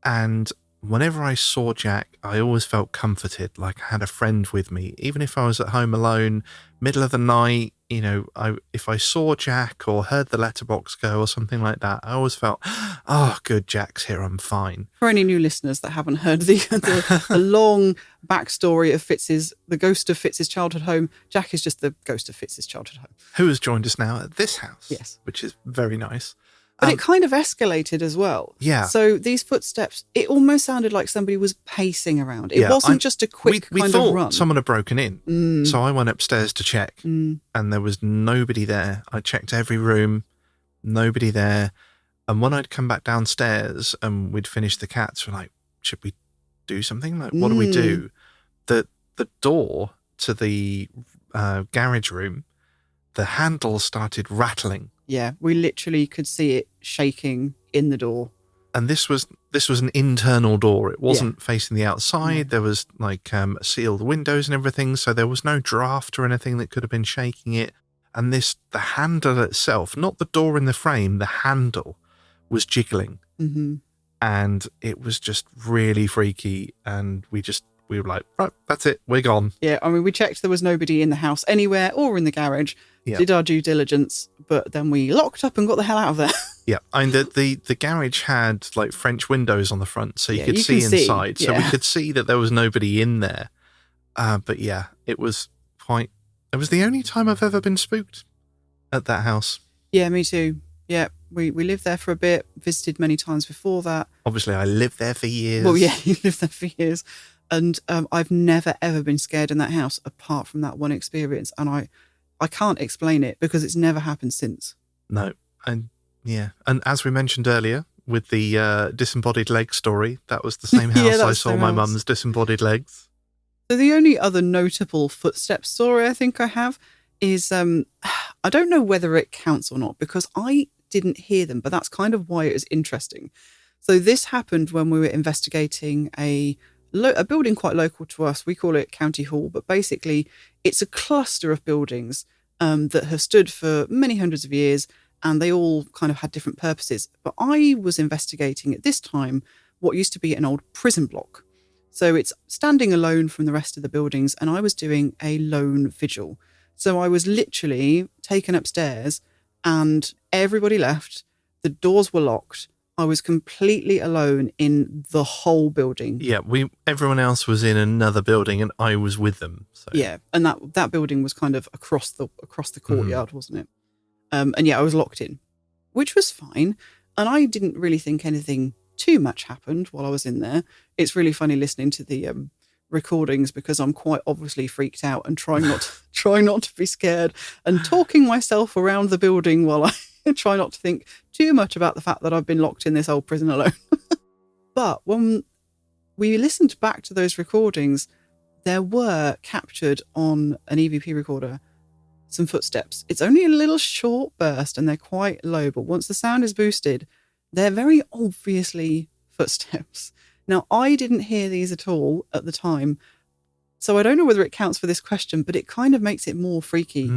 And whenever I saw Jack, I always felt comforted, like I had a friend with me. Even if I was at home alone, middle of the night, if I saw Jack or heard the letterbox go or something like that, I always felt, oh, good, Jack's here, I'm fine.
For any new listeners that haven't heard the long backstory of the ghost of Fitz's childhood home, Jack is just the ghost of Fitz's childhood home.
Who has joined us now at this house.
Yes.
Which is very nice.
But it kind of escalated as well.
Yeah.
So these footsteps, it almost sounded like somebody was pacing around. It wasn't just a quick
we
kind
thought
of run.
Someone had broken in. So I went upstairs to check and there was nobody there. I checked every room, nobody there. And when I'd come back downstairs and we'd finished the cats, we're like, should we do something? Like, what do we do? The door to the garage room, the handle started rattling.
Yeah, we literally could see it shaking in the door.
And this was an internal door. It wasn't facing the outside. There was sealed windows and everything, so there was no draft or anything that could have been shaking it. And the handle itself, not the door in the frame, the handle was jiggling. Mm-hmm. And it was just really freaky. And we were like, right, that's it, we're gone. Yeah,
I mean, we checked there was nobody in the house anywhere or in the garage. Yeah. Did our due diligence, but then we locked up and got the hell out of there.
Yeah, and the garage had like French windows on the front, so you could see inside. So we could see that there was nobody in there. But yeah, it was the only time I've ever been spooked at that house.
Yeah, me too. Yeah, we lived there for a bit, visited many times before that.
Obviously, I lived there for years.
Well, yeah, you lived there for years. And I've never, ever been scared in that house apart from that one experience. And I can't explain it because it's never happened since.
No. And yeah. And as we mentioned earlier with the disembodied leg story, that was the same house I saw my mum's disembodied legs.
So the only other notable footstep story I think I have is, I don't know whether it counts or not because I didn't hear them, but that's kind of why it was interesting. So this happened when we were investigating a building quite local to us. We call it County Hall, but basically it's a cluster of buildings that have stood for many hundreds of years and they all kind of had different purposes. But I was investigating at this time what used to be an old prison block. So it's standing alone from the rest of the buildings and I was doing a lone vigil. So I was literally taken upstairs and everybody left. The doors were locked. I was completely alone in the whole building.
Yeah, everyone else was in another building and I was with them. So.
Yeah, and that building was kind of across the courtyard, wasn't it? And yeah, I was locked in, which was fine. And I didn't really think anything too much happened while I was in there. It's really funny listening to the recordings because I'm quite obviously freaked out and trying not to be scared and talking myself around the building while I try not to think too much about the fact that I've been locked in this old prison alone. But when we listened back to those recordings, there were captured on an EVP recorder some footsteps. It's only a little short burst and they're quite low, but once the sound is boosted, they're very obviously footsteps. Now, I didn't hear these at all at the time, so I don't know whether it counts for this question, but it kind of makes it more freaky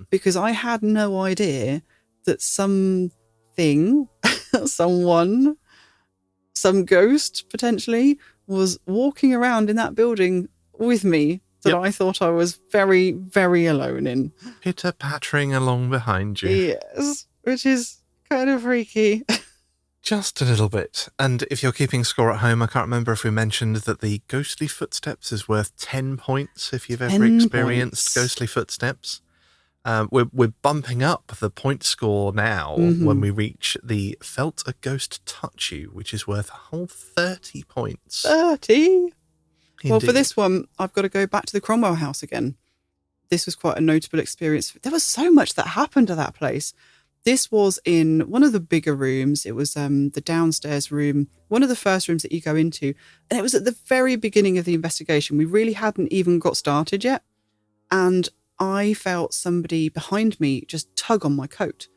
because I had no idea that something, someone, some ghost potentially was walking around in that building with me that I thought I was very, very alone in.
Pitter-pattering along behind you.
Yes, which is kind of freaky.
Just a little bit. And if you're keeping score at home, I can't remember if we mentioned that the ghostly footsteps is worth 10 points if you've ever experienced ghostly footsteps. We're bumping up the point score now when we reach the Felt a Ghost Touch You, which is worth a whole 30 points.
30? Indeed. Well, for this one, I've got to go back to the Cromwell house again. This was quite a notable experience. There was so much that happened to that place. This was in one of the bigger rooms. It was the downstairs room, one of the first rooms that you go into. And it was at the very beginning of the investigation. We really hadn't even got started yet. And I felt somebody behind me just tug on my coat.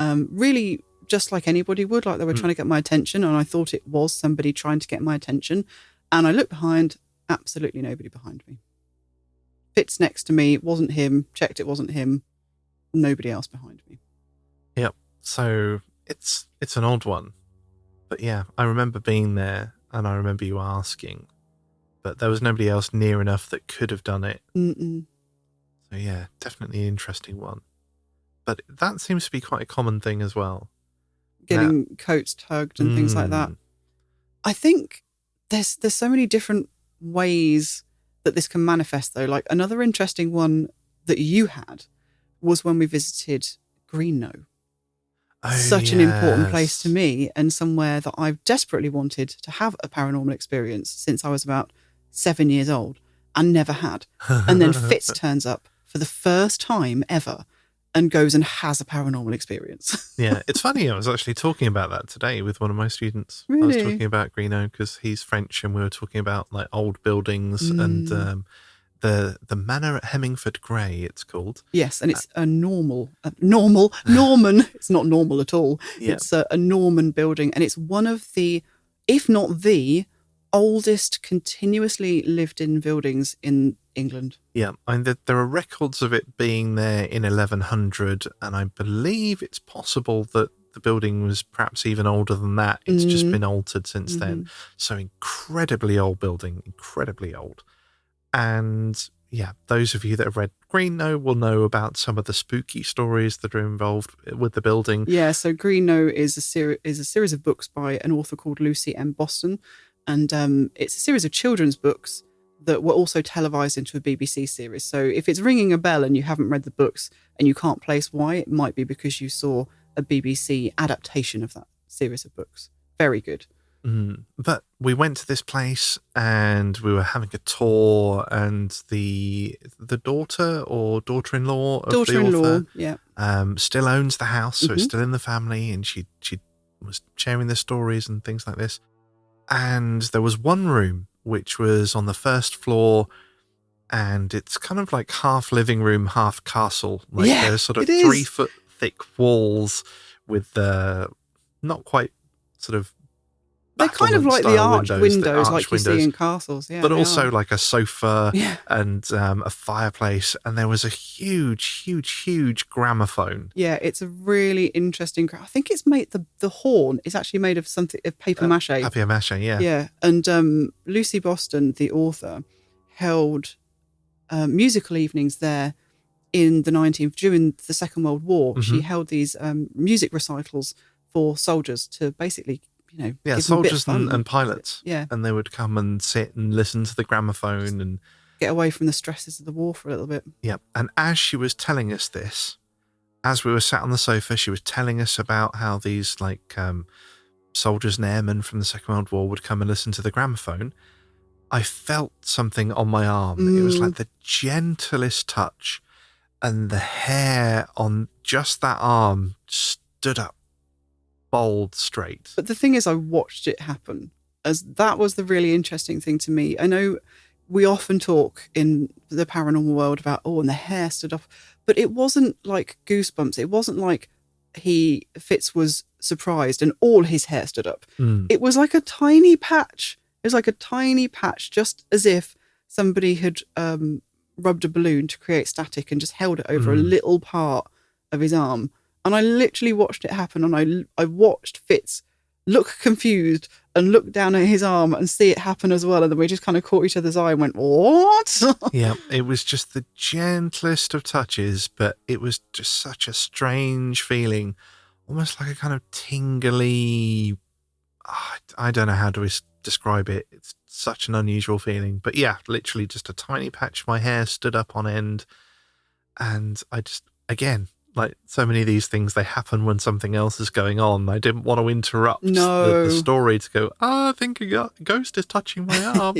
Really just like anybody would, like they were trying to get my attention. And I thought it was somebody trying to get my attention. And I looked behind, absolutely nobody behind me. Fitz next to me, it wasn't him. Checked it wasn't him. Nobody else behind me.
Yep. So it's an old one. But yeah, I remember being there. and I remember you asking, but there was nobody else near enough that could have done it.
Mm-mm.
So yeah, definitely an interesting one. But that seems to be quite a common thing as well.
Getting coats tugged and things like that. I think there's so many different ways that this can manifest, though. Like, another interesting one that you had was when we visited Greenough. Such an important place to me, and somewhere that I've desperately wanted to have a paranormal experience since I was about 7 years old and never had. And then Fitz turns up for the first time ever and goes and has a paranormal experience.
Yeah, it's funny. I was actually talking about that today with one of my students.
Really?
I was talking about Greenough because he's French, and we were talking about like old buildings and the manor at Hemmingford Grey, it's called.
Yes, and it's a Norman. It's not normal at all.
Yeah.
It's a Norman building, and it's one of the, if not the oldest continuously lived in buildings in England.
Yeah, and there are records of it being there in 1100, and I believe it's possible that the building was perhaps even older than that. It's just been altered since then. So incredibly old building, incredibly old. And yeah, those of you that have read Greenough will know about some of the spooky stories that are involved with the building.
Yeah, so Greenough is a series of books by an author called Lucy M. Boston, and it's a series of children's books that were also televised into a BBC series. So if it's ringing a bell and you haven't read the books and you can't place why, it might be because you saw a BBC adaptation of that series of books. Very good.
But we went to this place and we were having a tour, and the daughter or daughter-in-law of the author,
yeah,
still owns the house, so it's still in the family, and she was sharing the stories and things like this. And there was one room which was on the first floor, and it's kind of like half living room, half castle. Like there's sort of 3 foot thick walls with not quite sort of.
They're kind of like the arch windows like you see in castles, yeah.
But also like a sofa and a fireplace, and there was a huge gramophone.
Yeah, it's a really interesting. I think it's made the horn is actually made of something of paper mache.
Papier mache, yeah.
Yeah, and Lucy Boston, the author, held musical evenings there in the during the Second World War. She held these music recitals for soldiers to basically.
Soldiers and pilots.
Yeah.
And they would come and sit and listen to the gramophone and
get away from the stresses of the war for a little bit.
Yeah. And as she was telling us this, as we were sat on the sofa, she was telling us about how these soldiers and airmen from the Second World War would come and listen to the gramophone. I felt something on my arm. It was like the gentlest touch, and the hair on just that arm stood up. Bold straight.
But the thing is, I watched it happen, as that was the really interesting thing to me. I know we often talk in the paranormal world about, and the hair stood up, but it wasn't like goosebumps. It wasn't like Fitz was surprised and all his hair stood up. It was like a tiny patch. It was like a tiny patch, just as if somebody had rubbed a balloon to create static and just held it over a little part of his arm. And I literally watched it happen, and I watched Fitz look confused and look down at his arm and see it happen as well. And then we just kind of caught each other's eye and went, what?
Yeah, it was just the gentlest of touches, but it was just such a strange feeling, almost like a kind of tingly, I don't know how to describe it. It's such an unusual feeling. But yeah, literally just a tiny patch of my hair stood up on end. And I just, again, like so many of these things, they happen when something else is going on. I didn't want to interrupt the story to go, I think a ghost is touching my arm.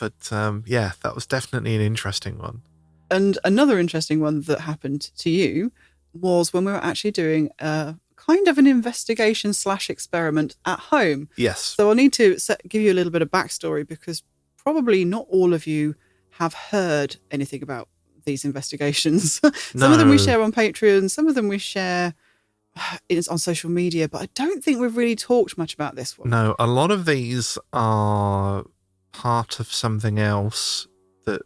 But that was definitely an interesting one.
And another interesting one that happened to you was when we were actually doing a kind of an investigation / experiment at home.
Yes.
So I'll need to give you a little bit of backstory, because probably not all of you have heard anything about these investigations. Some of them we share on Patreon, some of them we share on social media, but I don't think we've really talked much about this one.
No, a lot of these are part of something else that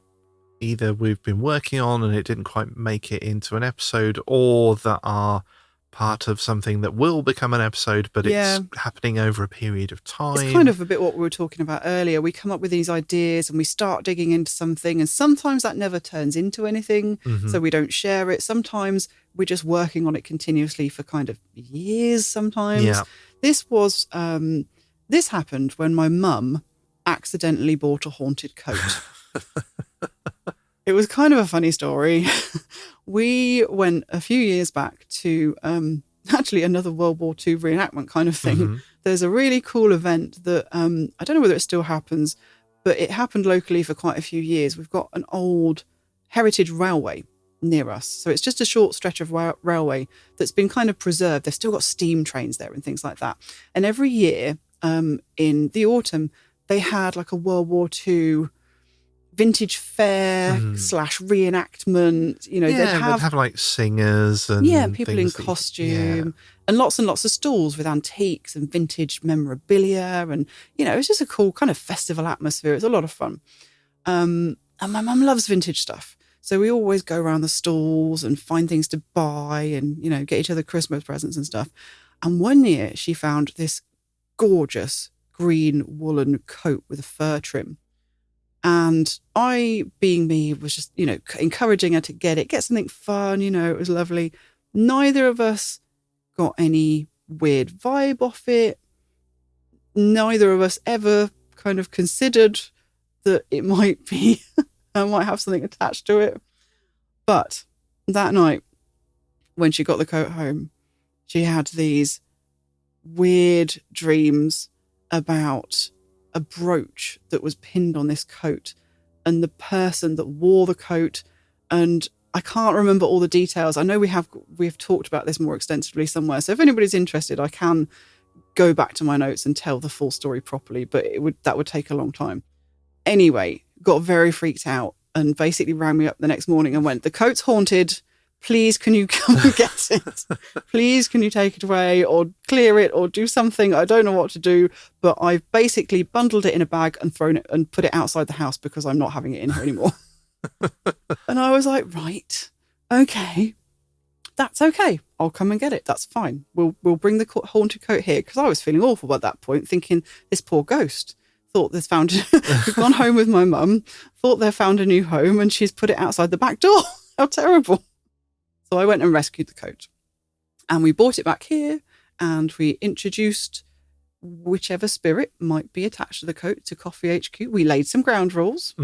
either we've been working on and it didn't quite make it into an episode, or that are part of something that will become an episode, but
Yeah.
it's happening over a period of time.
It's kind of a bit what we were talking about earlier. We come up with these ideas and we start digging into something, and sometimes that never turns into anything, so we don't share it. Sometimes we're just working on it continuously for kind of years sometimes.
Yeah.
This happened when my mum accidentally bought a haunted coat. It was kind of a funny story. We went a few years back to actually another World War II reenactment kind of thing. There's a really cool event that I don't know whether it still happens, but it happened locally for quite a few years. We've got an old heritage railway near us. So it's just a short stretch of railway that's been kind of preserved. They've still got steam trains there and things like that. And every year in the autumn, they had like a World War II vintage fair / reenactment. You know, they'd have
like singers and
people in costume and lots of stalls with antiques and vintage memorabilia, and you know, it's just a cool kind of festival atmosphere. It's a lot of fun. And my mum loves vintage stuff, so we always go around the stalls and find things to buy and, you know, get each other Christmas presents and stuff. And one year she found this gorgeous green woolen coat with a fur trim. And I, being me, was just, you know, encouraging her to get something fun, you know, it was lovely. Neither of us got any weird vibe off it. Neither of us ever kind of considered that it might be, I might have something attached to it. But that night, when she got the coat home, she had these weird dreams about a brooch that was pinned on this coat and the person that wore the coat. And I can't remember all the details. I know we've talked about this more extensively somewhere. So if anybody's interested, I can go back to my notes and tell the full story properly, but that would take a long time. Anyway, got very freaked out and basically rang me up the next morning and went, "The coat's haunted. Please, can you come and get it? Please, can you take it away or clear it or do something? I don't know what to do, but I've basically bundled it in a bag and thrown it and put it outside the house because I'm not having it in here anymore." And I was like, right, okay, that's okay. I'll come and get it. That's fine. We'll bring the haunted coat here, because I was feeling awful at that point, thinking this poor ghost thought they'd found we've gone home with my mum, thought they found a new home, and she's put it outside the back door. How terrible. So I went and rescued the coat, and we brought it back here, and we introduced whichever spirit might be attached to the coat to KOFY HQ. We laid some ground rules.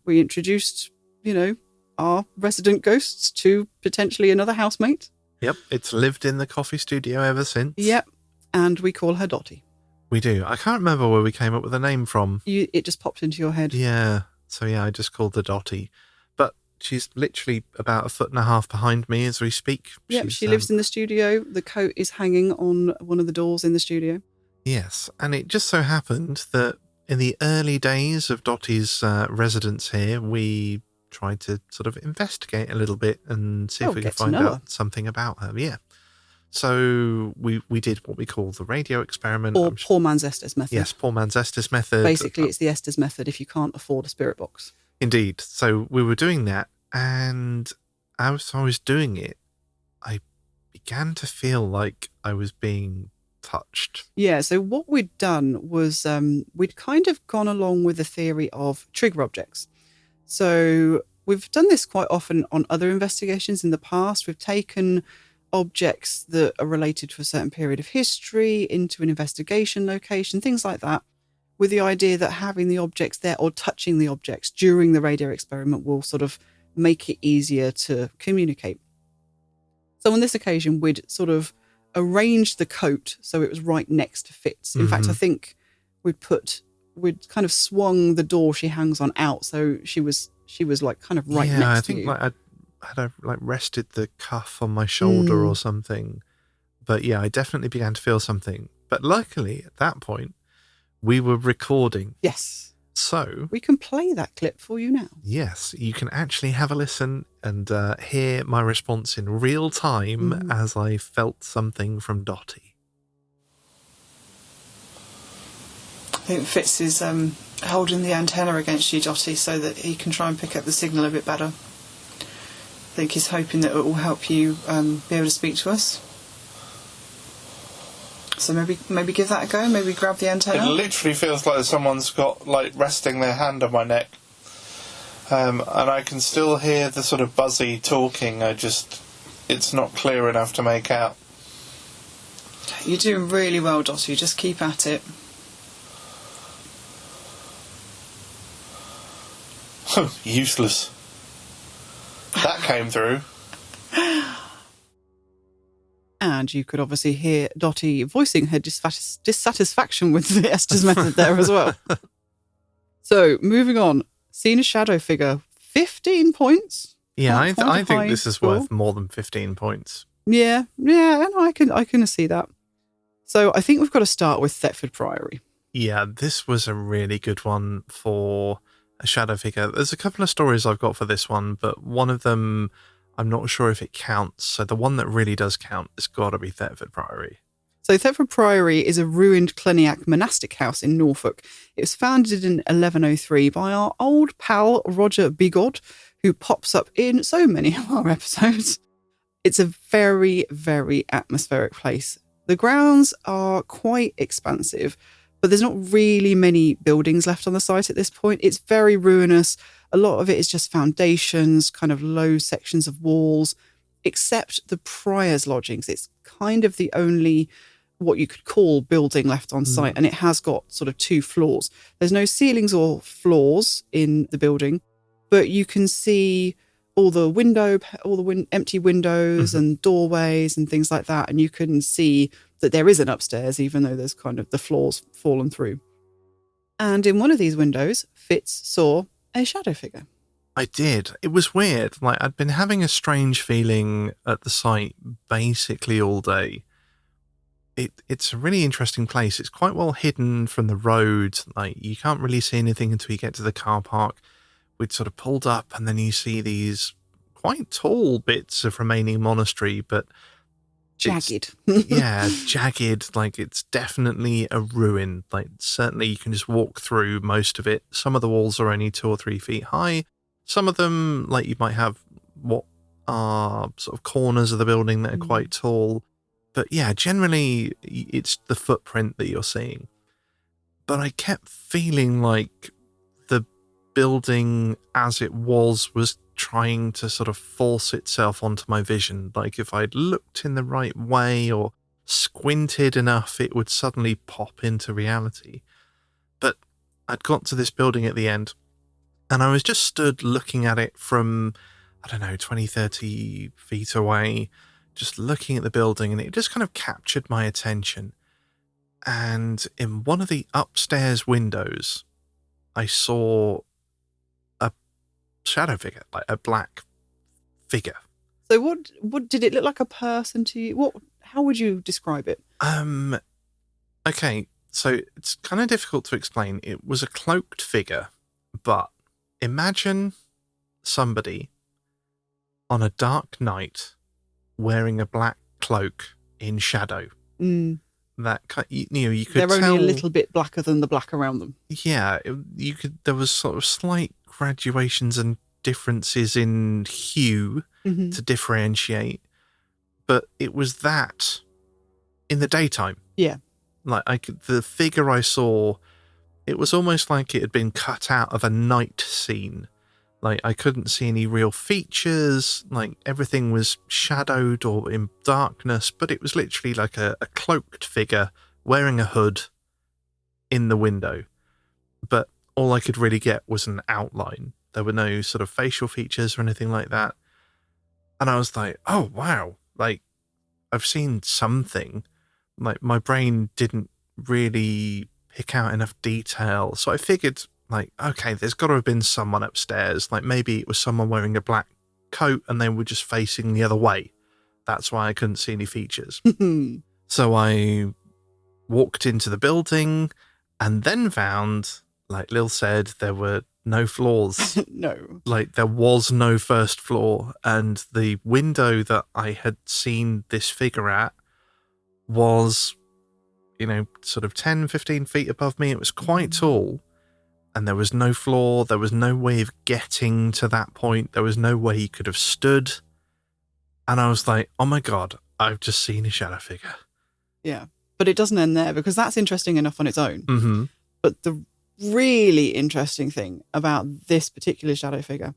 We introduced, you know, our resident ghosts to potentially another housemate.
Yep, it's lived in the KOFY studio ever since.
Yep, and we call her Dottie.
We do. I can't remember where we came up with the name from.
It just popped into your head.
Yeah, so yeah, I just called her Dottie. But she's literally about 1.5 feet behind me as we speak.
Yep, she lives in the studio. The coat is hanging on one of the doors in the studio.
Yes, and it just so happened that in the early days of Dottie's residence here, we tried to sort of investigate a little bit and see if we could find out something about her. Yeah. So we did what we call the radio experiment.
Or poor man's Estes method.
Yes, poor man's Estes method.
Basically, it's the Estes method if you can't afford a spirit box.
Indeed. So we were doing that, and as I was doing it, I began to feel like I was being touched.
Yeah, so what we'd done was we'd kind of gone along with the theory of trigger objects. So we've done this quite often on other investigations in the past. We've taken objects that are related to a certain period of history into an investigation location, things like that, with the idea that having the objects there or touching the objects during the radio experiment will sort of make it easier to communicate. So on this occasion, we'd sort of arranged the coat so it was right next to Fitz. In fact, I think we'd kind of swung the door she hangs on out, so she was like kind of right next to you.
Yeah, I think I had rested the cuff on my shoulder or something. But yeah, I definitely began to feel something. But luckily, at that point, we were recording.
Yes.
So
we can play that clip for you now.
Yes, you can actually have a listen and hear my response in real time as I felt something from Dottie.
I think Fitz is holding the antenna against you, Dottie, so that he can try and pick up the signal a bit better. I think he's hoping that it will help you be able to speak to us. So maybe give that a go. Maybe grab the antenna.
It literally feels like someone's got resting their hand on my neck, and I can still hear the sort of buzzy talking. It's not clear enough to make out.
You're doing really well, Dottie. Just keep at it.
Useless. That came through.
And you could obviously hear Dottie voicing her dissatisfaction with the Esther's method there as well. So, moving on. Seen a shadow figure. 15 points.
Yeah, I think this is worth more than 15 points.
Yeah, and I can see that. So, I think we've got to start with Thetford Priory.
Yeah, this was a really good one for a shadow figure. There's a couple of stories I've got for this one, but one of them, I'm not sure if it counts. So the one that really does count has got to be Thetford Priory.
So Thetford Priory is a ruined Cluniac monastic house in Norfolk. It was founded in 1103 by our old pal Roger Bigod, who pops up in so many of our episodes. It's a very, very atmospheric place. The grounds are quite expansive, but there's not really many buildings left on the site at this point. It's very ruinous. A lot of it is just foundations, kind of low sections of walls, except the prior's lodgings. It's kind of the only what you could call building left on site, and it has got sort of 2 floors. There's no ceilings or floors in the building, but you can see all the empty windows and doorways and things like that, and you can see that there is an upstairs, even though there's kind of the floors fallen through. And in one of these windows, Fitz saw a shadow figure.
I did. It was weird. I'd been having a strange feeling at the site basically all day. It's a really interesting place. It's quite well hidden from the road. You can't really see anything until you get to the car park. We'd sort of pulled up, and then you see these quite tall bits of remaining monastery, but
jagged.
Jagged. It's definitely a ruin. Certainly you can just walk through most of it. Some of the walls are only 2 or 3 feet high. Some of them, you might have what are sort of corners of the building that are quite tall. But yeah, generally it's the footprint that you're seeing. But I kept feeling like the building as it was trying to sort of force itself onto my vision. If I'd looked in the right way or squinted enough, it would suddenly pop into reality. But I'd got to this building at the end, and I was just stood looking at it from, 20, 30 feet away, just looking at the building, and it just kind of captured my attention. And in one of the upstairs windows, I saw a shadow figure, a black figure.
So what did it look like? A person to you? How would you describe it?
Okay, so it's kind of difficult to explain. It was a cloaked figure, but imagine somebody on a dark night wearing a black cloak in shadow. That you could.
They're
tell,
only a little bit blacker than the black around them.
Yeah, you could. There was sort of slight graduations and differences in hue to differentiate, but it was that in the daytime.
Yeah,
the figure I saw, it was almost like it had been cut out of a night scene. I couldn't see any real features. Everything was shadowed or in darkness, but it was literally like a cloaked figure wearing a hood in the window. But all I could really get was an outline. There were no sort of facial features or anything like that. And I was like, oh, wow. I've seen something. My brain didn't really pick out enough detail. So I figured, okay, there's got to have been someone upstairs. Maybe it was someone wearing a black coat and they were just facing the other way. That's why I couldn't see any features. So I walked into the building and then found, like Lil said, there were no floors.
No.
There was no first floor. And the window that I had seen this figure at was, sort of 10, 15 feet above me. It was quite tall. And there was no floor. There was no way of getting to that point. There was no way he could have stood. And I was like, oh my God, I've just seen a shadow figure.
Yeah. But it doesn't end there, because that's interesting enough on its own.
Mm-hmm.
But the really interesting thing about this particular shadow figure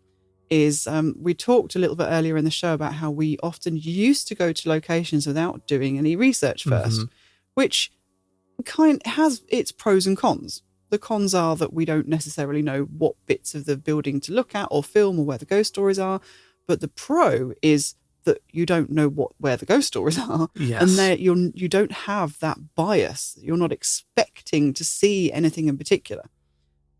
is we talked a little bit earlier in the show about how we often used to go to locations without doing any research first, which has its pros and cons. The cons are that we don't necessarily know what bits of the building to look at or film or where the ghost stories are. But the pro is that you don't know where the ghost stories are.
Yes.
And you don't have that bias. You're not expecting to see anything in particular.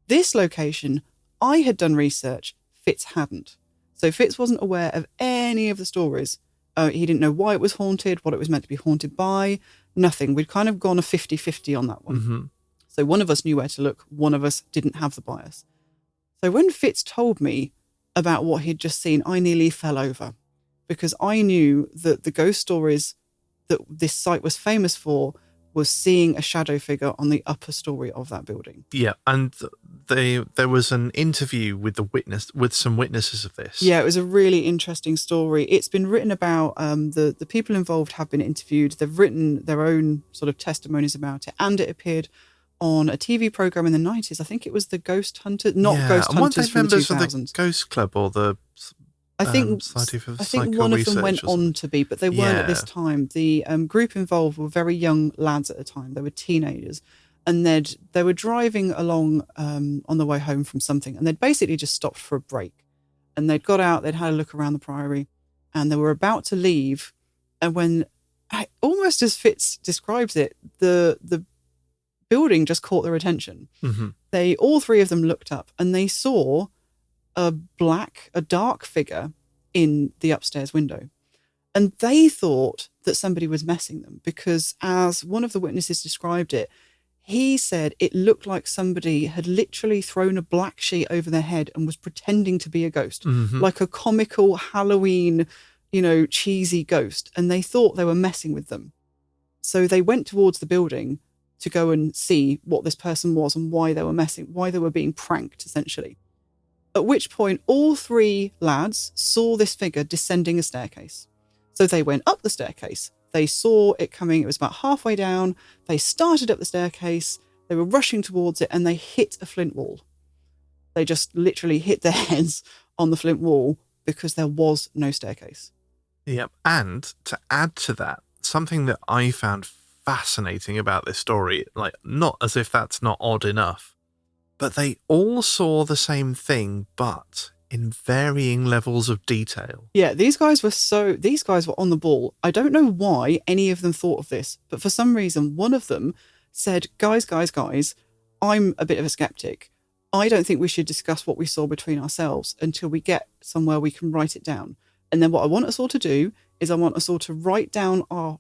This location, I had done research, Fitz hadn't. So Fitz wasn't aware of any of the stories. He didn't know why it was haunted, what it was meant to be haunted by, nothing. We'd kind of gone a 50-50 on that one.
Mm-hmm.
So one of us knew where to look, one of us didn't have the bias. So when Fitz told me about what he'd just seen, I nearly fell over, because I knew that the ghost stories that this site was famous for was seeing a shadow figure on the upper story of that building.
Yeah, and there was an interview with some witnesses of this.
Yeah, it was a really interesting story. It's been written about, the people involved have been interviewed. They've written their own sort of testimonies about it, and it appeared on a TV program in the 90s. I think it was the Ghost Hunters, Ghost Hunters from the 2000s.
Of the Ghost Club or the
I think one of them went on to be, but they weren't at this time. The group involved were very young lads at the time. They were teenagers, and they were driving along on the way home from something, and they'd basically just stopped for a break. And they'd got out, they'd had a look around the Priory, and they were about to leave. And when, almost as Fitz describes it, the building just caught their attention.
Mm-hmm.
All three of them looked up, and they saw a dark figure in the upstairs window. And they thought that somebody was messing them, because as one of the witnesses described it, he said it looked like somebody had literally thrown a black sheet over their head and was pretending to be a ghost, like a comical Halloween, cheesy ghost. And they thought they were messing with them. So they went towards the building to go and see what this person was and why they were being pranked, essentially. At which point, all three lads saw this figure descending a staircase. So they went up the staircase. They saw it coming. It was about halfway down. They started up the staircase. They were rushing towards it, and they hit a flint wall. They just literally hit their heads on the flint wall because there was no staircase.
Yep. And to add to that, something that I found fascinating about this story, like, not as if that's not odd enough, but they all saw the same thing, but in varying levels of detail.
Yeah, these guys were on the ball. I don't know why any of them thought of this, but for some reason, one of them said, guys, I'm a bit of a skeptic. I don't think we should discuss what we saw between ourselves until we get somewhere we can write it down. And then what I want us all to do is I want us all to write down our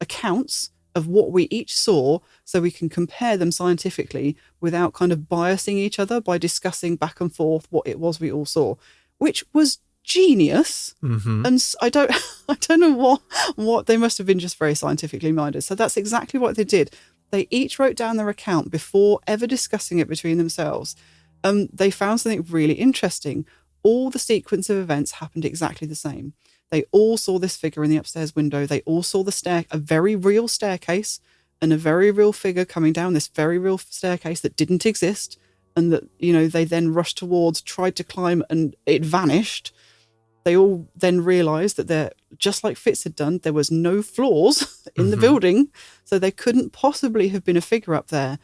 accounts of what we each saw, so we can compare them scientifically without kind of biasing each other by discussing back and forth what it was we all saw, which was genius.
Mm-hmm.
And I don't know what they must have been, just very scientifically minded. So that's exactly what they did. They each wrote down their account before ever discussing it between themselves. They found something really interesting. All the sequence of events happened exactly the same. They all saw this figure in the upstairs window. They all saw a very real staircase and a very real figure coming down this very real staircase that didn't exist. And that, they then rushed towards, tried to climb, and it vanished. They all then realised that they're, just like Fitz had done, there was no floors in the building. So there couldn't possibly have been a figure up there.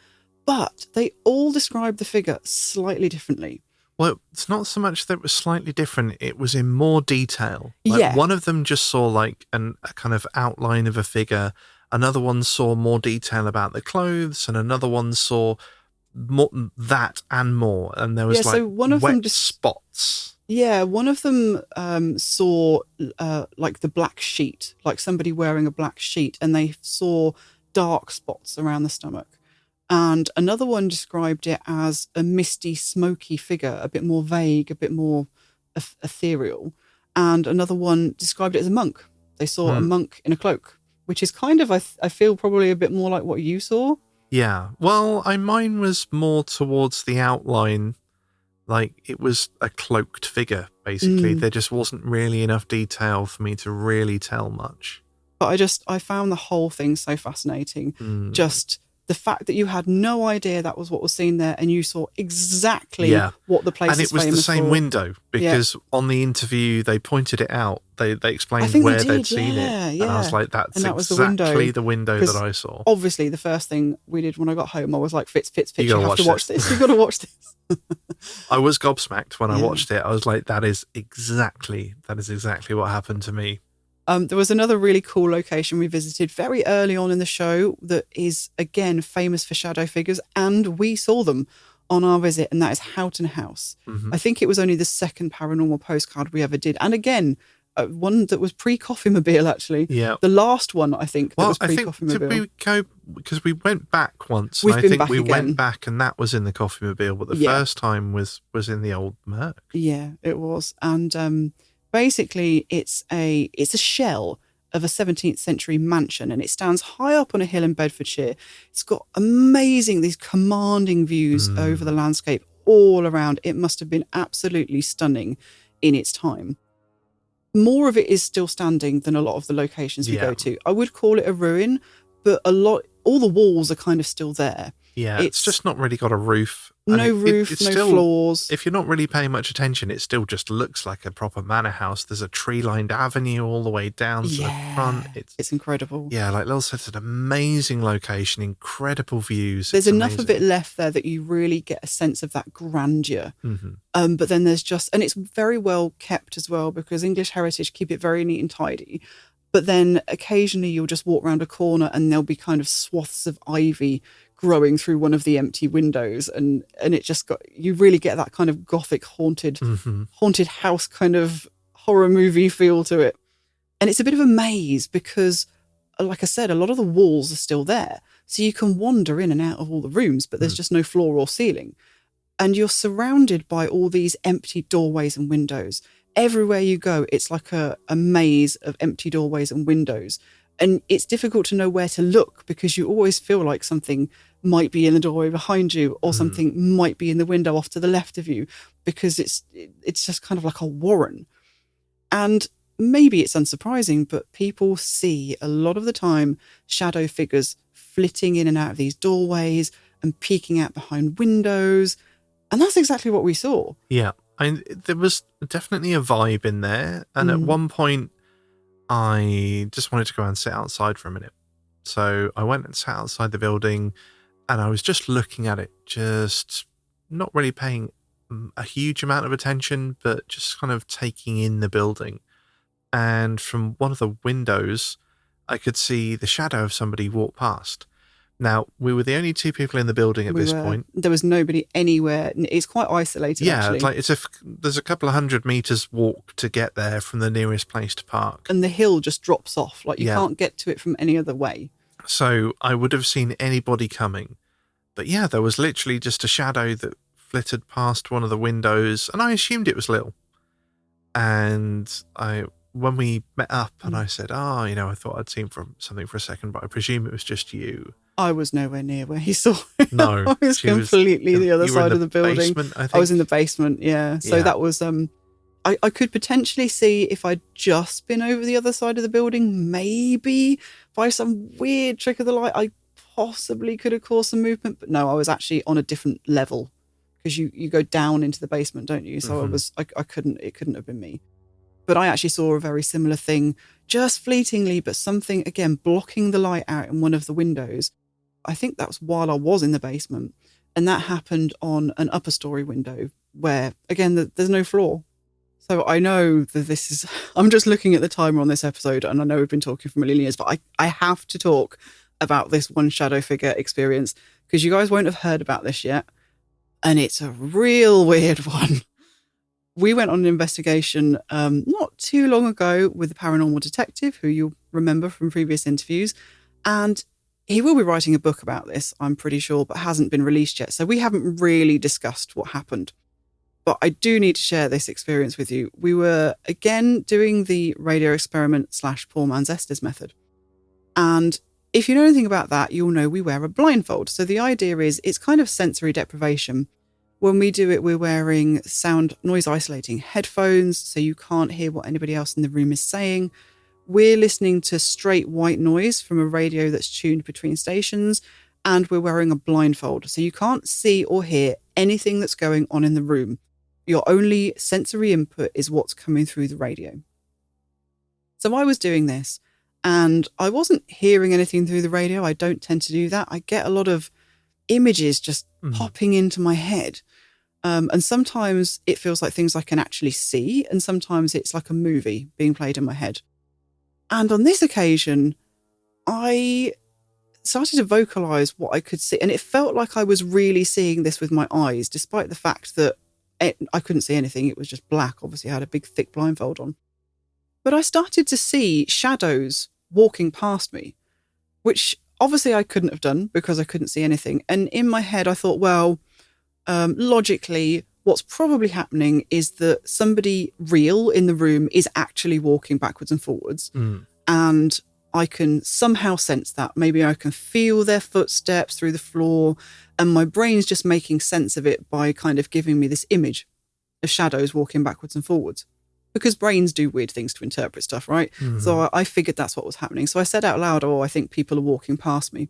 But they all described the figure slightly differently.
Well, it's not so much that it was slightly different, it was in more detail. One of them just saw a kind of outline of a figure. Another one saw more detail about the clothes, and another one saw more, that and more. And there was
one of
wet
them
spots.
Yeah, one of them saw the black sheet, like somebody wearing a black sheet, and they saw dark spots around the stomach. And another one described it as a misty, smoky figure, a bit more vague, a bit more ethereal. And another one described it as a monk. They saw a monk in a cloak, which is kind of, I feel, probably a bit more like what you saw.
Yeah. Well, mine was more towards the outline. Like, it was a cloaked figure, basically. There just wasn't really enough detail for me to really tell much.
But I found the whole thing so fascinating.
Mm.
Just the fact that you had no idea that was what was seen there, and you saw exactly what the place is famous for.
And it was the same window, because on the interview they pointed it out. They explained where they'd seen it. And I was like, that's exactly the window that I saw.
Obviously, the first thing we did when I got home, I was like, Fitz, you have to watch this. You've got to watch this.
I was gobsmacked when I watched it. I was like, that is exactly what happened to me.
There was another really cool location we visited very early on in the show that is, again, famous for shadow figures, and we saw them on our visit, and that is Houghton House.
Mm-hmm.
I think it was only the second paranormal postcard we ever did. And again, one that was pre-KOFYmobile, actually.
Yeah.
The last one, I think, that was pre-KOFYmobile.
Did we go, because we went back once,
We've
and I
been
think
back
we
again.
went back and that was in the KOFYmobile, but the first time was in the old Merc.
Yeah, it was. And basically it's a shell of a 17th century mansion, and it stands high up on a hill in Bedfordshire. It's got these commanding views over the landscape all around. It must have been absolutely stunning in its time. More of it is still standing than a lot of the locations we go to. I would call it a ruin, but all the walls are kind of still there.
Yeah, it's just not really got a roof.
No roof, no floors.
If you're not really paying much attention, it still just looks like a proper manor house. There's a tree-lined avenue all the way down to the front.
It's incredible.
Yeah, like Lil said, it's an amazing location, incredible views.
There's enough of it left there that you really get a sense of that grandeur.
Mm-hmm.
But then there's and it's very well kept as well, because English Heritage keep it very neat and tidy. But then occasionally you'll just walk around a corner and there'll be kind of swaths of ivy growing through one of the empty windows, and it just you really get that kind of gothic haunted house kind of horror movie feel to it. And it's a bit of a maze because, like I said, a lot of the walls are still there, so you can wander in and out of all the rooms, but there's just no floor or ceiling, and you're surrounded by all these empty doorways and windows. Everywhere you go, it's like a maze of empty doorways and windows. And it's difficult to know where to look, because you always feel like something might be in the doorway behind you, or something might be in the window off to the left of you, because it's just kind of like a warren. And maybe it's unsurprising, but people see a lot of the time shadow figures flitting in and out of these doorways and peeking out behind windows. And that's exactly what we saw.
Yeah. There was definitely a vibe in there. And at one point, I just wanted to go and sit outside for a minute. So I went and sat outside the building, and I was just looking at it, just not really paying a huge amount of attention, but just kind of taking in the building. And from one of the windows, I could see the shadow of somebody walk past. Now, we were the only two people in the building at this point.
There was nobody anywhere. It's quite isolated, actually.
Yeah, like there's a couple of 100 metres walk to get there from the nearest place to park.
And the hill just drops off. Like, you can't get to it from any other way.
So I would have seen anybody coming. But yeah, there was literally just a shadow that flitted past one of the windows, and I assumed it was Lil. And when we met up, and I said, I thought I'd seen something for a second, but I presume it was just you.
I was nowhere near where he saw it.
No.
I was completely the other side of the building.
Basement, I think.
I was in the basement, yeah. So that was, I could potentially see if I'd just been over the other side of the building, maybe by some weird trick of the light, I possibly could have caused some movement. But no, I was actually on a different level, because you go down into the basement, don't you? So I couldn't, it couldn't have been me. But I actually saw a very similar thing, just fleetingly, but something, again, blocking the light out in one of the windows. I think that was while I was in the basement. And that happened on an upper story window where, again, there's no floor. So I know that I'm just looking at the timer on this episode, and I know we've been talking for a million years, but I have to talk about this one shadow figure experience, because you guys won't have heard about this yet. And it's a real weird one. We went on an investigation not too long ago with a paranormal detective who you'll remember from previous interviews. And he will be writing a book about this, I'm pretty sure, but hasn't been released yet. So we haven't really discussed what happened. But I do need to share this experience with you. We were, again, doing the radio experiment / poor man's Estes method. And if you know anything about that, you'll know we wear a blindfold. So the idea is it's kind of sensory deprivation. When we do it, we're wearing noise isolating headphones, so you can't hear what anybody else in the room is saying. we're listening to straight white noise from a radio that's tuned between stations, and we're wearing a blindfold. So you can't see or hear anything that's going on in the room. Your only sensory input is what's coming through the radio. So I was doing this, and I wasn't hearing anything through the radio. I don't tend to do that. I get a lot of images just popping into my head. And sometimes it feels like things I can actually see, and sometimes it's like a movie being played in my head. And on this occasion, I started to vocalize what I could see, and it felt like I was really seeing this with my eyes, despite the fact that I couldn't see anything. It was just black. Obviously, I had a big, thick blindfold on. But I started to see shadows walking past me, which obviously I couldn't have done because I couldn't see anything. And in my head, I thought, well, logically, what's probably happening is that somebody real in the room is actually walking backwards and forwards. And I can somehow sense that. Maybe I can feel their footsteps through the floor, and my brain's just making sense of it by kind of giving me this image of shadows walking backwards and forwards. Because brains do weird things to interpret stuff, right? So I figured that's what was happening. So I said out loud, oh, I think people are walking past me.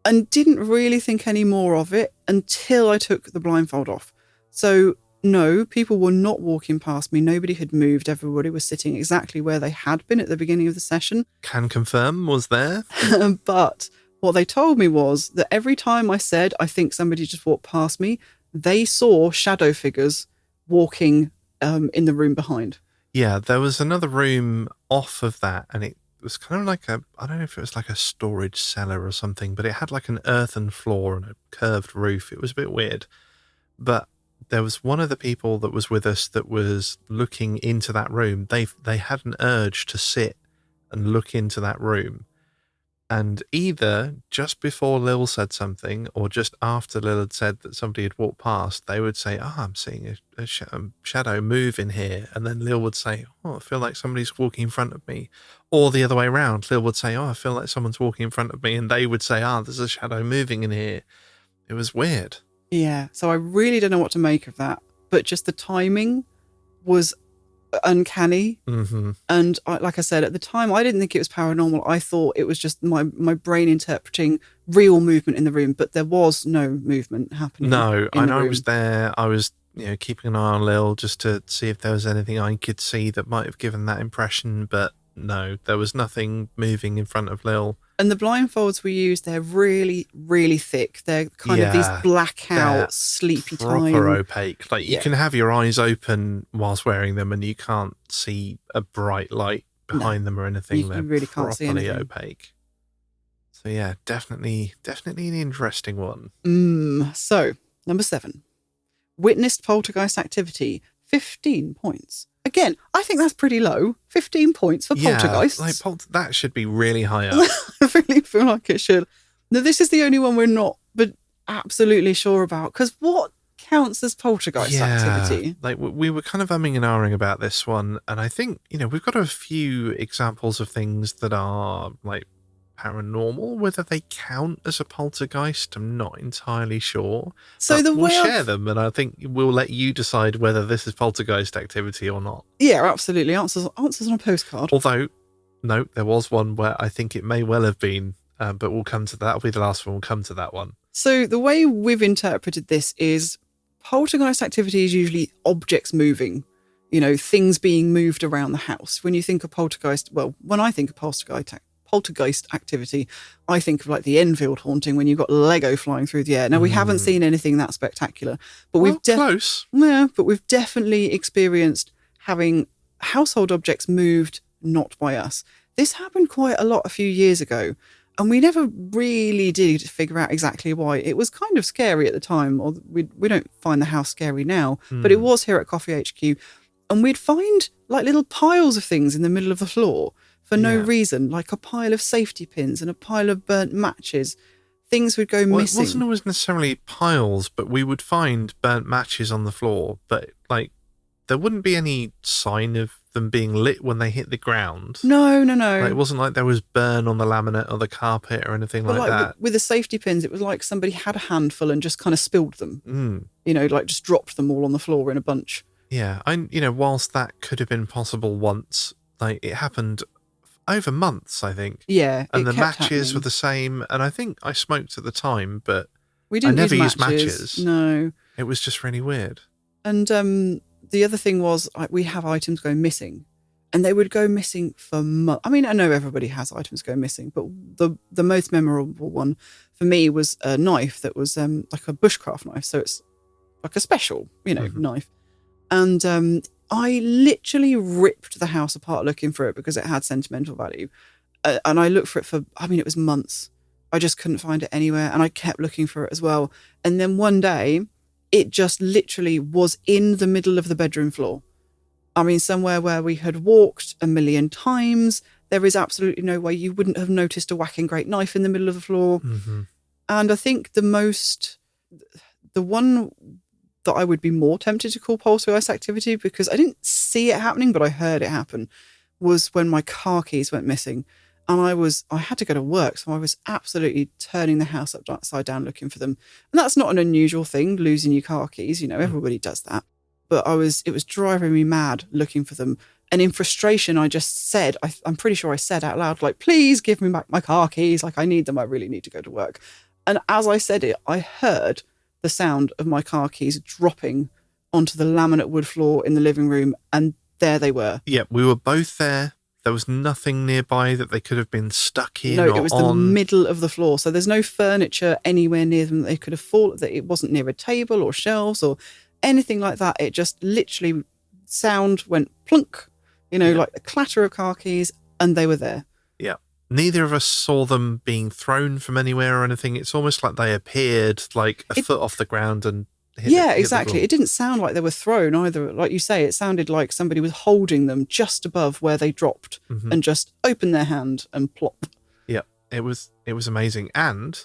And didn't really think any more of it until I took the blindfold off. So no, people were not walking past me. Nobody had moved. Everybody was sitting exactly where they had been at the beginning of the session.
Can confirm, was there.
But what they told me was that every time I said, I think somebody just walked past me, they saw shadow figures walking in the room behind.
Yeah, there was another room off of that, and it was kind of like I don't know if it was like a storage cellar or something, but it had like an earthen floor and a curved roof. It was a bit weird. But there was one of the people that was with us that was looking into that room. They had an urge to sit and look into that room. And either just before Lil said something or just after Lil had said that somebody had walked past, they would say, oh, I'm seeing a shadow move in here. And then Lil would say, oh, I feel like somebody's walking in front of me. Or the other way around, Lil would say, oh, I feel like someone's walking in front of me. And they would say, there's a shadow moving in here. It was weird.
Yeah, so I really don't know what to make of that. But just the timing was uncanny. And like I said, at the time, I didn't think it was paranormal. I thought it was just my brain interpreting real movement in the room, but there was no movement happening.
No, I know I was there. I was keeping an eye on Lil just to see if there was anything I could see that might have given that impression, but no, there was nothing moving in front of Lil. And
the blindfolds we use, they're really, really thick. They're kind of these blackout, sleepy time.
Proper opaque. Like you can have your eyes open whilst wearing them and you can't see a bright light behind them or anything.
You really can't see anything.
Opaque. So yeah, definitely an interesting one.
So, number 7. Witnessed poltergeist activity, 15 points. Again, I think that's pretty low. 15 points for poltergeists.
That should be really high up.
I really feel like it should. Now, this is the only one we're not but absolutely sure about. Because what counts as poltergeist activity?
Like we were kind of umming and ahhing about this one. And I think, we've got a few examples of things that are like paranormal. Whether they count as a poltergeist, I'm not entirely sure.
So
we'll share them, and I think we'll let you decide whether this is poltergeist activity or not.
Yeah, absolutely. Answers on a postcard.
Although, no, there was one where I think it may well have been, but we'll come to that. That'll be the last one. We'll come to that one.
So the way we've interpreted this is poltergeist activity is usually objects moving. Things being moved around the house. When you think of poltergeist, well, when I think of poltergeist activity, I think of like the Enfield haunting when you've got Lego flying through the air. Now, we haven't seen anything that spectacular, but
close.
Yeah, but we've definitely experienced having household objects moved not by us. This happened quite a lot a few years ago, and we never really did figure out exactly why. It was kind of scary at the time, or we don't find the house scary now, but it was here at KOFY HQ, and we'd find like little piles of things in the middle of the floor for no reason, like a pile of safety pins and a pile of burnt matches. Things would go missing.
It wasn't always necessarily piles, but we would find burnt matches on the floor, but like there wouldn't be any sign of them being lit when they hit the ground.
No.
Like, it wasn't like there was burn on the laminate or the carpet or anything like that.
With the safety pins, it was like somebody had a handful and just kind of spilled them. Like just dropped them all on the floor in a bunch.
Yeah, whilst that could have been possible once, like it happened over months, I think.
Yeah,
And
it
the
kept
matches
happening.
were the same. And I think I smoked at the time, but
We
I
didn't
never
use
used matches.
No.
It was just really weird.
And the other thing was we have items go missing. And they would go missing for months. I mean, I know everybody has items go missing, but the most memorable one for me was a knife that was like a bushcraft knife. So it's like a special, knife. And I literally ripped the house apart looking for it because it had sentimental value. And I looked for it it was months. I just couldn't find it anywhere. And I kept looking for it as well. And then one day, it just literally was in the middle of the bedroom floor. I mean, somewhere where we had walked a million times. There is absolutely no way you wouldn't have noticed a whacking great knife in the middle of the floor.
Mm-hmm.
And I think the one that I would be more tempted to call poltergeist activity, because I didn't see it happening, but I heard it happen, was when my car keys went missing. And I had to go to work, so I was absolutely turning the house upside down looking for them. And that's not an unusual thing, losing your car keys. Everybody does that. But it was driving me mad looking for them. And in frustration, I just said, I'm pretty sure I said out loud, like, please give me back my car keys. Like, I need them. I really need to go to work. And as I said it, I heard the sound of my car keys dropping onto the laminate wood floor in the living room. And there they were.
Yeah, we were both there. There was nothing nearby that they could have been stuck in.
No, it was the middle of the floor. So there's no furniture anywhere near them that they could have fallen. That it wasn't near a table or shelves or anything like that. It just literally sound went plunk, like the clatter of car keys, and they were there.
Yeah. Neither of us saw them being thrown from anywhere or anything. It's almost like they appeared like a foot off the ground and hit
exactly. It didn't sound like they were thrown either. Like you say, it sounded like somebody was holding them just above where they dropped and just opened their hand and plop.
Yeah, it was amazing. And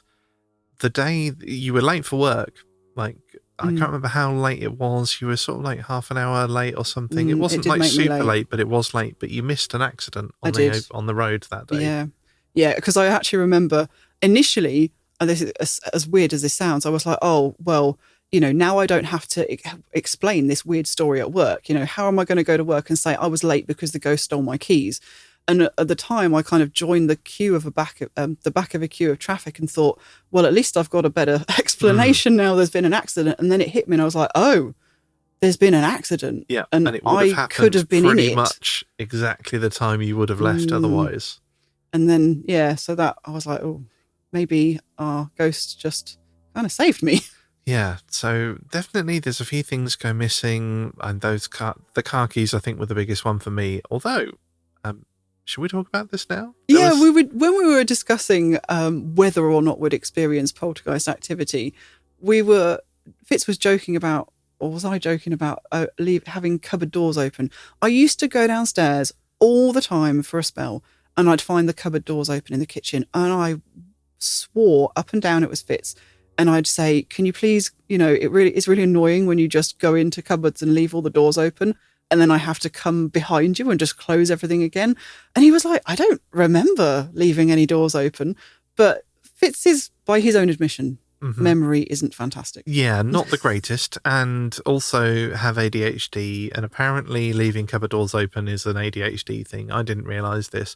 the day you were late for work, like I can't remember how late it was. You were sort of like half an hour late or something. It wasn't like super late, but it was late. But you missed an accident on the road that day.
Yeah, because I actually remember initially, and this is as weird as this sounds, I was like, oh, well, now I don't have to explain this weird story at work. How am I going to go to work and say I was late because the ghost stole my keys? And at the time, I kind of joined the queue of the back of a queue of traffic and thought, well, at least I've got a better explanation now. There's been an accident, and then it hit me, and I was like, oh, there's been an accident.
Yeah,
and
it would have happened
could have been
pretty
in it
much exactly the time you would have left otherwise.
And then so that I was like, oh, maybe our ghost just kind of saved me.
Yeah, so definitely there's a few things go missing, and the car keys I think were the biggest one for me. Although, should we talk about this now?
When we were discussing whether or not we'd experience poltergeist activity, Fitz was joking about, or was I joking about having cupboard doors open? I used to go downstairs all the time for a spell, and I'd find the cupboard doors open in the kitchen, and I swore up and down it was Fitz. And I'd say, can you please, it's really annoying when you just go into cupboards and leave all the doors open, and then I have to come behind you and just close everything again. And he was like, I don't remember leaving any doors open. But Fitz is, by his own admission, memory isn't fantastic.
Yeah, not the greatest, and also have ADHD, and apparently leaving cupboard doors open is an ADHD thing. I didn't realise this.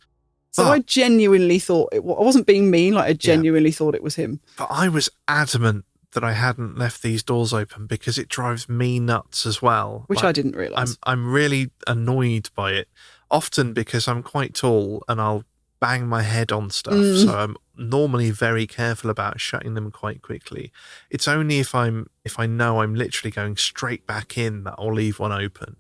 So I genuinely thought I wasn't being mean, like I genuinely thought it was him.
But I was adamant that I hadn't left these doors open because it drives me nuts as well.
Which I didn't realise.
I'm really annoyed by it, often because I'm quite tall and I'll bang my head on stuff. So I'm normally very careful about shutting them quite quickly. It's only if I know I'm literally going straight back in that I'll leave one open.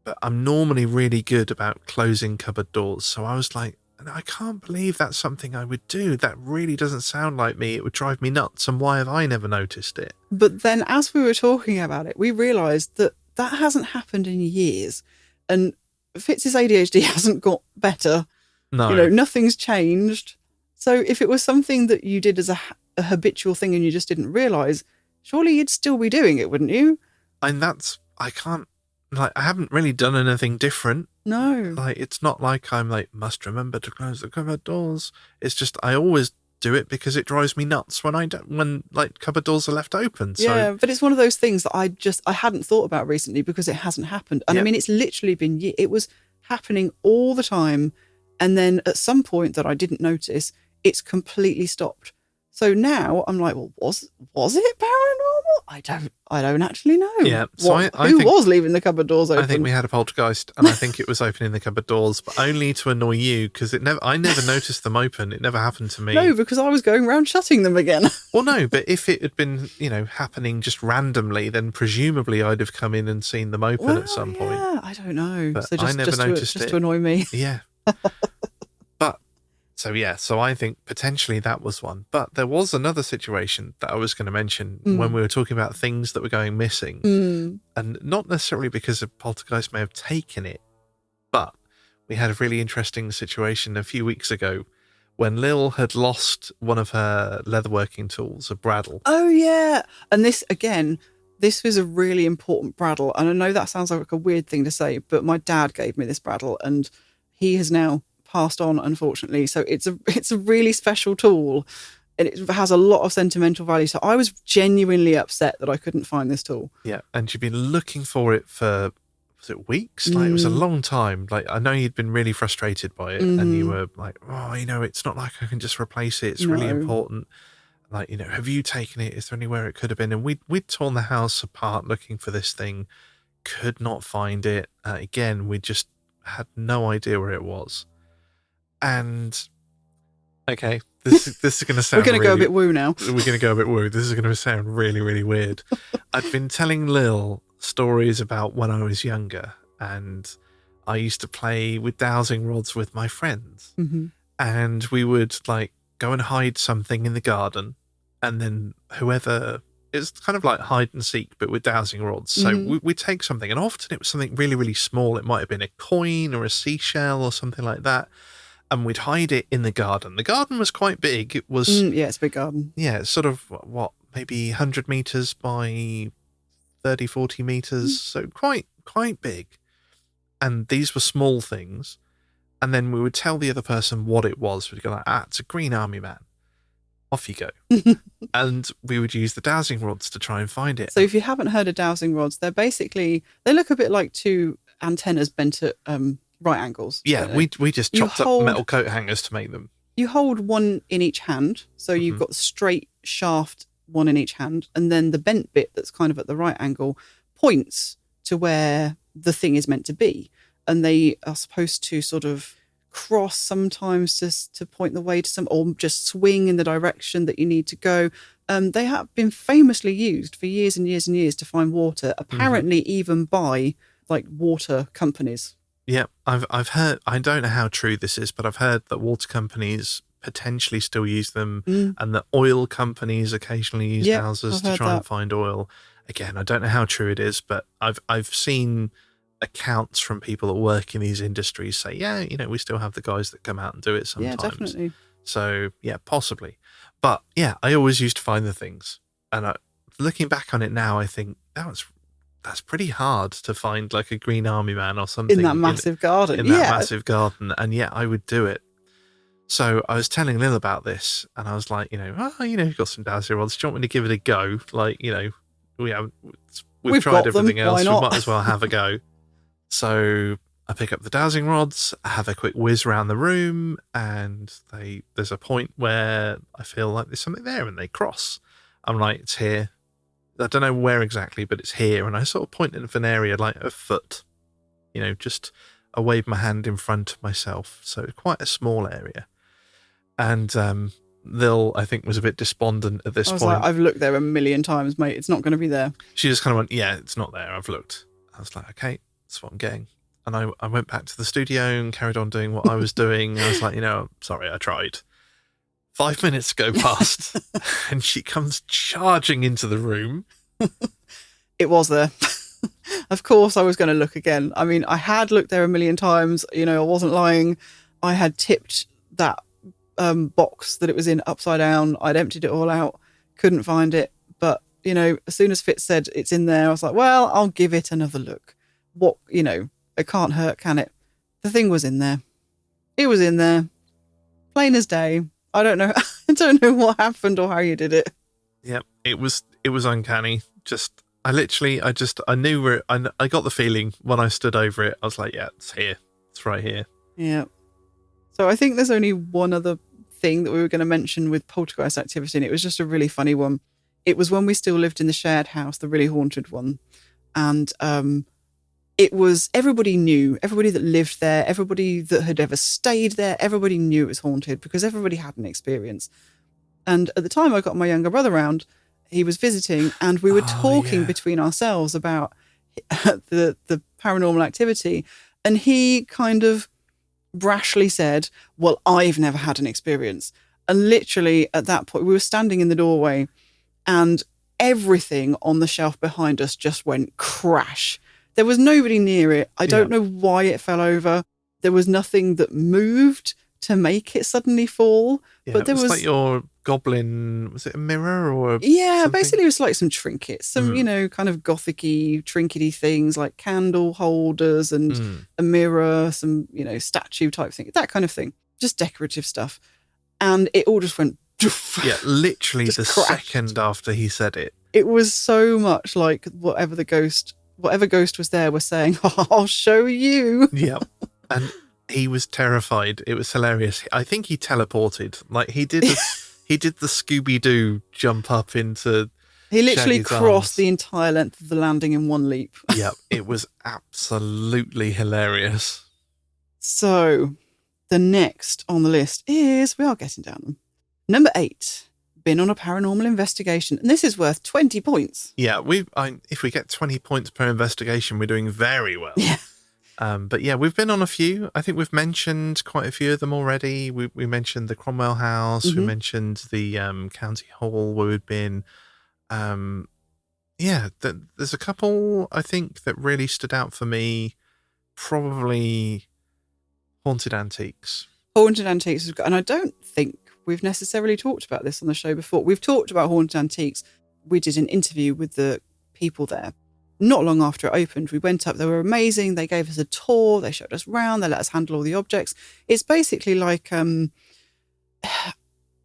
But I'm normally really good about closing cupboard doors. So I was like, I can't believe that's something I would do. That really doesn't sound like me. It would drive me nuts. And why have I never noticed it?
But then as we were talking about it, we realised that hasn't happened in years. And Fitz's ADHD hasn't got better.
No.
Nothing's changed. So if it was something that you did as a habitual thing and you just didn't realise, surely you'd still be doing it, wouldn't you?
And I haven't really done anything different.
No.
It's not like I'm must remember to close the cupboard doors. It's just I always do it because it drives me nuts when cupboard doors are left open. So.
Yeah, but it's one of those things that I hadn't thought about recently because it hasn't happened. And I mean, it's literally been it was happening all the time. And then at some point that I didn't notice, it's completely stopped. So now I'm like, well, was it paranormal? I don't actually know.
Yeah. So
who was leaving the cupboard doors open?
I think we had a poltergeist, and I think it was opening the cupboard doors, but only to annoy you, because I never noticed them open. It never happened to me.
No, because I was going around shutting them again.
Well, no, but if it had been, happening just randomly, then presumably I'd have come in and seen them open at some point.
Yeah, I don't know.
But
so
I never noticed it.
Just to annoy me.
Yeah. So I think potentially that was one. But there was another situation that I was going to mention when we were talking about things that were going missing. And not necessarily because a poltergeist may have taken it, but we had a really interesting situation a few weeks ago when Lil had lost one of her leatherworking tools, a bradle.
Oh, yeah. And this was a really important bradle. And I know that sounds like a weird thing to say, but my dad gave me this bradle and he has now passed on, unfortunately. So it's a really special tool and it has a lot of sentimental value. So I was genuinely upset that I couldn't find this tool.
Yeah, and you've been looking for it for, was it weeks? Like, it was a long time. Like, I know you'd been really frustrated by it and you were like, oh, it's not like I can just replace it. It's really important. Like, have you taken it? Is there anywhere it could have been? And we'd torn the house apart looking for this thing, could not find it. Again, we just had no idea where it was. And okay, this is going to sound.
We're going to go a bit woo now.
We're going to go a bit woo. This is going to sound really, really weird. I'd been telling Lil stories about when I was younger, and I used to play with dowsing rods with my friends, and we would like go and hide something in the garden, and then whoever. It's kind of like hide and seek, but with dowsing rods. So we'd take something, and often it was something really, really small. It might have been a coin or a seashell or something like that. And we'd hide it in the garden. The garden was quite big. It was...
yeah, it's a big garden.
Yeah, sort of, maybe 100 metres by 30, 40 metres. So quite big. And these were small things. And then we would tell the other person what it was. We'd go like, it's a green army man. Off you go. And we would use the dowsing rods to try and find it.
So if you haven't heard of dowsing rods, they look a bit like two antennas bent at right angles.
Yeah, we just chopped up metal coat hangers to make them.
You hold one in each hand. So you've got the straight shaft, one in each hand. And then the bent bit that's kind of at the right angle points to where the thing is meant to be. And they are supposed to sort of cross sometimes just to point the way to or just swing in the direction that you need to go. They have been famously used for years and years and years to find water, apparently even by like water companies.
Yeah, I've heard, I don't know how true this is, but I've heard that water companies potentially still use them and that oil companies occasionally use dowsers to try and find oil. Again, I don't know how true it is, but I've seen accounts from people that work in these industries say, we still have the guys that come out and do it sometimes.
Yeah, definitely.
So, yeah, possibly. But, yeah, I always used to find the things. And looking back on it now, I think that's pretty hard to find like a green army man or something.
In that massive garden.
In that massive garden. And yet I would do it. So I was telling Lil about this and I was like, you've got some dowsing rods. Do you want me to give it a go? Like, we've tried everything else. We might as well have a go. So I pick up the dowsing rods, I have a quick whiz around the room, and there's a point where I feel like there's something there, and they cross. I'm like, it's here. I don't know where exactly, but it's here. And I sort of point at an area like a foot, just I wave my hand in front of myself. So it's quite a small area. And Lil, I think, was a bit despondent at this point.
Like, I've looked there a million times, mate. It's not going to be there.
She just kind of went, yeah, it's not there. I've looked. I was like, okay, that's what I'm getting. And I went back to the studio and carried on doing what I was doing. I was like, sorry, I tried. 5 minutes go past and she comes charging into the room.
It was there. Of course I was going to look again. I mean, I had looked there a million times. I wasn't lying. I had tipped that box that it was in upside down. I'd emptied it all out. Couldn't find it. But, as soon as Fitz said it's in there, I was like, well, I'll give it another look. What, it can't hurt, can it? The thing was in there. It was in there. Plain as day. I don't know. I don't know what happened or how you did it.
Yep. It was uncanny. I knew where, I got the feeling when I stood over it. I was like, yeah, it's here. It's right here.
Yeah. So I think there's only one other thing that we were going to mention with poltergeist activity, and it was just a really funny one. It was when we still lived in the shared house, the really haunted one. And it was, everybody knew, everybody that lived there, everybody that had ever stayed there, everybody knew it was haunted because everybody had an experience. And at the time I got my younger brother round, he was visiting, and we were talking between ourselves about the paranormal activity. And he kind of brashly said, well, I've never had an experience. And literally at that point, we were standing in the doorway and everything on the shelf behind us just went crash. There was nobody near it. I don't know why it fell over. There was nothing that moved to make it suddenly fall.
Yeah,
but there was
like your goblin, was it a mirror or
something? Basically it was like some trinkets, some, kind of gothic-y, trinkety things like candle holders and a mirror, some, statue type thing, that kind of thing. Just decorative stuff. And it all just went
yeah, literally the
crashed.
Second after he said it.
It was so much like whatever ghost was there was saying, I'll show you.
Yeah. And he was terrified. It was hilarious. I think he teleported. Like he did he did the Scooby-Doo jump up into
He literally
Shaggy's
crossed
arms.
the entire length of the landing in one leap.
Yeah, it was absolutely hilarious.
So the next on the list is, we are getting down them. Number 8, been on a paranormal investigation. And this is worth 20 points.
Yeah, if we get 20 points per investigation, we're doing very well.
Yeah.
But yeah, we've been on a few. I think we've mentioned quite a few of them already. We mentioned the Cromwell House. We mentioned the County Hall where we've been. There's a couple, I think, that really stood out for me. Probably Haunted Antiques.
Haunted Antiques is good. And I don't think we've necessarily talked about this on the show before. We've talked about Haunted Antiques. We did an interview with the people there. Not long after it opened, we went up. They were amazing. They gave us a tour. They showed us around. They let us handle all the objects. It's basically like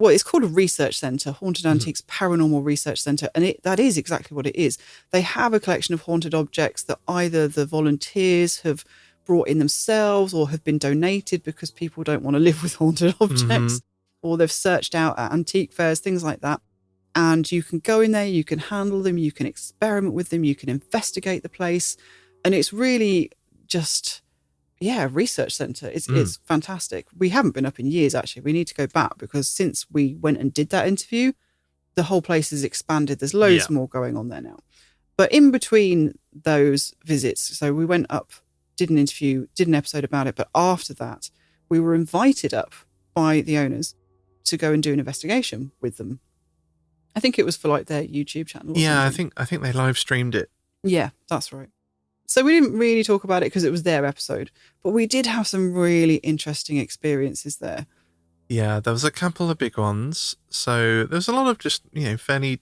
it's called a research centre, Haunted Antiques Paranormal Research Centre. And that is exactly what it is. They have a collection of haunted objects that either the volunteers have brought in themselves or have been donated because people don't want to live with haunted objects, or they've searched out at antique fairs, things like that. And you can go in there, you can handle them, you can experiment with them, you can investigate the place. And it's really just, a research centre. It's fantastic. We haven't been up in years, actually. We need to go back because since we went and did that interview, the whole place has expanded. There's loads more going on there now. But in between those visits, so we went up, did an interview, did an episode about it. But after that, we were invited up by the owners to go and do an investigation with them. I think it was for like their YouTube channel.
Yeah, I think they live streamed it.
Yeah, that's right. So we didn't really talk about it because it was their episode, but we did have some really interesting experiences there.
Yeah, there was a couple of big ones. So there was a lot of just, fairly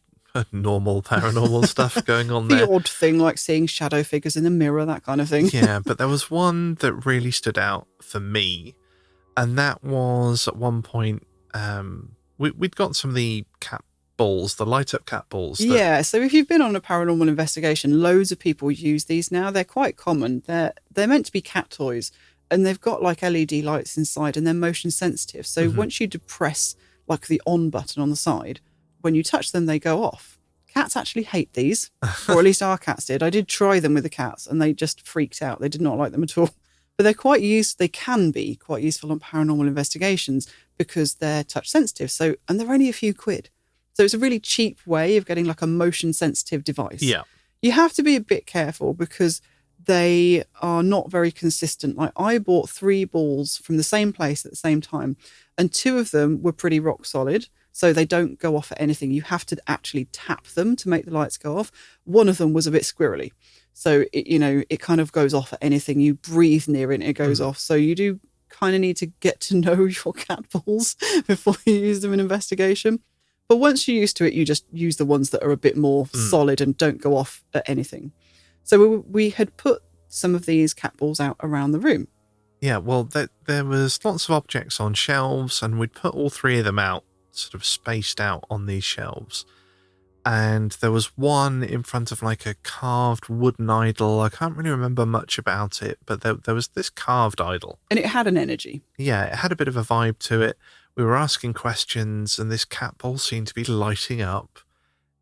normal paranormal stuff going on there.
The odd thing like seeing shadow figures in the mirror, that kind of thing.
Yeah, but there was one that really stood out for me, and that was at one point we'd got some of the cat balls, the light up cat balls.
Yeah, so if you've been on a paranormal investigation, loads of people use these now. They're quite common. They're meant to be cat toys, and they've got like LED lights inside, and they're motion sensitive. So once you depress like the on button on the side, when you touch them, they go off. Cats actually hate these, or at least our cats did. I did try them with the cats, and they just freaked out. They did not like them at all. But they can be quite useful on paranormal investigations because they're touch sensitive. So, and they're only a few quid. So it's a really cheap way of getting like a motion sensitive device.
Yeah.
You have to be a bit careful because they are not very consistent. Like I bought 3 balls from the same place at the same time, and 2 of them were pretty rock solid. So they don't go off at anything. You have to actually tap them to make the lights go off. One of them was a bit squirrely. So, it kind of goes off at anything. You breathe near it and it goes off. So you do kind of need to get to know your cat balls before you use them in investigation. But once you're used to it, you just use the ones that are a bit more solid and don't go off at anything. So we had put some of these cat balls out around the room.
Yeah, well, there was lots of objects on shelves, and we'd put all 3 of them out, sort of spaced out on these shelves. And there was one in front of like a carved wooden idol. I can't really remember much about it, but there was this carved idol.
And it had an energy.
Yeah, it had a bit of a vibe to it. We were asking questions, and this cat ball seemed to be lighting up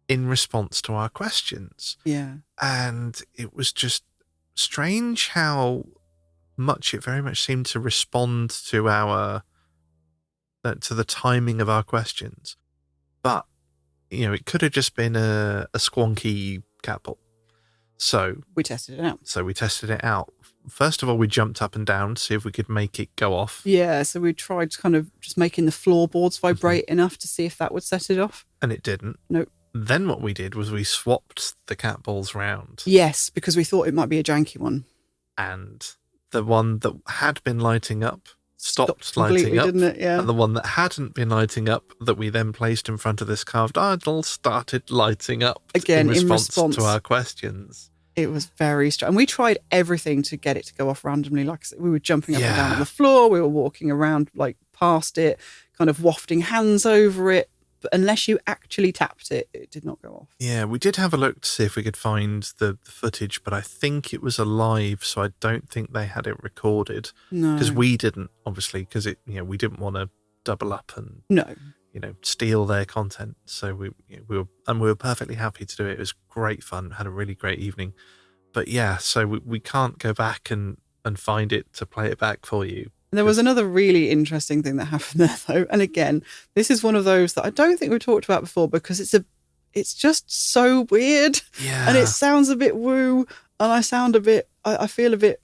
in response to our questions.
Yeah.
And it was just strange how much it very much seemed to respond to to the timing of our questions. But it could have just been a squonky cat ball. So
we tested it out.
First of all, we jumped up and down to see if we could make it go off.
Yeah, so we tried kind of just making the floorboards vibrate enough to see if that would set it off.
And it didn't.
Nope.
Then what we did was we swapped the cat balls round.
Yes, because we thought it might be a janky one.
And the one that had been lighting up stopped lighting up,
didn't it? Yeah.
And the one that hadn't been lighting up, that we then placed in front of this carved idol, started lighting up
again
in response to our questions.
It was very strange. And we tried everything to get it to go off randomly. Like I said, we were jumping up and down on the floor, we were walking around like past it, kind of wafting hands over it. But unless you actually tapped it, it did not go off.
Yeah, we did have a look to see if we could find the footage, but I think it was alive, so I don't think they had it recorded.
No.
Because we didn't, obviously, because we didn't want to double up and steal their content. So we were perfectly happy to do it. It was great fun, had a really great evening. But yeah, so we can't go back and find it to play it back for you.
There was another really interesting thing that happened there, though. And again, this is one of those that I don't think we've talked about before because it's just so weird.
Yeah.
And it sounds a bit woo. And I feel a bit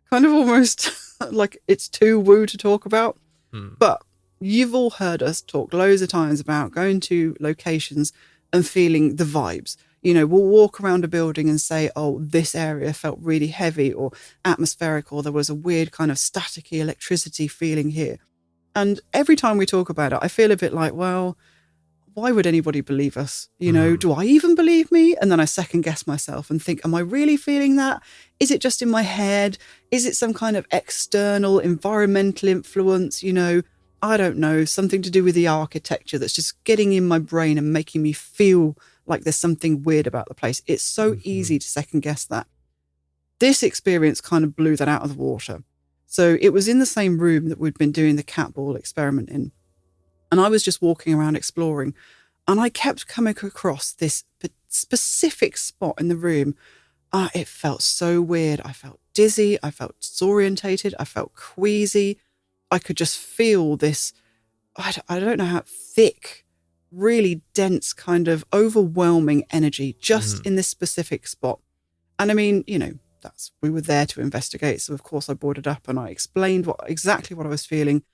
kind of almost like it's too woo to talk about. But you've all heard us talk loads of times about going to locations and feeling the vibes. We'll walk around a building and say, oh, this area felt really heavy or atmospheric, or there was a weird kind of staticky electricity feeling here. And every time we talk about it, I feel a bit like, well, why would anybody believe us? Do I even believe me? And then I second guess myself and think, am I really feeling that? Is it just in my head? Is it some kind of external environmental influence? I don't know, something to do with the architecture that's just getting in my brain and making me feel like there's something weird about the place. It's so easy to second guess that. This experience kind of blew that out of the water. So it was in the same room that we'd been doing the cat ball experiment in. And I was just walking around exploring, and I kept coming across this specific spot in the room. It felt so weird. I felt dizzy. I felt disorientated. I felt queasy. I could just feel this, I don't know how thick, really dense kind of overwhelming energy just in this specific spot. And I mean, we were there to investigate. So of course I brought it up and I explained exactly what I was feeling.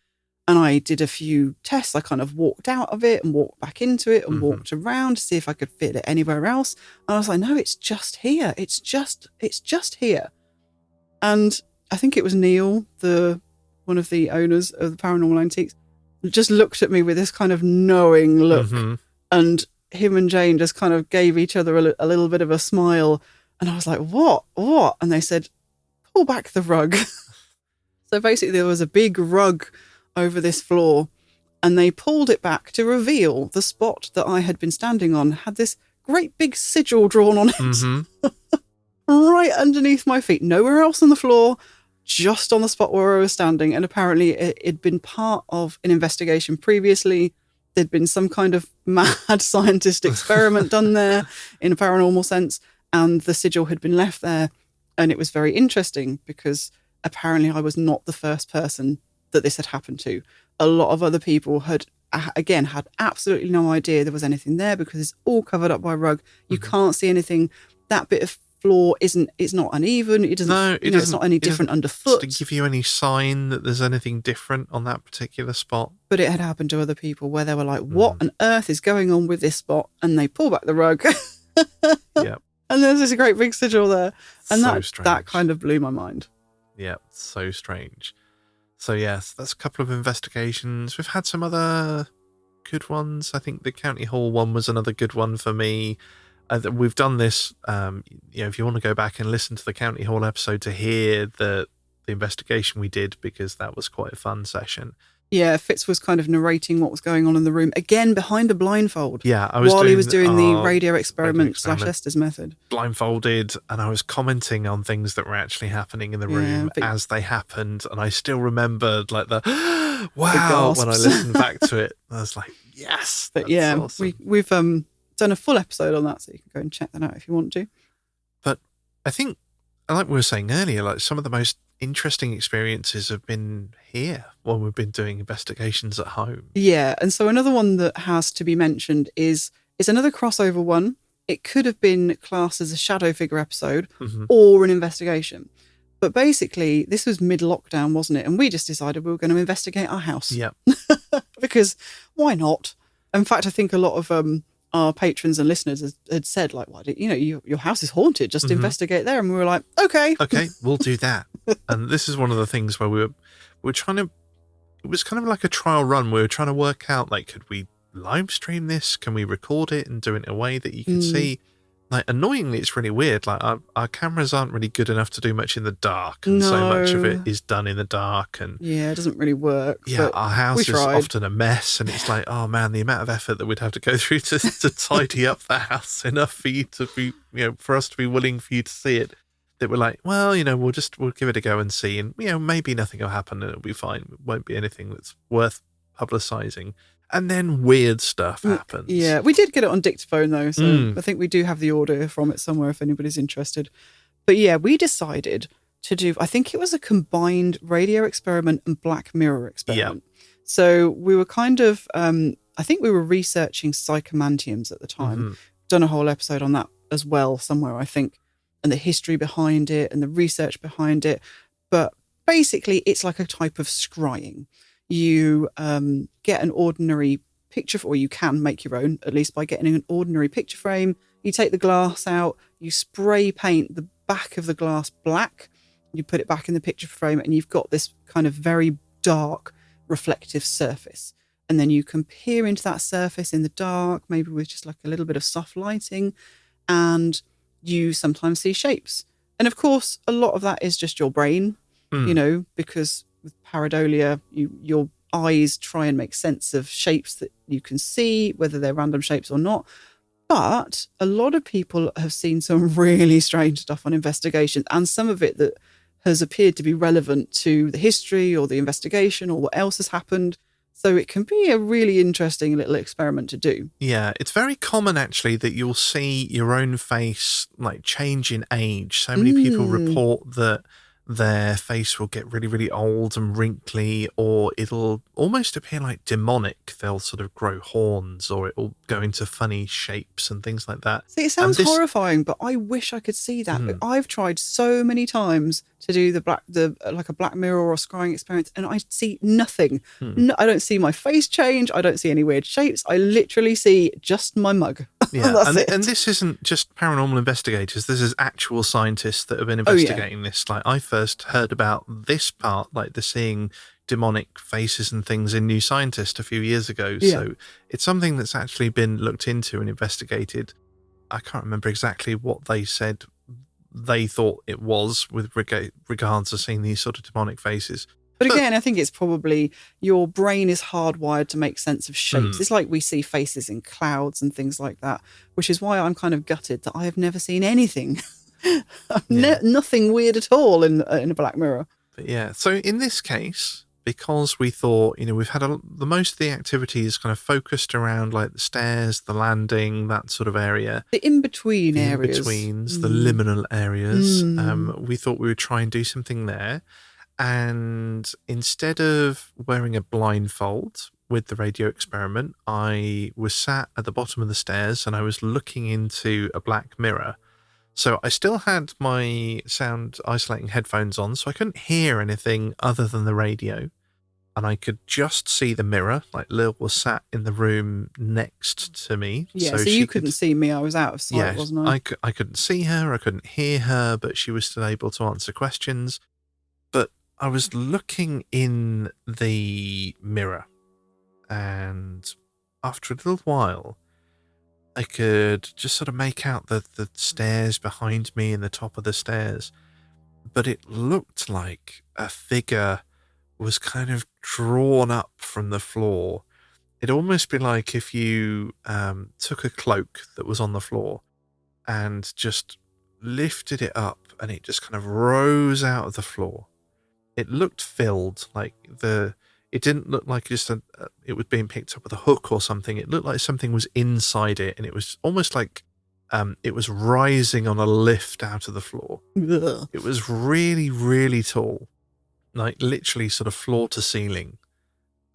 And I did a few tests. I kind of walked out of it and walked back into it and walked around to see if I could feel it anywhere else. And I was like, no, it's just here. It's just here. And I think it was Neil, one of the owners of the Paranormal Antiques, just looked at me with this kind of knowing look. And him and Jane just kind of gave each other a little bit of a smile. And I was like, what? And they said, pull back the rug. So basically there was a big rug over this floor, and they pulled it back to reveal the spot that I had been standing on had this great big sigil drawn on it. Right underneath my feet, nowhere else on the floor, just on the spot where I was standing. And apparently it'd been part of an investigation previously. There'd been some kind of mad scientist experiment done there in a paranormal sense, and the sigil had been left there. And it was very interesting because apparently I was not the first person that this had happened to. A lot of other people had absolutely no idea there was anything there because it's all covered up by a rug. You can't see anything. That bit of floor it's not uneven. It doesn't, it's not any different underfoot.
To give you any sign that there's anything different on that particular spot. But
it had happened to other people where they were like, what on earth is going on with this spot? And they pull back the rug.
Yep.
And there's this great big sigil there. And
so
that kind of blew my mind.
Yeah, so strange. So yes, that's a couple of investigations. We've had some other good ones. I think the County Hall one was another good one for me. We've done this, if you want to go back and listen to the County Hall episode to hear the investigation we did, because that was quite a fun session.
Yeah, Fitz was kind of narrating what was going on in the room, again behind a blindfold.
Yeah, I was
while
doing,
he was doing the radio experiment /
experiment.
Estes method.
Blindfolded, and I was commenting on things that were actually happening in the room as they happened, and I still remembered like the wow when I listened back to it. I was like, yes,
but
that's awesome.
we've done a full episode on that, so you can go and check that out if you want to.
But I think, like we were saying earlier, like some of the most interesting experiences have been here when we've been doing investigations at home.
Yeah, and so another one that has to be mentioned is another crossover one. It could have been classed as a shadow figure episode or an investigation. But basically, this was mid-lockdown, wasn't it? And we just decided we were going to investigate our house.
Yeah.
Because why not? In fact, I think a lot of our patrons and listeners had said, like, why did your house is haunted, just investigate there. And we were like, okay,
we'll do that. And this is one of the things where we were trying to, it was kind of like a trial run. We were trying to work out, like, could we live stream this? Can we record it and do it in a way that you can see? Like, annoyingly, it's really weird. Like, our cameras aren't really good enough to do much in the dark, and so much of it is done in the dark. And
yeah, it doesn't really work.
Yeah, our house is often a mess, and it's like, oh man, the amount of effort that we'd have to go through to tidy up the house enough for you to be, for us to be willing for you to see it. That we're like, well, we'll give it a go and see, and maybe nothing will happen and it'll be fine. It won't be anything that's worth publicizing. And then weird stuff happens.
Yeah, we did get it on dictaphone though, so I think we do have the audio from it somewhere if anybody's interested. But yeah, we decided to do, I think it was a combined radio experiment and Black Mirror experiment. Yeah. So we were kind of, I think we were researching psychomantiums at the time. Done a whole episode on that as well somewhere, I think, and the history behind it and the research behind it. But basically, it's like a type of scrying. You get an ordinary picture, or you can make your own, at least by getting an ordinary picture frame. You take the glass out, you spray paint the back of the glass black, you put it back in the picture frame, and you've got this kind of very dark, reflective surface. And then you can peer into that surface in the dark, maybe with just like a little bit of soft lighting, and you sometimes see shapes. And of course, a lot of that is just your brain, because with pareidolia, your eyes try and make sense of shapes that you can see, whether they're random shapes or not. But a lot of people have seen some really strange stuff on investigation, and some of it that has appeared to be relevant to the history or the investigation or what else has happened. So it can be a really interesting little experiment to do.
Yeah, it's very common actually that you'll see your own face like change in age. So many people report that their face will get really, really old and wrinkly, or it'll almost appear like demonic. They'll sort of grow horns, or it'll go into funny shapes and things like that.
See, it sounds horrifying, but I wish I could see that. But I've tried so many times to do like a Black Mirror or a scrying experience, and I see nothing. No, I don't see my face change. I don't see any weird shapes. I literally see just my mug.
Yeah, and this isn't just paranormal investigators. This is actual scientists that have been investigating this. Like, I first heard about this part, like the seeing demonic faces and things in New Scientist a few years ago. Yeah. So it's something that's actually been looked into and investigated. I can't remember exactly what they said they thought it was with regards to seeing these sort of demonic faces.
But again, I think it's probably your brain is hardwired to make sense of shapes. It's like we see faces in clouds and things like that, which is why I'm kind of gutted that I have never seen anything, nothing weird at all in a Black Mirror.
But yeah, so in this case, because we thought, we've had the most of the activities kind of focused around like the stairs, the landing, that sort of area.
The in-between areas.
In-betweens, the liminal areas. We thought we would try and do something there. And instead of wearing a blindfold with the radio experiment, I was sat at the bottom of the stairs and I was looking into a black mirror. So I still had my sound isolating headphones on, so I couldn't hear anything other than the radio. And I could just see the mirror, like Lil was sat in the room next to me.
Yeah, so you couldn't see me. I was out of sight, wasn't I?
I couldn't see her, I couldn't hear her, but she was still able to answer questions. But I was looking in the mirror, and after a little while, I could just sort of make out the stairs behind me and the top of the stairs. But it looked like a figure was kind of drawn up from the floor. It'd almost be like if you took a cloak that was on the floor and just lifted it up, and it just kind of rose out of the floor. It looked filled, like it didn't look like just it was being picked up with a hook or something. It looked like something was inside it, and it was almost like it was rising on a lift out of the floor.
Ugh.
It was really, really tall, like literally sort of floor to ceiling,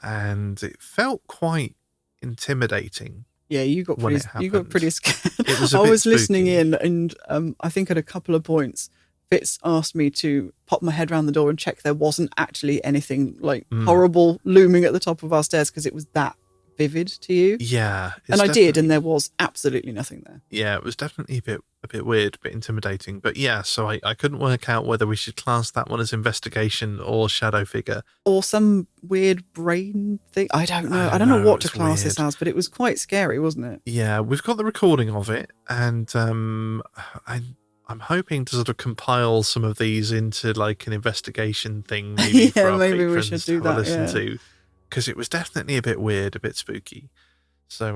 and it felt quite intimidating.
Yeah, you got pretty scared.
It was
I was
spooky.
listening in, and I think at a couple of points, Fitz asked me to pop my head around the door and check there wasn't actually anything like horrible looming at the top of our stairs, because it was that vivid to you.
Yeah,
and I did, and there was absolutely nothing there.
Yeah, it was definitely a bit weird, a bit intimidating. But yeah, so I couldn't work out whether we should class that one as investigation or shadow figure.
Or some weird brain thing. I don't know. I don't know what to class this as, but it was quite scary, wasn't it?
Yeah, we've got the recording of it, and I'm hoping to sort of compile some of these into like an investigation thing. Maybe for our
maybe we
patrons
should do
to have a
that.
listen to, because it was definitely a bit weird, a bit spooky. So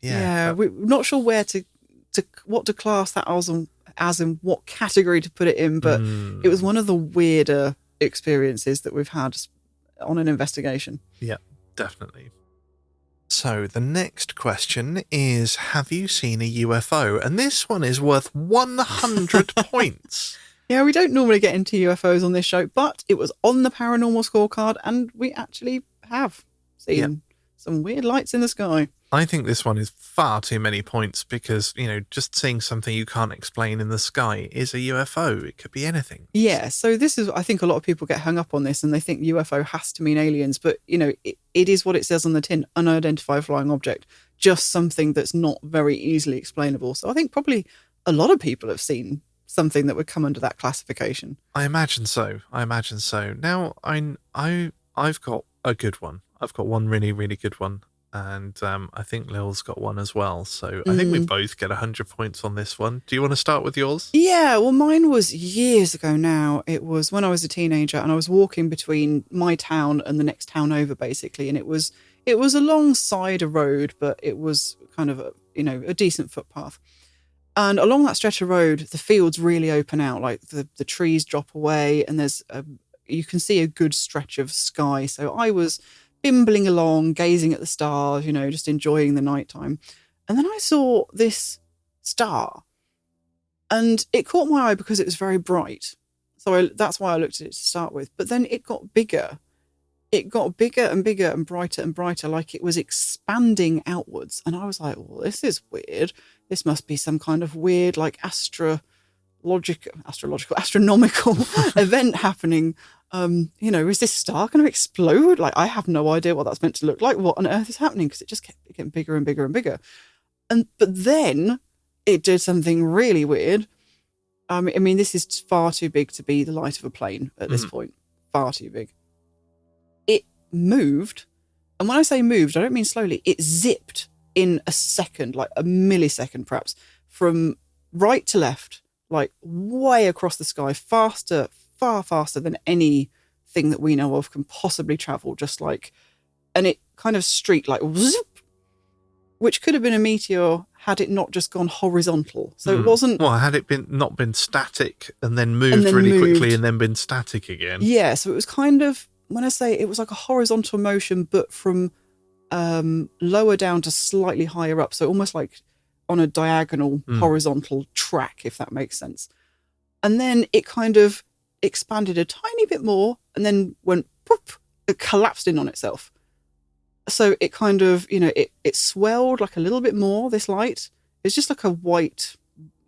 we're not sure where to what to class that as in what category to put it in, but it was one of the weirder experiences that we've had on an investigation.
Yeah, definitely. So the next question is, have you seen a UFO? And this one is worth 100 points.
Yeah, we don't normally get into UFOs on this show, but it was on the paranormal scorecard, and we actually have seen some weird lights in the sky.
I think this one is far too many points because, just seeing something you can't explain in the sky is a UFO. It could be anything.
Yeah, so this is, I think a lot of people get hung up on this and they think UFO has to mean aliens, but, it is what it says on the tin, unidentified flying object, just something that's not very easily explainable. So I think probably a lot of people have seen something that would come under that classification.
I imagine so. Now, I've got a good one. I've got one really, really good one. And I think Lil's got one as well. So I think we both get 100 points on this one. Do you want to start with yours? Yeah,
well, mine was years ago now. It was when I was a teenager and I was walking between my town and the next town over, basically. And it was alongside a road, but it was kind of a decent footpath. And along that stretch of road, the fields really open out, like the trees drop away, and you can see a good stretch of sky. So I was bimbling along, gazing at the stars, just enjoying the nighttime. And then I saw this star, and it caught my eye because it was very bright. So that's why I looked at it to start with. But then it got bigger. It got bigger and bigger and brighter, like it was expanding outwards. And I was like, well, this is weird. This must be some kind of weird, like astronomical event happening. Is this star going to explode? Like, I have no idea what that's meant to look like. What on earth is happening? Because it just kept getting bigger and bigger and bigger. But then it did something really weird. This is far too big to be the light of a plane at this point. Far too big. It moved. And when I say moved, I don't mean slowly. It zipped in a second, like a millisecond perhaps, from right to left, like way across the sky, far faster than anything that we know of can possibly travel, and it kind of streaked like zip, which could have been a meteor had it not just gone horizontal. So it wasn't...
Well, had it not been static and then moved really quickly and then been static again.
Yeah, so it was kind of, when I say it was like a horizontal motion, but from lower down to slightly higher up. So almost like on a diagonal horizontal track, if that makes sense. And then it kind of expanded a tiny bit more and then went poof, it collapsed in on itself. So it kind of, it swelled like a little bit more, this light. It's just like a white,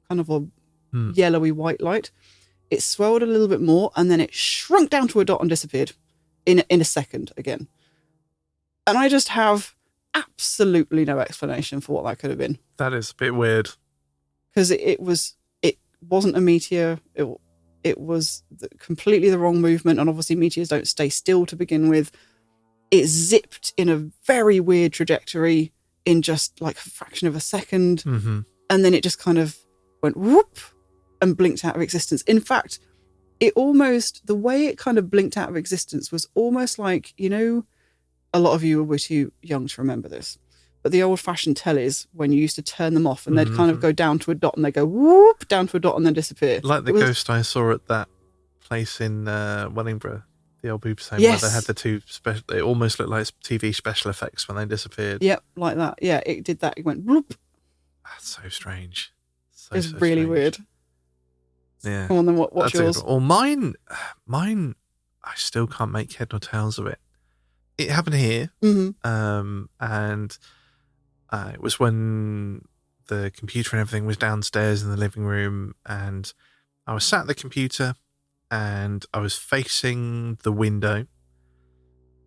kind of a yellowy white light. It swelled a little bit more and then it shrunk down to a dot and disappeared in a second again. And I just have absolutely no explanation for what that could have been.
That is a bit weird.
Because it wasn't a meteor. It was completely the wrong movement. And obviously meteors don't stay still to begin with. It zipped in a very weird trajectory in just like a fraction of a second. Mm-hmm. And then it just kind of went whoop and blinked out of existence. In fact, it almost, the way it kind of blinked out of existence was almost like, you know, a lot of you were too young to remember this, but the old-fashioned tellies, when you used to turn them off and they'd kind of go down to a dot and they go whoop down to a dot and then disappear.
Like the ghost I saw at that place in Wellingborough, the old Boobs Home,
Yes.
where they had the two they almost looked like TV special effects when they disappeared.
Yep, like that. Yeah, it did that. It went whoop.
That's so strange.
It was really
strange.
weird.
Yeah.
Come on, then what's yours?
Well, mine, I still can't make head nor tails of it. It happened here, and it was when the computer and everything was downstairs in the living room, and I was sat at the computer, and I was facing the window,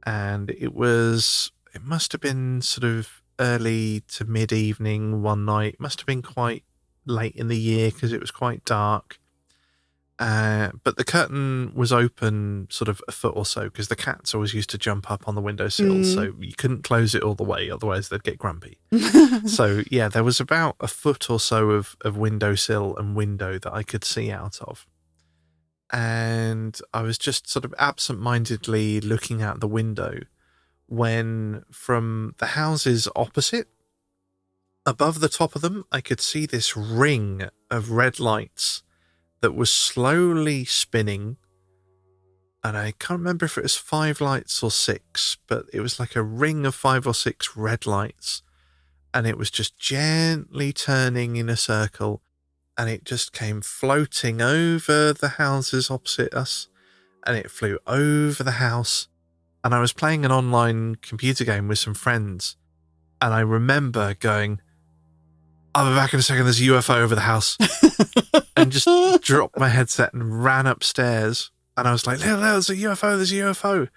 and it must have been sort of early to mid-evening one night. It must have been quite late in the year because it was quite dark. But the curtain was open sort of a foot or so because the cats always used to jump up on the windowsill, so you couldn't close it all the way, otherwise they'd get grumpy. So yeah, there was about a foot or so of windowsill and window that I could see out of. And I was just sort of absent-mindedly looking out the window when from the houses opposite, above the top of them, I could see this ring of red lights that was slowly spinning, and I can't remember if it was 5 lights or 6, but it was like a ring of 5 or 6 red lights, and it was just gently turning in a circle, and it just came floating over the houses opposite us, and it flew over the house, and I was playing an online computer game with some friends, and I remember going, I'll be back in a second, there's a UFO over the house. And just dropped my headset and ran upstairs. And I was like, there's a UFO, there's a UFO.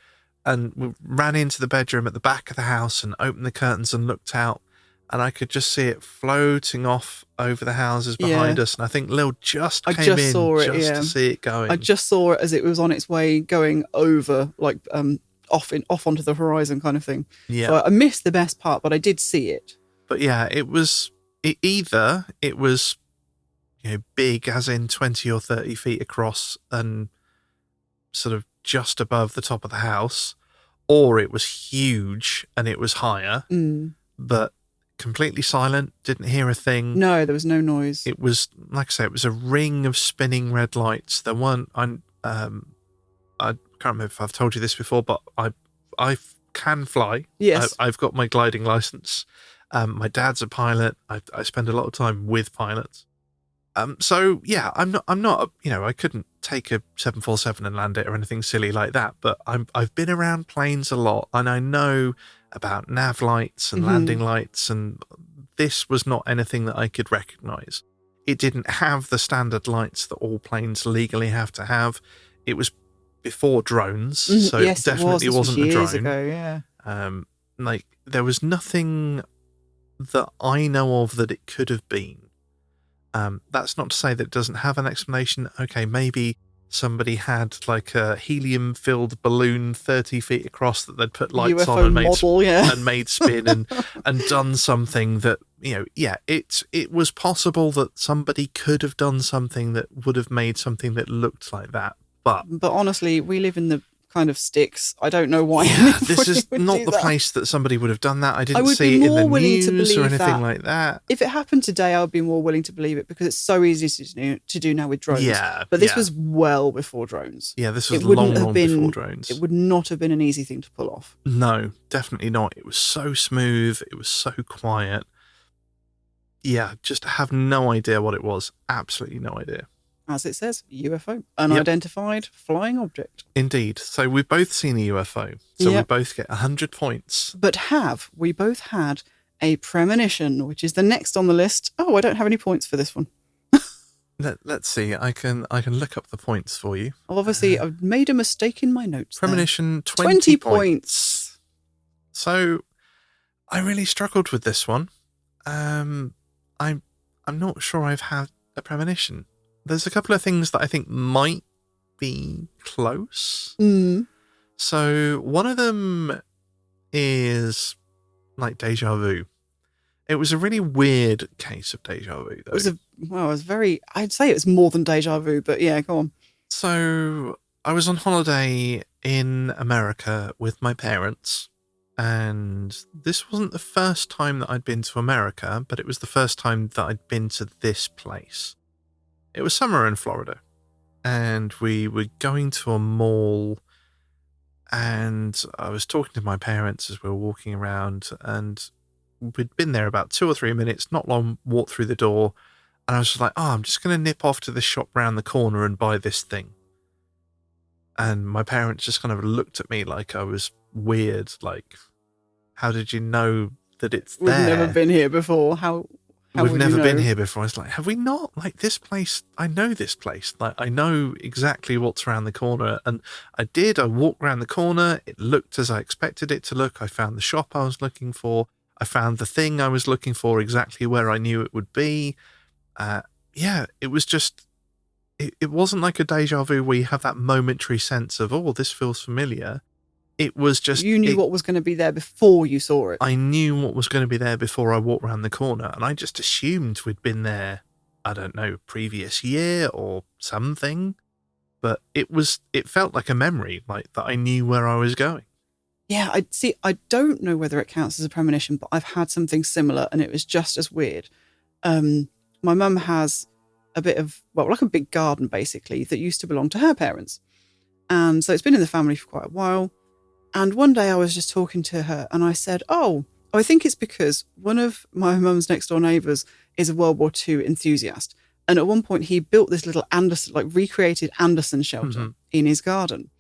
And we ran into the bedroom at the back of the house and opened the curtains and looked out. And I could just see it floating off over the houses behind us. And I think Lil just came in to see it going.
I just saw it as it was on its way going over, like off onto the horizon kind of thing.
Yeah.
So I missed the best part, but I did see it.
But yeah, it was big as in 20 or 30 feet across and sort of just above the top of the house, or it was huge and it was higher, but completely silent, didn't hear a thing.
No, there was no noise.
It was, like I say, it was a ring of spinning red lights. There weren't, I can't remember if I've told you this before, but I can fly.
Yes.
I've got my gliding license. My dad's a pilot. I spend a lot of time with pilots. So yeah, I'm not, I couldn't take a 747 and land it or anything silly like that, but I've been around planes a lot and I know about nav lights and landing lights, and this was not anything that I could recognize. It didn't have the standard lights that all planes legally have to have. It was before drones, so
yes,
it definitely wasn't a drone.
Years ago, yeah.
Like there was nothing that I know of that it could have been. That's not to say that it doesn't have an explanation. Okay, maybe somebody had like a helium-filled balloon 30 feet across that they'd put lights
UFO
on and
model,
and made spin and done something that, it was possible that somebody could have done something that would have made something that looked like that. But
honestly, we live in the kind of sticks. I don't know why.
This is not the place that somebody would have done that. I didn't see it in the news or anything like that.
If it happened today, I would be more willing to believe it because it's so easy to do now with drones.
Yeah,
but this was well before drones.
Yeah, this was long before drones.
It would not have been an easy thing to pull off.
No, definitely not. It was so smooth. It was so quiet. Yeah, just have no idea what it was. Absolutely no idea.
As it says, UFO, unidentified flying object.
Indeed. So we've both seen a UFO. So we both get 100 points.
But have we both had a premonition, which is the next on the list? Oh, I don't have any points for this one.
Let's see. I can look up the points for you.
Obviously, I've made a mistake in my notes.
Premonition, 20 points. So I really struggled with this one. I'm not sure I've had a premonition. There's a couple of things that I think might be close. So one of them is like deja vu. It was a really weird case of deja vu, though.
I'd say it was more than deja vu, but yeah, go on.
So I was on holiday in America with my parents, and this wasn't the first time that I'd been to America, but it was the first time that I'd been to this place. It was summer in Florida, and we were going to a mall, and I was talking to my parents as we were walking around, and we'd been there about 2 or 3 minutes, not long, walked through the door, and I was just like, oh, I'm just going to nip off to the shop round the corner and buy this thing. And my parents just kind of looked at me like I was weird, like, how did you know that it's there?
We've never been here before. How
We've
would
never
you know?
been here before. I was like, have we not? Like, this place, I know this place. Like, I know exactly what's around the corner. And I did. I walked around the corner. It looked as I expected it to look. I found the shop I was looking for. I found the thing I was looking for exactly where I knew it would be. Yeah, it was just, it wasn't like a deja vu where you have that momentary sense of, oh, this feels familiar. It was just...
You knew what was going to be there before you saw it.
I knew what was going to be there before I walked around the corner, and I just assumed we'd been there, I don't know, previous year or something. But it felt like a memory, like that I knew where I was going.
Yeah, I don't know whether it counts as a premonition, but I've had something similar, and it was just as weird. My mum has a bit of, well, like a big garden, basically, that used to belong to her parents. And so it's been in the family for quite a while. And one day I was just talking to her and I said, oh, I think it's because one of my mum's next door neighbours is a World War II enthusiast. And at one point he built this little Anderson, like recreated Anderson shelter in his garden.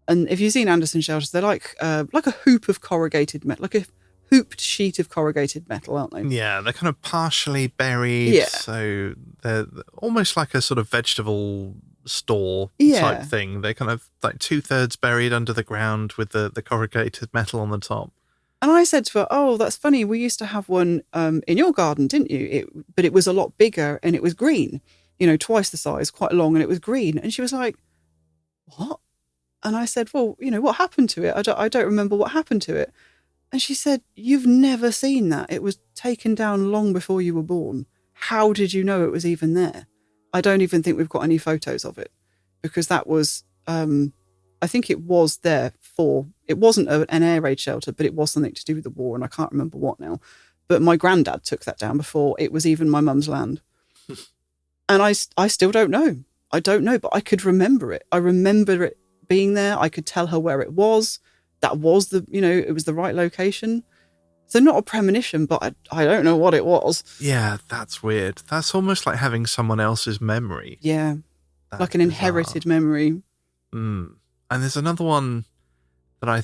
And if you've seen Anderson shelters, they're like a hoop of corrugated metal, like a hooped sheet of corrugated metal, aren't they?
Yeah, they're kind of partially buried.
Yeah.
So they're almost like a sort of vegetable store type thing. They're kind of like 2/3 buried under the ground with the corrugated metal on the top.
And I said to her, oh, that's funny. We used to have one in your garden, didn't you? But it was a lot bigger and it was green, twice the size, quite long, and it was green. And she was like, what? And I said, well, what happened to it? I don't remember what happened to it. And she said, you've never seen that. It was taken down long before you were born. How did you know it was even there? I don't even think we've got any photos of it because that was, I think it was there it wasn't an air raid shelter, but it was something to do with the war and I can't remember what now. But my granddad took that down before it was even my mum's land. And I still don't know. I don't know, but I could remember it. I remember it being there. I could tell her where it was. That was it was the right location. So not a premonition, but I don't know what it was.
Yeah, that's weird. That's almost like having someone else's memory.
Yeah,
That's
like an inherited memory.
And there's another one that I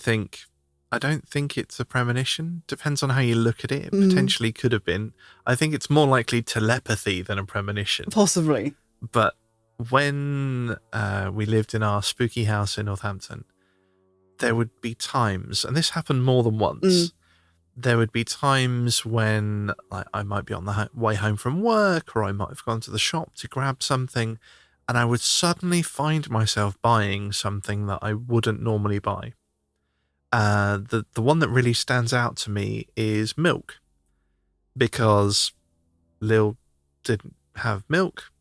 don't think it's a premonition. Depends on how you look at it. It potentially could have been. I think it's more likely telepathy than a premonition.
Possibly.
But when we lived in our spooky house in Northampton, there would be times, and this happened more than once, there would be times when I might be on the way home from work or I might have gone to the shop to grab something and I would suddenly find myself buying something that I wouldn't normally buy. The one that really stands out to me is milk, because Lil didn't have milk.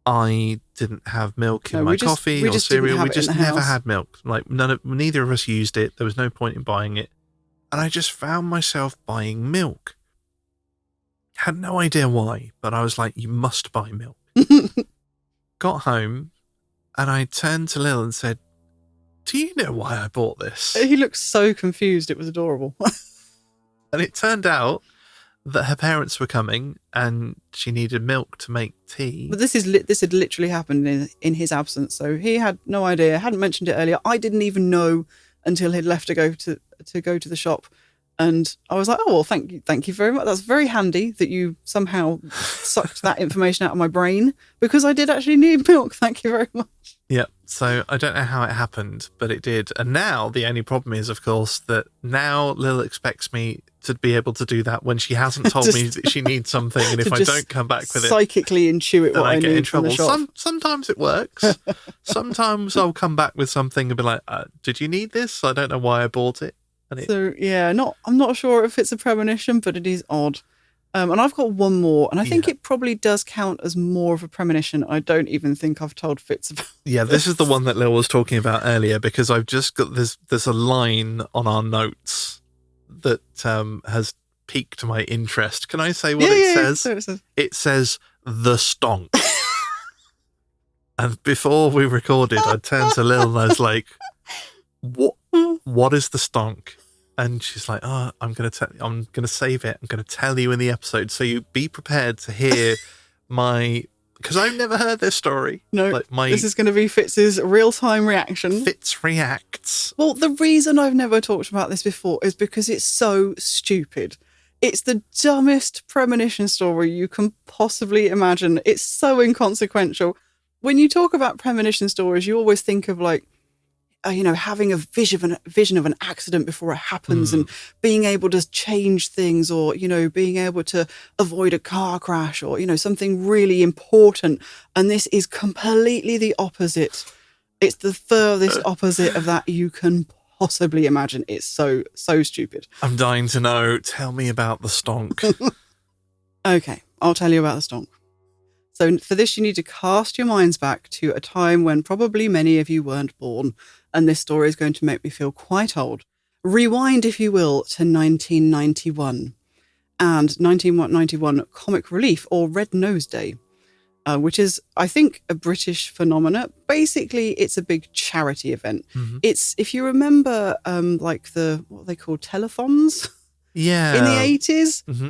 I didn't have milk in my coffee or cereal. We just never had milk. Like neither of us used it. There was no point in buying it. And I just found myself buying milk. Had no idea why, but I was like, you must buy milk. Got home and I turned to Lil and said, do you know why I bought this?
He looked so confused. It was adorable.
And it turned out that her parents were coming and she needed milk to make tea.
But this had literally happened in his absence. So he had no idea, hadn't mentioned it earlier. I didn't even know until he'd left to go to the shop. And I was like, oh, well, thank you very much. That's very handy that you somehow sucked that information out of my brain, because I did actually need milk. Thank you very much.
Yeah, so I don't know how it happened, but it did. And now the only problem is, of course, that now Lil expects me to be able to do that when she hasn't told me that she needs something, and if I don't come back with it,
psychically intuit what I
get
need
in trouble.
From the shop.
Sometimes it works. Sometimes I'll come back with something and be like, did you need this? I don't know why I bought it.
So yeah, I'm not sure if it's a premonition, but it is odd. And I've got one more, and I think
Yeah.
it probably does count as more of a premonition. I don't even think I've told Fitz about.
Yeah, this is the one that Lil was talking about earlier, because I've just got there's a line on our notes that has piqued my interest. Can I say what it says?
So it says.
It says the stonk. And before we recorded, I turned to Lil and I was like, what is the stonk? And she's like, oh, I'm gonna save it. I'm gonna tell you in the episode, so you be prepared to hear because I've never heard this story.
No, this is going to be Fitz's real-time reaction.
Fitz reacts.
Well, the reason I've never talked about this before is because it's so stupid. It's the dumbest premonition story you can possibly imagine. It's so inconsequential. When you talk about premonition stories, you always think of like, having a vision of an accident before it happens and being able to change things, or, being able to avoid a car crash, or, something really important. And this is completely the opposite. It's the furthest opposite of that you can possibly imagine. It's so stupid.
I'm dying to know. Tell me about the stonk.
Okay, I'll tell you about the stonk. So for this, you need to cast your minds back to a time when probably many of you weren't born, and this story is going to make me feel quite old. Rewind, if you will, to 1991, and 1991 Comic Relief, or Red Nose Day, which is, I think, a British phenomena. Basically, it's a big charity event. Mm-hmm. It's, if you remember, like what they call telethons?
Yeah.
In the 80s?
Mm-hmm.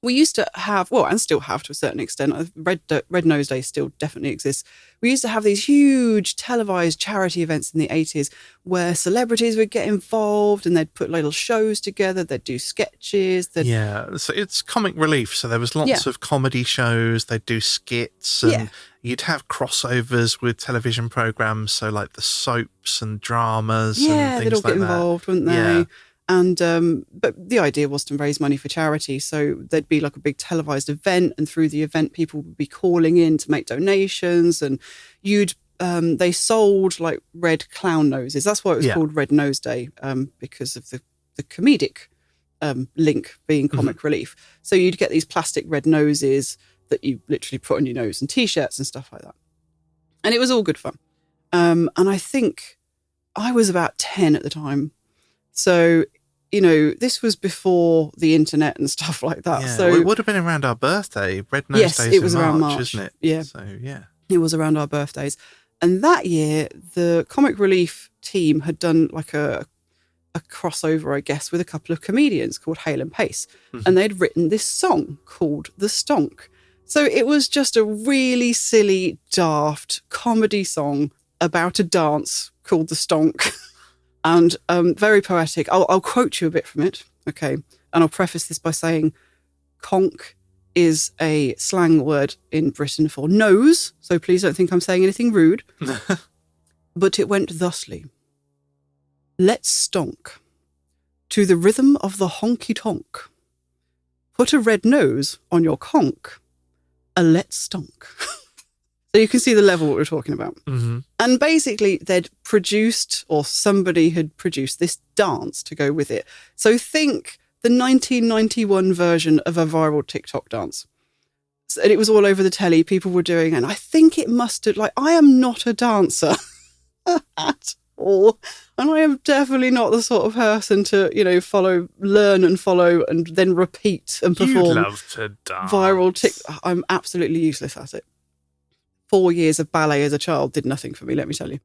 We used to have, and still have to a certain extent, Red Nose Day still definitely exists. We used to have these huge televised charity events in the 80s where celebrities would get involved and they'd put little shows together, they'd do sketches.
Yeah, so it's comic relief. So there was lots of comedy shows, they'd do skits, and you'd have crossovers with television programmes, so like the soaps and dramas and things like that. Yeah, they'd all get
involved, wouldn't they?
Yeah.
And but the idea was to raise money for charity. So there'd be like a big televised event, and through the event, people would be calling in to make donations, and they sold like red clown noses. That's why it was called Red Nose Day, because of the comedic link being comic relief. So you'd get these plastic red noses that you literally put on your nose, and T-shirts and stuff like that. And it was all good fun. And I think I was about 10 at the time. So, this was before the internet and stuff like that.
Yeah,
so
it would have been around our birthday. Red Nose Day
it was around March,
isn't it?
Yeah.
So, yeah.
It was around our birthdays. And that year, the Comic Relief team had done like a crossover, I guess, with a couple of comedians called Hale and Pace. Mm-hmm. And they'd written this song called The Stonk. So it was just a really silly, daft comedy song about a dance called The Stonk. And very poetic. I'll quote you a bit from it, okay? And I'll preface this by saying conk is a slang word in Britain for nose, so please don't think I'm saying anything rude. But it went thusly. Let's stonk to the rhythm of the honky-tonk. Put a red nose on your conk. A let's stonk. So you can see the level what we're talking about.
Mm-hmm.
And basically they'd produced, or somebody had produced, this dance to go with it. So think the 1991 version of a viral TikTok dance. And it was all over the telly, people were doing it. And I think it must have, I am not a dancer at all. And I am definitely not the sort of person to, learn and follow and then repeat and perform.
You'd love to dance.
Viral TikTok. I'm absolutely useless at it. 4 years of ballet as a child did nothing for me, let me tell you.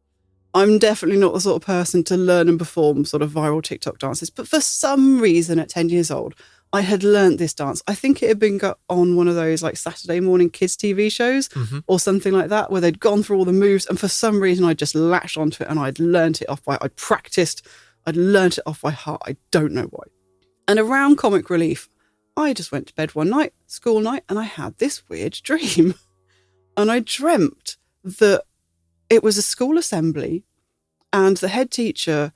I'm definitely not the sort of person to learn and perform sort of viral TikTok dances. But for some reason at 10 years old, I had learnt this dance. I think it had been on one of those like Saturday morning kids TV shows or something like that, where they'd gone through all the moves. And for some reason, I just latched onto it and I'd learnt it off I'd practiced. I'd learnt it off by heart. I don't know why. And around Comic Relief, I just went to bed one night, school night, and I had this weird dream. And I dreamt that it was a school assembly and the head teacher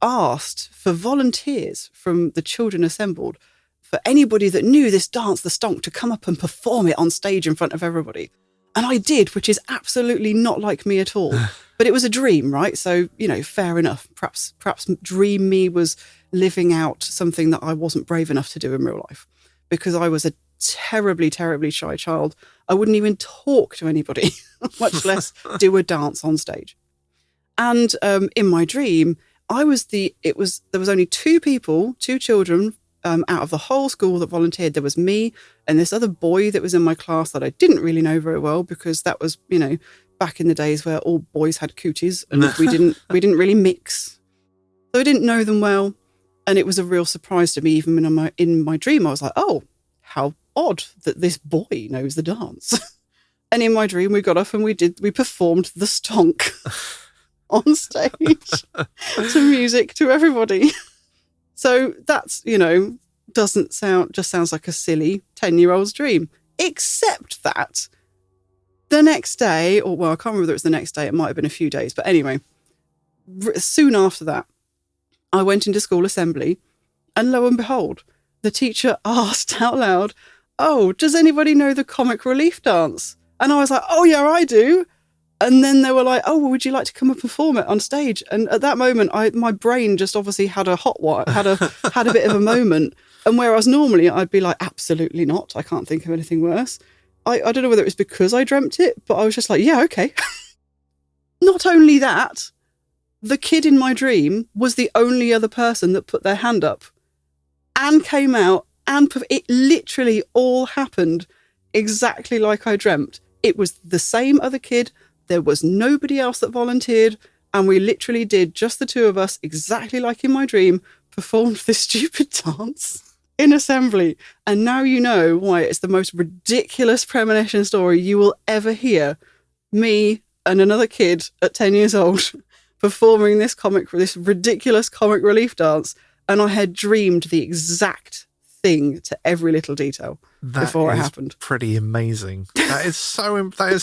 asked for volunteers from the children assembled, for anybody that knew this dance, the stonk, to come up and perform it on stage in front of everybody. And I did, which is absolutely not like me at all. But it was a dream, right? So, fair enough. Perhaps dream me was living out something that I wasn't brave enough to do in real life, because I was a terribly, terribly shy child. I wouldn't even talk to anybody, much less do a dance on stage. And in my dream, there was only two children out of the whole school that volunteered. There was me and this other boy that was in my class that I didn't really know very well, because that was, back in the days where all boys had cooties and we didn't really mix. So I didn't know them well. And it was a real surprise to me, even in my dream. I was like, oh, how odd that this boy knows the dance. And in my dream, we got up and we performed the stonk on stage to music to everybody. So that's, sounds like a silly 10-year-old's dream. Except that the next day, I can't remember whether it was the next day, it might have been a few days, but anyway, soon after that, I went into school assembly, and lo and behold, the teacher asked out loud, oh, does anybody know the comic relief dance? And I was like, oh yeah, I do. And then they were like, oh, well, would you like to come and perform it on stage? And at that moment, my brain just obviously had a had a bit of a moment. And whereas normally I'd be like, absolutely not. I can't think of anything worse. I don't know whether it was because I dreamt it, but I was just like, yeah, okay. Not only that, the kid in my dream was the only other person that put their hand up and came out, and it literally all happened exactly like I dreamt. It was the same other kid. There was nobody else that volunteered, and we literally did, just the two of us, exactly like in my dream, performed this stupid dance in assembly. And now you know why it's the most ridiculous premonition story you will ever hear. Me and another kid at 10 years old performing this ridiculous comic relief dance, and I had dreamed the exact thing to every little detail before it happened.
Pretty amazing. That is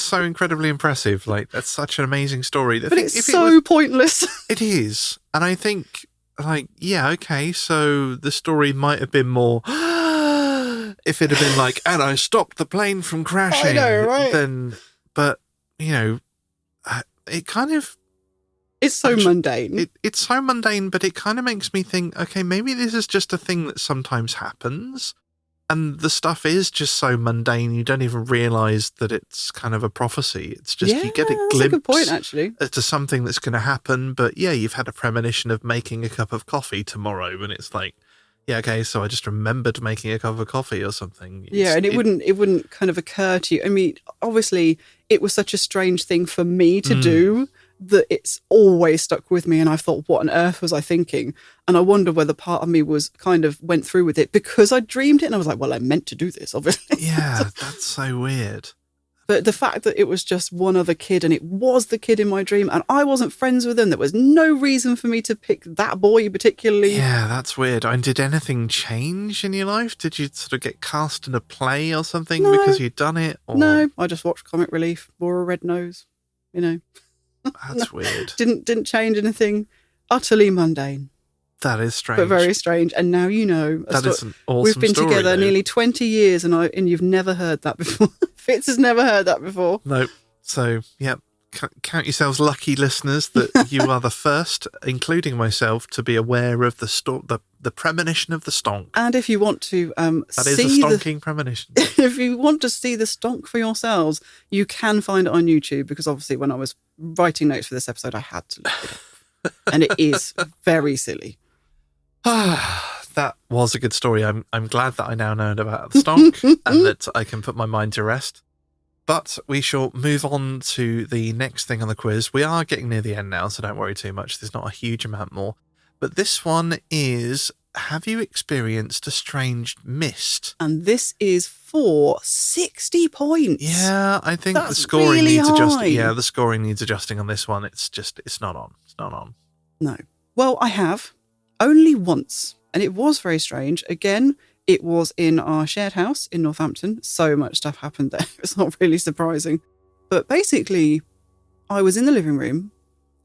so incredibly impressive. Like, that's such an amazing story.
But it's so pointless.
It is. And I think, like, yeah, okay, so the story might have been more if it had been like, and I stopped the plane from crashing.
I know, right?
But it kind of,
it's so mundane.
It's so mundane, but it kind of makes me think, okay, maybe this is just a thing that sometimes happens, and the stuff is just so mundane you don't even realise that it's kind of a prophecy. It's just you get a glimpse,
that's a good point, actually,
to something that's going to happen. But yeah, you've had a premonition of making a cup of coffee tomorrow, and it's like, yeah, okay, so I just remembered making a cup of coffee or something.
And it wouldn't kind of occur to you. I mean, obviously, it was such a strange thing for me to do that it's always stuck with me, and I've thought, what on earth was I thinking? And I wonder whether part of me was kind of went through with it because I dreamed it, and I was like, well, I meant to do this, obviously.
Yeah, that's so weird.
But the fact that it was just one other kid, and it was the kid in my dream, and I wasn't friends with him, there was no reason for me to pick that boy particularly.
Yeah, that's weird. And did anything change in your life? Did you sort of get cast in a play or something because you'd done it? Or?
No, I just watched comic relief, wore a red nose,
That's weird.
Didn't change anything. Utterly mundane.
That is strange.
But very strange. And now you know.
That is an awesome
We've been
story,
together
though.
nearly 20 years and you've never heard that before. Fitz has never heard that before.
Nope. So, yeah, count yourselves lucky, listeners, that you are the first, including myself, to be aware of the premonition of the stonk.
And if you want to
that is a stonking premonition.
If you want to see the stonk for yourselves, you can find it on YouTube, because obviously when I was writing notes for this episode, I had to look it up. And it is very silly.
That was a good story. I'm glad that I now know about the stonk and that I can put my mind to rest. But we shall move on to the next thing on the quiz. We are getting near the end now, so don't worry too much. There's not a huge amount more. But this one is, have you experienced a strange mist?
And this is for 60 points.
Yeah, I think
That's
the scoring
really
needs
high.
adjusting. Yeah, the scoring needs adjusting on this one. It's not on. It's not on.
No. Well, I have. Only once. And it was very strange. Again, it was in our shared house in Northampton. So much stuff happened there. It's not really surprising. But basically, I was in the living room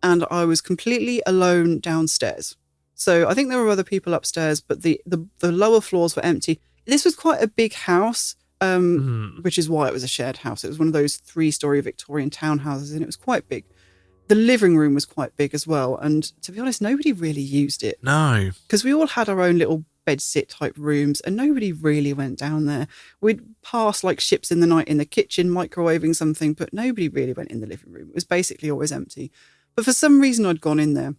and I was completely alone downstairs. So I think there were other people upstairs, but the lower floors were empty. This was quite a big house, which is why it was a shared house. It was one of those 3-story Victorian townhouses, and it was quite big. The living room was quite big as well. And to be honest, nobody really used it.
No.
Because we all had our own little bedsit type rooms, and nobody really went down there. We'd pass like ships in the night in the kitchen, microwaving something, but nobody really went in the living room. It was basically always empty. But for some reason, I'd gone in there,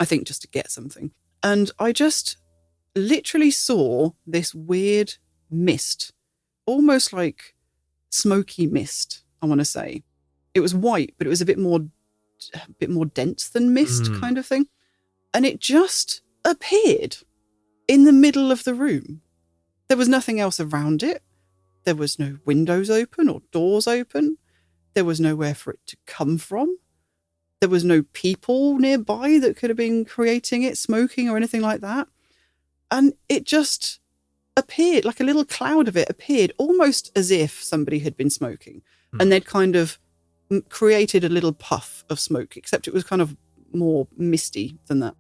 I think just to get something. And I just literally saw this weird mist, almost like smoky mist, I want to say. It was white, but it was a bit more dense than mist kind of thing. And it just appeared in the middle of the room. There was nothing else around it. There was no windows open or doors open. There was nowhere for it to come from. There was no people nearby that could have been creating it, smoking or anything like that. And it just appeared, like a little cloud of it appeared, almost as if somebody had been smoking. And they'd kind of created a little puff of smoke, except it was kind of more misty than that.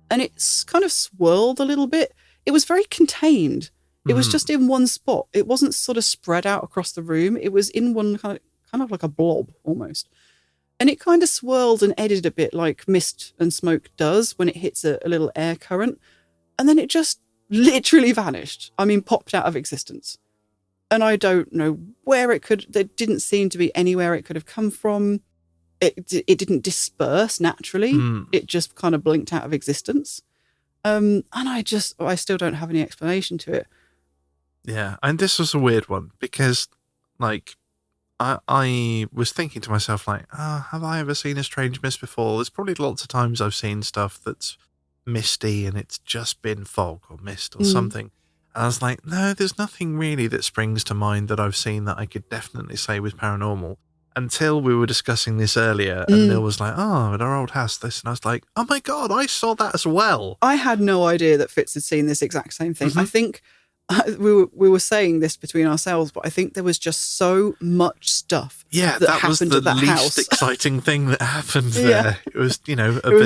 And it's kind of swirled a little bit. It was very contained. It was just in one spot. It wasn't sort of spread out across the room. It was in one kind of like a blob almost. And it kind of swirled and eddied a bit like mist and smoke does when it hits a little air current. And then it just literally vanished. I mean, popped out of existence. And I don't know where there didn't seem to be anywhere it could have come from. It didn't disperse naturally. It just kind of blinked out of existence. And I still don't have any explanation to it.
Yeah, and this was a weird one because, like, I was thinking to myself, like, have I ever seen a strange mist before? There's probably lots of times I've seen stuff that's misty and it's just been fog or mist or something. And I was like, no, there's nothing really that springs to mind that I've seen that I could definitely say was paranormal. Until we were discussing this earlier, and Neil was like, at our old house, this. And I was like, oh my God, I saw that as well.
I had no idea that Fitz had seen this exact same thing. I think we were saying this between ourselves, but I think there was just so much stuff.
Yeah, that was the least exciting thing that happened there. Yeah. It was,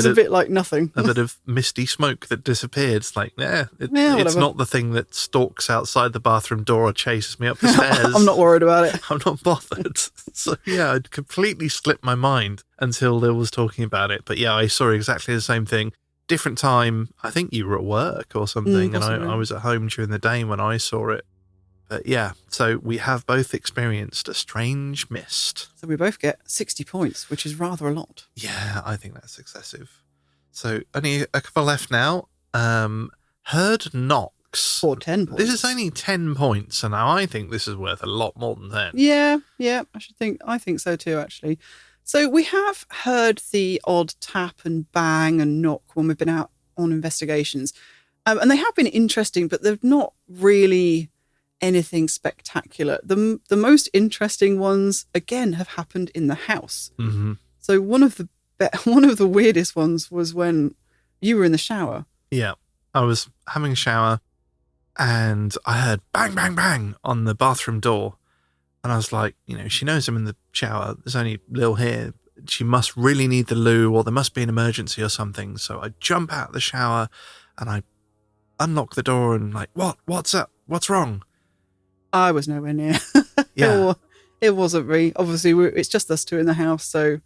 a bit like nothing.
A bit of misty smoke that disappeared. It's like, it's not the thing that stalks outside the bathroom door or chases me up the stairs.
I'm not worried about it.
I'm not bothered. So yeah, I'd completely slipped my mind until Lil was talking about it. But yeah, I saw exactly the same thing. Different time. I think you were at work or something, and I was at home during the day when I saw it. But yeah, so we have both experienced a strange mist.
So we both get 60 points, which is rather a lot.
Yeah, I think that's excessive. So only a couple left now. Heard knocks.
For 10 points.
This is only 10 points, and now I think this is worth a lot more than 10.
Yeah, I think so too, actually. So we have heard the odd tap and bang and knock when we've been out on investigations. And they have been interesting, but they're not really anything spectacular. The most interesting ones, again, have happened in the house. Mm-hmm. So one of the weirdest ones was when you were in the shower.
Yeah, I was having a shower and I heard bang, bang, bang on the bathroom door. And I was like, she knows I'm in the shower. There's only Lil here. She must really need the loo, or there must be an emergency or something. So I jump out of the shower and I unlock the door and like, what's up? What's wrong?
I was nowhere near.
Yeah.
It wasn't me. Obviously, it's just us two in the house. So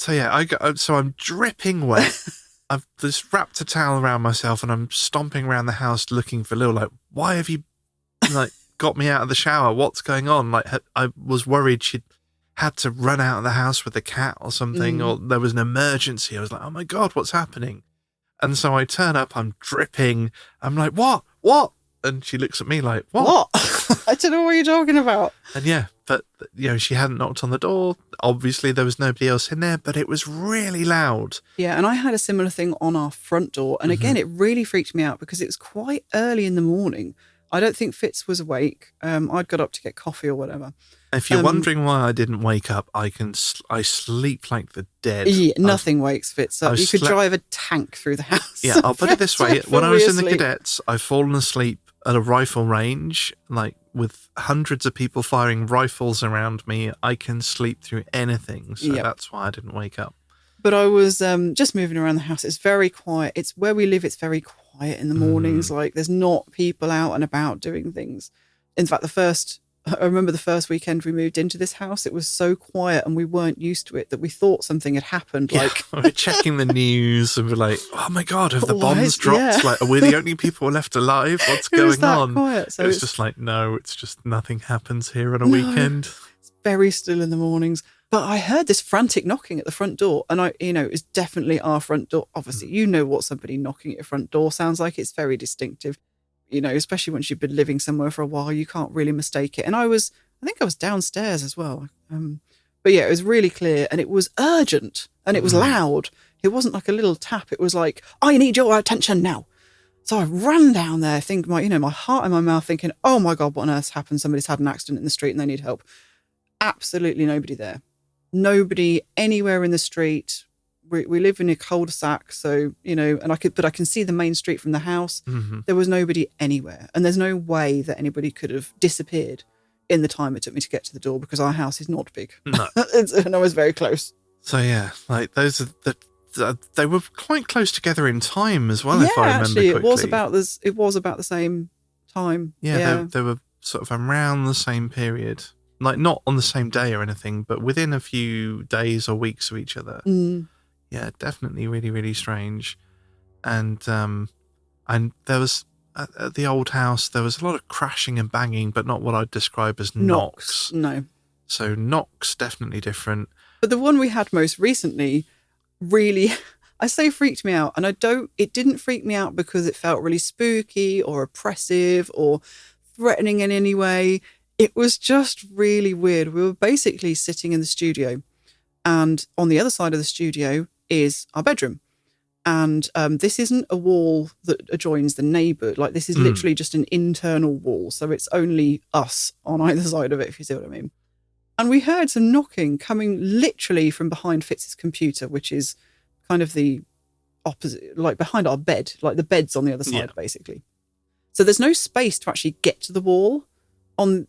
yeah, I'm dripping wet. I've just wrapped a towel around myself and I'm stomping around the house looking for Lil. Like, why have you got me out of the shower? What's going on? Like, I was worried she'd had to run out of the house with the cat or something, or there was an emergency. I was like, oh my God, what's happening? And so I turn up, I'm dripping. I'm like, what? And she looks at me like, what?
I don't know what you're talking about.
And yeah, but she hadn't knocked on the door. Obviously there was nobody else in there, but it was really loud.
Yeah, and I had a similar thing on our front door. And again, it really freaked me out because it was quite early in the morning. I don't think Fitz was awake. I'd got up to get coffee or whatever.
If you're wondering why I didn't wake up, I sleep like the dead.
Yeah, nothing wakes Fitz up. You could drive a tank through the house.
Yeah, I'll put it this way. When I was in the cadets, I've fallen asleep at a rifle range, like with hundreds of people firing rifles around me. I can sleep through anything. So that's why I didn't wake up.
But I was just moving around the house. It's very quiet. It's where we live. It's very quiet in the mornings. Like there's not people out and about doing things. In fact, the first I remember the first weekend we moved into this house, it was so quiet and we weren't used to it that we thought something had happened. Like,
we're checking the news and we're like, oh my God, have the
Why
bombs
is-
dropped?
yeah.
Like, are we the only people left alive? What's
it was
going
that
on?
quiet. So
It's just like, no, it's just nothing happens here on a
No.
weekend.
It's very still in the mornings. But I heard this frantic knocking at the front door, and it's definitely our front door. Obviously, you know what somebody knocking at your front door sounds like. It's very distinctive, especially once you've been living somewhere for a while, you can't really mistake it. And I think I was downstairs as well. But yeah, it was really clear, and it was urgent, and it was loud. It wasn't like a little tap. It was like, I need your attention now. So I ran down there, my heart in my mouth, thinking, oh my God, what on earth's happened? Somebody's had an accident in the street and they need help. Absolutely nobody there. Nobody anywhere in the street. We live in a cul-de-sac, so, but I can see the main street from the house.
Mm-hmm.
There was nobody anywhere. And there's no way that anybody could have disappeared in the time it took me to get to the door, because our house is not big.
No.
And I was very close.
So yeah, like those are they were quite close together in time as well, if I remember
actually,
quickly.
it was about the same time.
Yeah. They were sort of around the same period. Like, not on the same day or anything, but within a few days or weeks of each other.
Mm.
Yeah, definitely really, really strange. And there was, at the old house, there was a lot of crashing and banging, but not what I'd describe as knocks.
No.
So knocks, definitely different.
But the one we had most recently really, I say freaked me out. And it didn't freak me out because it felt really spooky or oppressive or threatening in any way. It was just really weird. We were basically sitting in the studio, and on the other side of the studio is our bedroom. And this isn't a wall that adjoins the neighbour. Like, this is literally just an internal wall. So it's only us on either side of it, if you see what I mean. And we heard some knocking coming literally from behind Fitz's computer, which is kind of the opposite, like behind our bed, like the bed's on the other side, basically. So there's no space to actually get to the wall on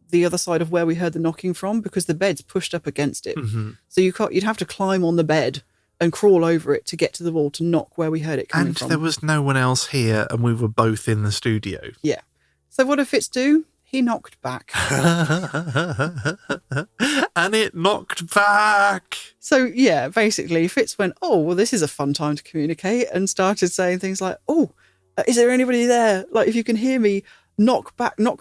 the other side of where we heard the knocking from, because the bed's pushed up against it.
Mm-hmm.
So you'd have to climb on the bed and crawl over it to get to the wall to knock where we heard it coming from.
And there was no one else here, and we were both in the studio.
Yeah. So what did Fitz do? He knocked back.
And it knocked back.
So, yeah, basically, Fitz went, oh, well, this is a fun time to communicate, and started saying things like, oh, is there anybody there? Like, if you can hear me, knock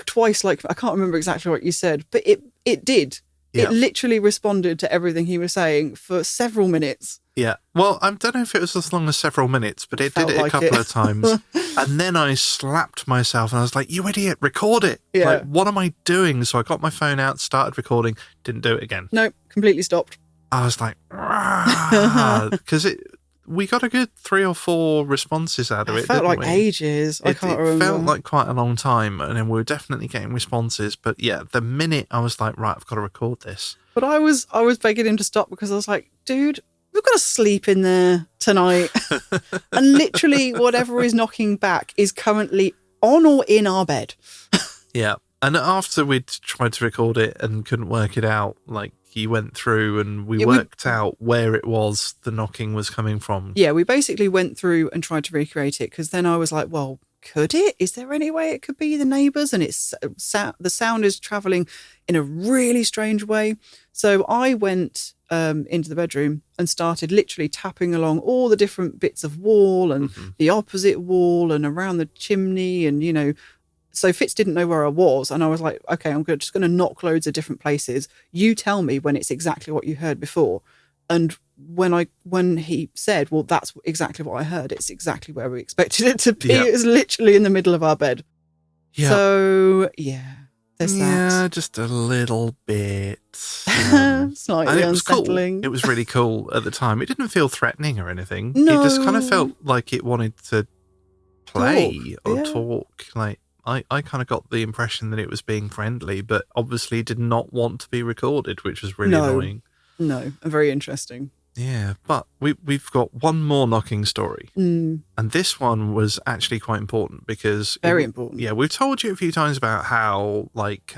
twice. Like, I can't remember exactly what you said, but it did. Yeah. It literally responded to everything he was saying for several minutes.
Yeah. Well, I don't know if it was as long as several minutes, but it did it a couple of times. And then I slapped myself and I was like, you idiot, record it.
Yeah.
Like, what am I doing? So I got my phone out, started recording, didn't do it again.
No, completely stopped.
I was like, because we got a good 3 or 4 responses out of it.
It felt like ages. I can't remember.
It felt like quite a long time, and then we were definitely getting responses. But yeah, the minute I was like, right, I've got to record this.
But I was begging him to stop, because I was like, dude, we've got to sleep in there tonight. And literally whatever is knocking back is currently on or in our bed.
Yeah. And after we'd tried to record it and couldn't work it out, like, he went through and we worked out where it was the knocking was coming from.
Yeah, we basically went through and tried to recreate it, because then I was like, well, could it? Is there any way it could be the neighbours? And the sound is travelling in a really strange way. So I went into the bedroom and started literally tapping along all the different bits of wall and the opposite wall and around the chimney, and, so Fitz didn't know where I was, and I was like, okay, I'm just going to knock loads of different places. You tell me when it's exactly what you heard before. And when he said, well, that's exactly what I heard, it's exactly where we expected it to be. Yep. It was literally in the middle of our bed. Yep. So, yeah, there's that.
Yeah, just a little bit.
Slightly unsettling.
Cool. It was really cool at the time. It didn't feel threatening or anything.
No.
It just kind of felt like it wanted to play or talk. Like, I kind of got the impression that it was being friendly, but obviously did not want to be recorded, which was really annoying.
No, very interesting.
Yeah, but we've got one more knocking story. And this one was actually quite important because...
Very important.
Yeah, we've told you a few times about how, like,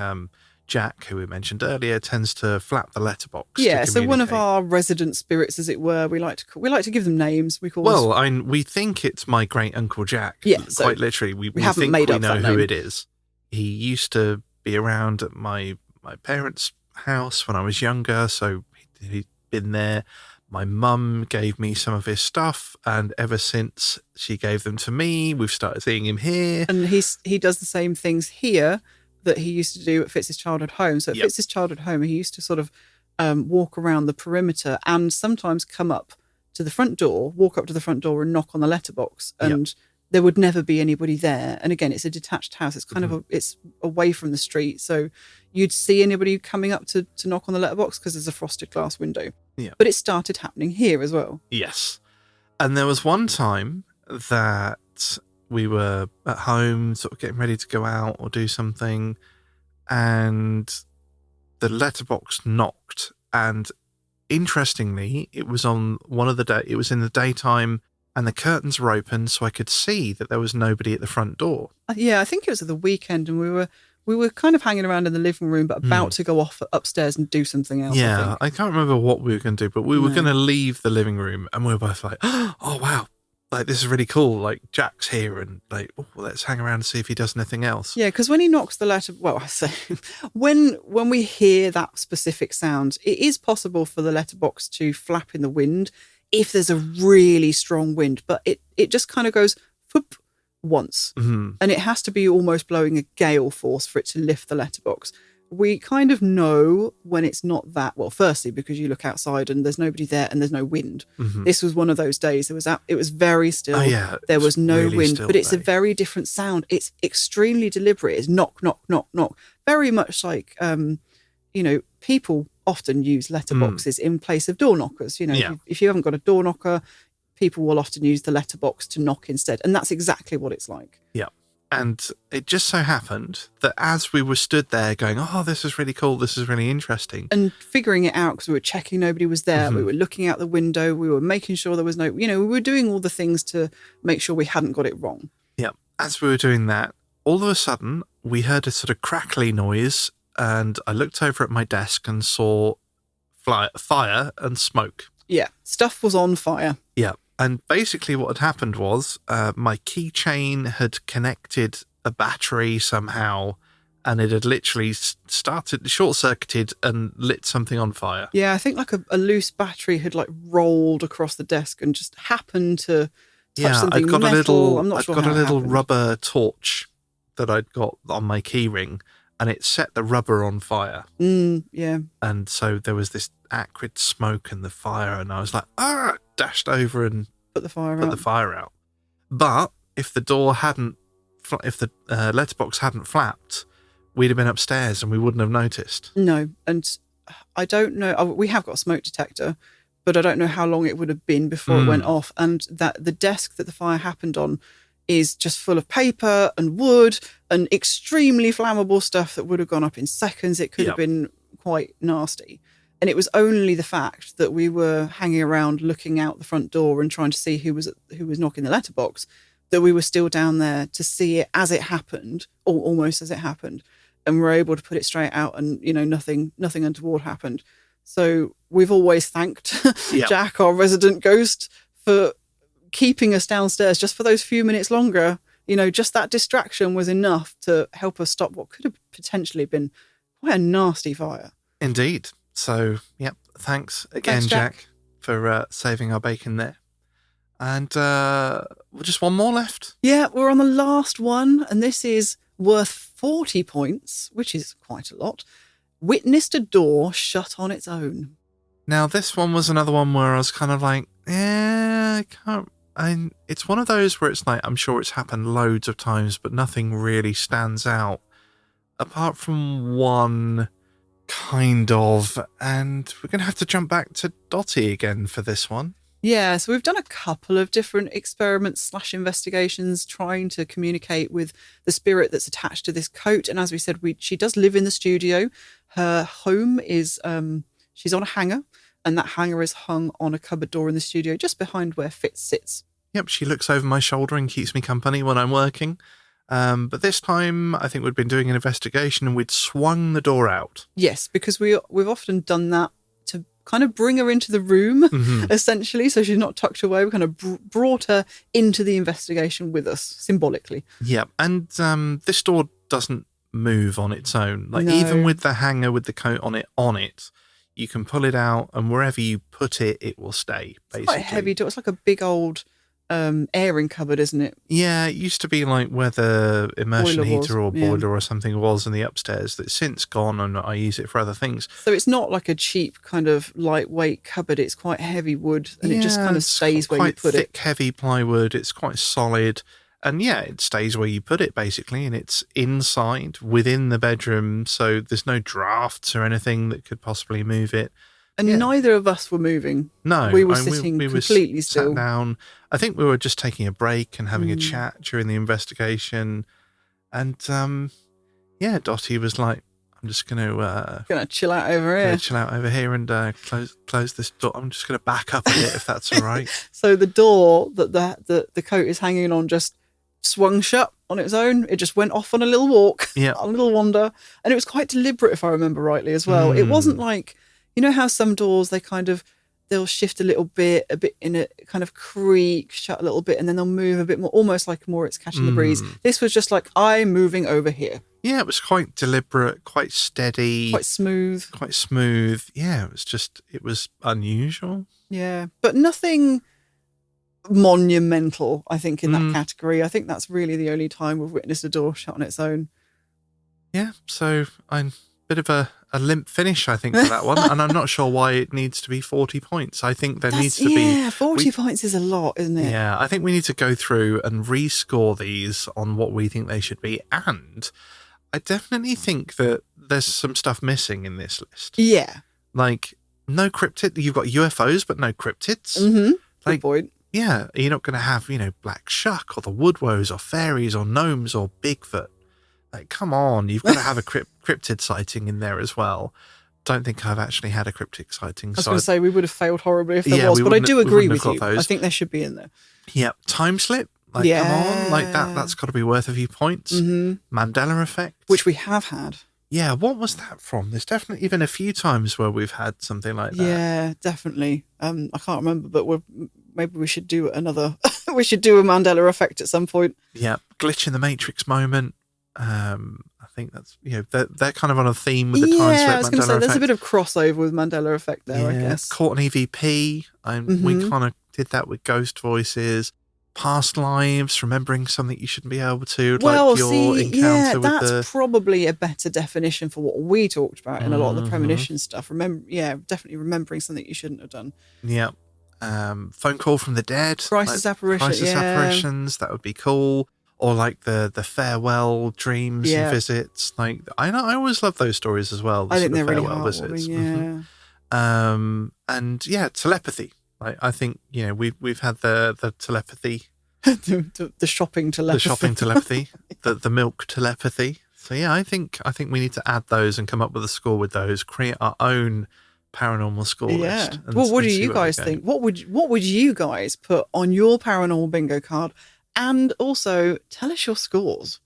Jack, who we mentioned earlier, tends to flap the letterbox.
Yeah, so one of our resident spirits, as it were, we like to give them names.
We think it's my great uncle Jack.
Yeah, so
quite literally, we
haven't
think
made
we
up
know
that
who
name.
it is. He used to be around at my parents' house when I was younger, so he'd been there. My mum gave me some of his stuff, and ever since she gave them to me, we've started seeing him here.
And he does the same things here that he used to do at Fitz's childhood home. So at Fitz's childhood home, he used to sort of walk around the perimeter and sometimes come up to the front door, walk up to the front door and knock on the letterbox. And there would never be anybody there. And again, it's a detached house. It's kind of it's away from the street. So you'd see anybody coming up to knock on the letterbox because there's a frosted glass window.
Yeah.
But it started happening here as well.
Yes. And there was one time that we were at home sort of getting ready to go out or do something, and the letterbox knocked. And interestingly, it was on one of the day. It was in the daytime, and the curtains were open, so I could see that there was nobody at the front door.
Yeah, I think it was at the weekend, and we were kind of hanging around in the living room, but about to go off upstairs and do something else.
Yeah, I can't remember what we were going to do, but we were going to leave the living room, and we were both like, "Oh wow, like this is really cool. Like Jack's here, and like let's hang around and see if he does anything else."
Yeah, because when he knocks the letter, well, I say when we hear that specific sound, it is possible for the letterbox to flap in the wind if there's a really strong wind, but it just kind of goes whoop once, and it has to be almost blowing a gale force for it to lift the letterbox. We kind of know when it's not that well. Firstly, because you look outside and there's nobody there and there's no wind. This was one of those days. It was very still.
Oh, yeah,
there was no
really
wind,
still
but it's
day.
a very different sound. It's extremely deliberate. It's knock, knock, knock, knock. Very much like people often use letterboxes in place of door knockers. If you haven't got a door knocker, people will often use the letterbox to knock instead. And that's exactly what it's like.
Yeah. And it just so happened that as we were stood there going, "Oh, this is really cool. This is really interesting."
And figuring it out because we were checking nobody was there. We were looking out the window. We were making sure there was no, we were doing all the things to make sure we hadn't got it wrong.
Yeah. As we were doing that, all of a sudden we heard a sort of crackly noise, and I looked over at my desk and saw fire and smoke.
Yeah. Stuff was on fire.
Yeah. And basically what had happened was my keychain had connected a battery somehow, and it had literally short-circuited and lit something on fire.
Yeah, I think like a loose battery had like rolled across the desk and just happened to touch something
I'd got
metal.
I'd got a little rubber torch that I'd got on my key ring, and it set the rubber on fire.
Yeah.
And so there was this acrid smoke and the fire, and I was like, dashed over and
put the fire out.
But if the letterbox hadn't flapped, we'd have been upstairs and we wouldn't have noticed.
No, and I don't know. We have got a smoke detector, but I don't know how long it would have been before it went off. And that the desk that the fire happened on is just full of paper and wood and extremely flammable stuff that would have gone up in seconds. It could have been quite nasty. And it was only the fact that we were hanging around looking out the front door and trying to see who was knocking the letterbox that we were still down there to see it as it happened, or almost as it happened. And we were able to put it straight out, and, nothing untoward happened. So we've always thanked Jack, our resident ghost, for keeping us downstairs just for those few minutes longer. Just that distraction was enough to help us stop what could have potentially been quite a nasty fire.
Indeed. So, thanks again, Jack, for saving our bacon there. And just one more left.
Yeah, we're on the last one, and this is worth 40 points, which is quite a lot. Witnessed a door shut on its own.
Now, this one was another one where I was kind of like, I can't. It's one of those where it's like, I'm sure it's happened loads of times, but nothing really stands out. Apart from one, kind of. And we're going to have to jump back to Dottie again for this one.
Yeah, so we've done a couple of different experiments / investigations trying to communicate with the spirit that's attached to this coat. And as we said, she does live in the studio. Her home is, she's on a hanger, and that hanger is hung on a cupboard door in the studio just behind where Fitz sits.
Yep, she looks over my shoulder and keeps me company when I'm working. But this time, I think we'd been doing an investigation and we'd swung the door out.
Yes, because we've often done that to kind of bring her into the room, essentially, so she's not tucked away. We kind of brought her into the investigation with us, symbolically.
Yeah, and this door doesn't move on its own. Like
No.
even with the hanger with the coat on it, you can pull it out, and wherever you put it, it will stay. Basically,
It's quite a heavy door. It's like a big old airing cupboard, isn't it?
Yeah, it used to be like where the immersion
Boiler
heater or
was, yeah.
boiler or something was in the upstairs. That's since gone, and I use it for other things.
So it's not like a cheap kind of lightweight cupboard. It's quite heavy wood, and it just kind of stays where you put it.
Quite thick, heavy plywood. It's quite solid. And yeah, it stays where you put it, basically, and it's inside, within the bedroom, so there's no drafts or anything that could possibly move it.
And neither of us were moving.
No.
We were sitting completely still.
Sat down. I think we were just taking a break and having a chat during the investigation. And, Dottie was like, I'm just going to
chill out over here.
Chill out over here and close this door. I'm just going to back up a bit, if that's all right.
So the door that the coat is hanging on just swung shut on its own. It just went off on a little walk, a little wander. And it was quite deliberate, if I remember rightly, as well. It wasn't like, you know how some doors, they'll shift a bit in a kind of creak, shut a little bit, and then they'll move a bit more, almost like more it's catching the breeze. This was just like, I'm moving over here.
Yeah, it was quite deliberate, quite steady.
Quite smooth.
Yeah, it was unusual.
Yeah, but nothing monumental, I think, in that category. I think that's really the only time we've witnessed a door shut on its own.
Yeah, so I'm bit of a limp finish, I think, for that one. And I'm not sure why it needs to be 40 points. I think there needs to be...
Yeah, 40 points is a lot, isn't it?
Yeah, I think we need to go through and rescore these on what we think they should be. And I definitely think that there's some stuff missing in this list.
Yeah.
Like, no cryptid. You've got UFOs, but no cryptids.
Mm-hmm.
Like,
good point.
Yeah, you're not going to have, Black Shuck or the Woodwoes or fairies or gnomes or Bigfoot. Like, come on, you've got to have a cryptid sighting in there as well. Don't think I've actually had a cryptid sighting.
I was going to say we would have failed horribly if there was, but I do agree with you. I think there should be in there.
Yeah, time slip. Like, come on, like that's got to be worth a few points. Mm-hmm. Mandela effect,
which we have had.
Yeah, what was that from? There's definitely even a few times where we've had something like that.
Yeah, definitely. I can't remember, but maybe we should do another. We should do a Mandela effect at some point.
Yeah, glitch in the Matrix moment. I think that's they're kind of on a theme with the time slip.
I was going to say
effect.
There's a bit of crossover with Mandela effect there. I guess
caught an EVP. We kind of did that with ghost voices, past lives, remembering something you shouldn't be able to. Encounter with
that's probably a better definition for what we talked about in a lot of the premonition stuff. Definitely remembering something you shouldn't have done.
Yeah. Phone call from the dead.
Crisis
apparitions. That would be cool. Or like the farewell dreams and visits. Like I always love those stories as well.
I think they're really heartwarming.
And telepathy. Like I think we've had the telepathy,
the shopping telepathy,
the milk telepathy. So yeah, I think we need to add those and come up with a score with those. Create our own paranormal score list.
Well, what do you guys think? What would you guys put on your paranormal bingo card? And also, tell us your scores.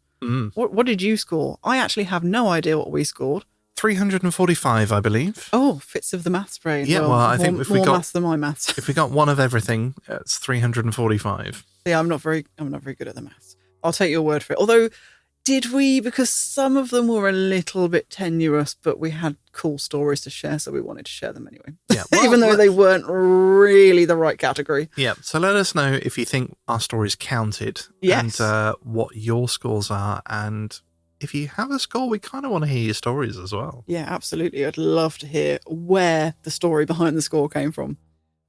What did you score? I actually have no idea what we scored.
345, I believe.
Oh, fits of the maths brain.
Yeah, well, I think if we got
maths than my maths.
If we got one of everything, it's 345.
Yeah, I'm not very good at the maths. I'll take your word for it. Although, did we? Because some of them were a little bit tenuous, but we had cool stories to share, so we wanted to share them anyway. Yeah, well, even though they weren't really the right category.
Yeah, so let us know if you think our stories counted.
Yes.
And what your scores are. And if you have a score, we kind of want to hear your stories as well.
Yeah, absolutely. I'd love to hear where the story behind the score came from.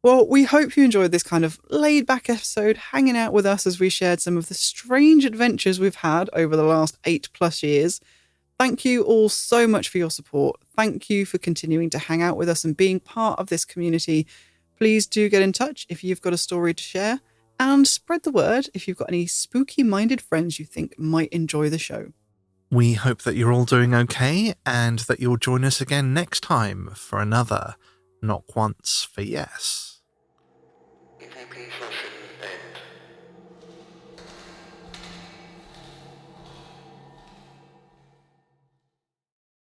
Well, we hope you enjoyed this kind of laid-back episode, hanging out with us as we shared some of the strange adventures we've had over the last 8+ years. Thank you all so much for your support. Thank you for continuing to hang out with us and being part of this community. Please do get in touch if you've got a story to share, and spread the word if you've got any spooky-minded friends you think might enjoy the show.
We hope that you're all doing okay and that you'll join us again next time for another Knock Once for Yes.
EVP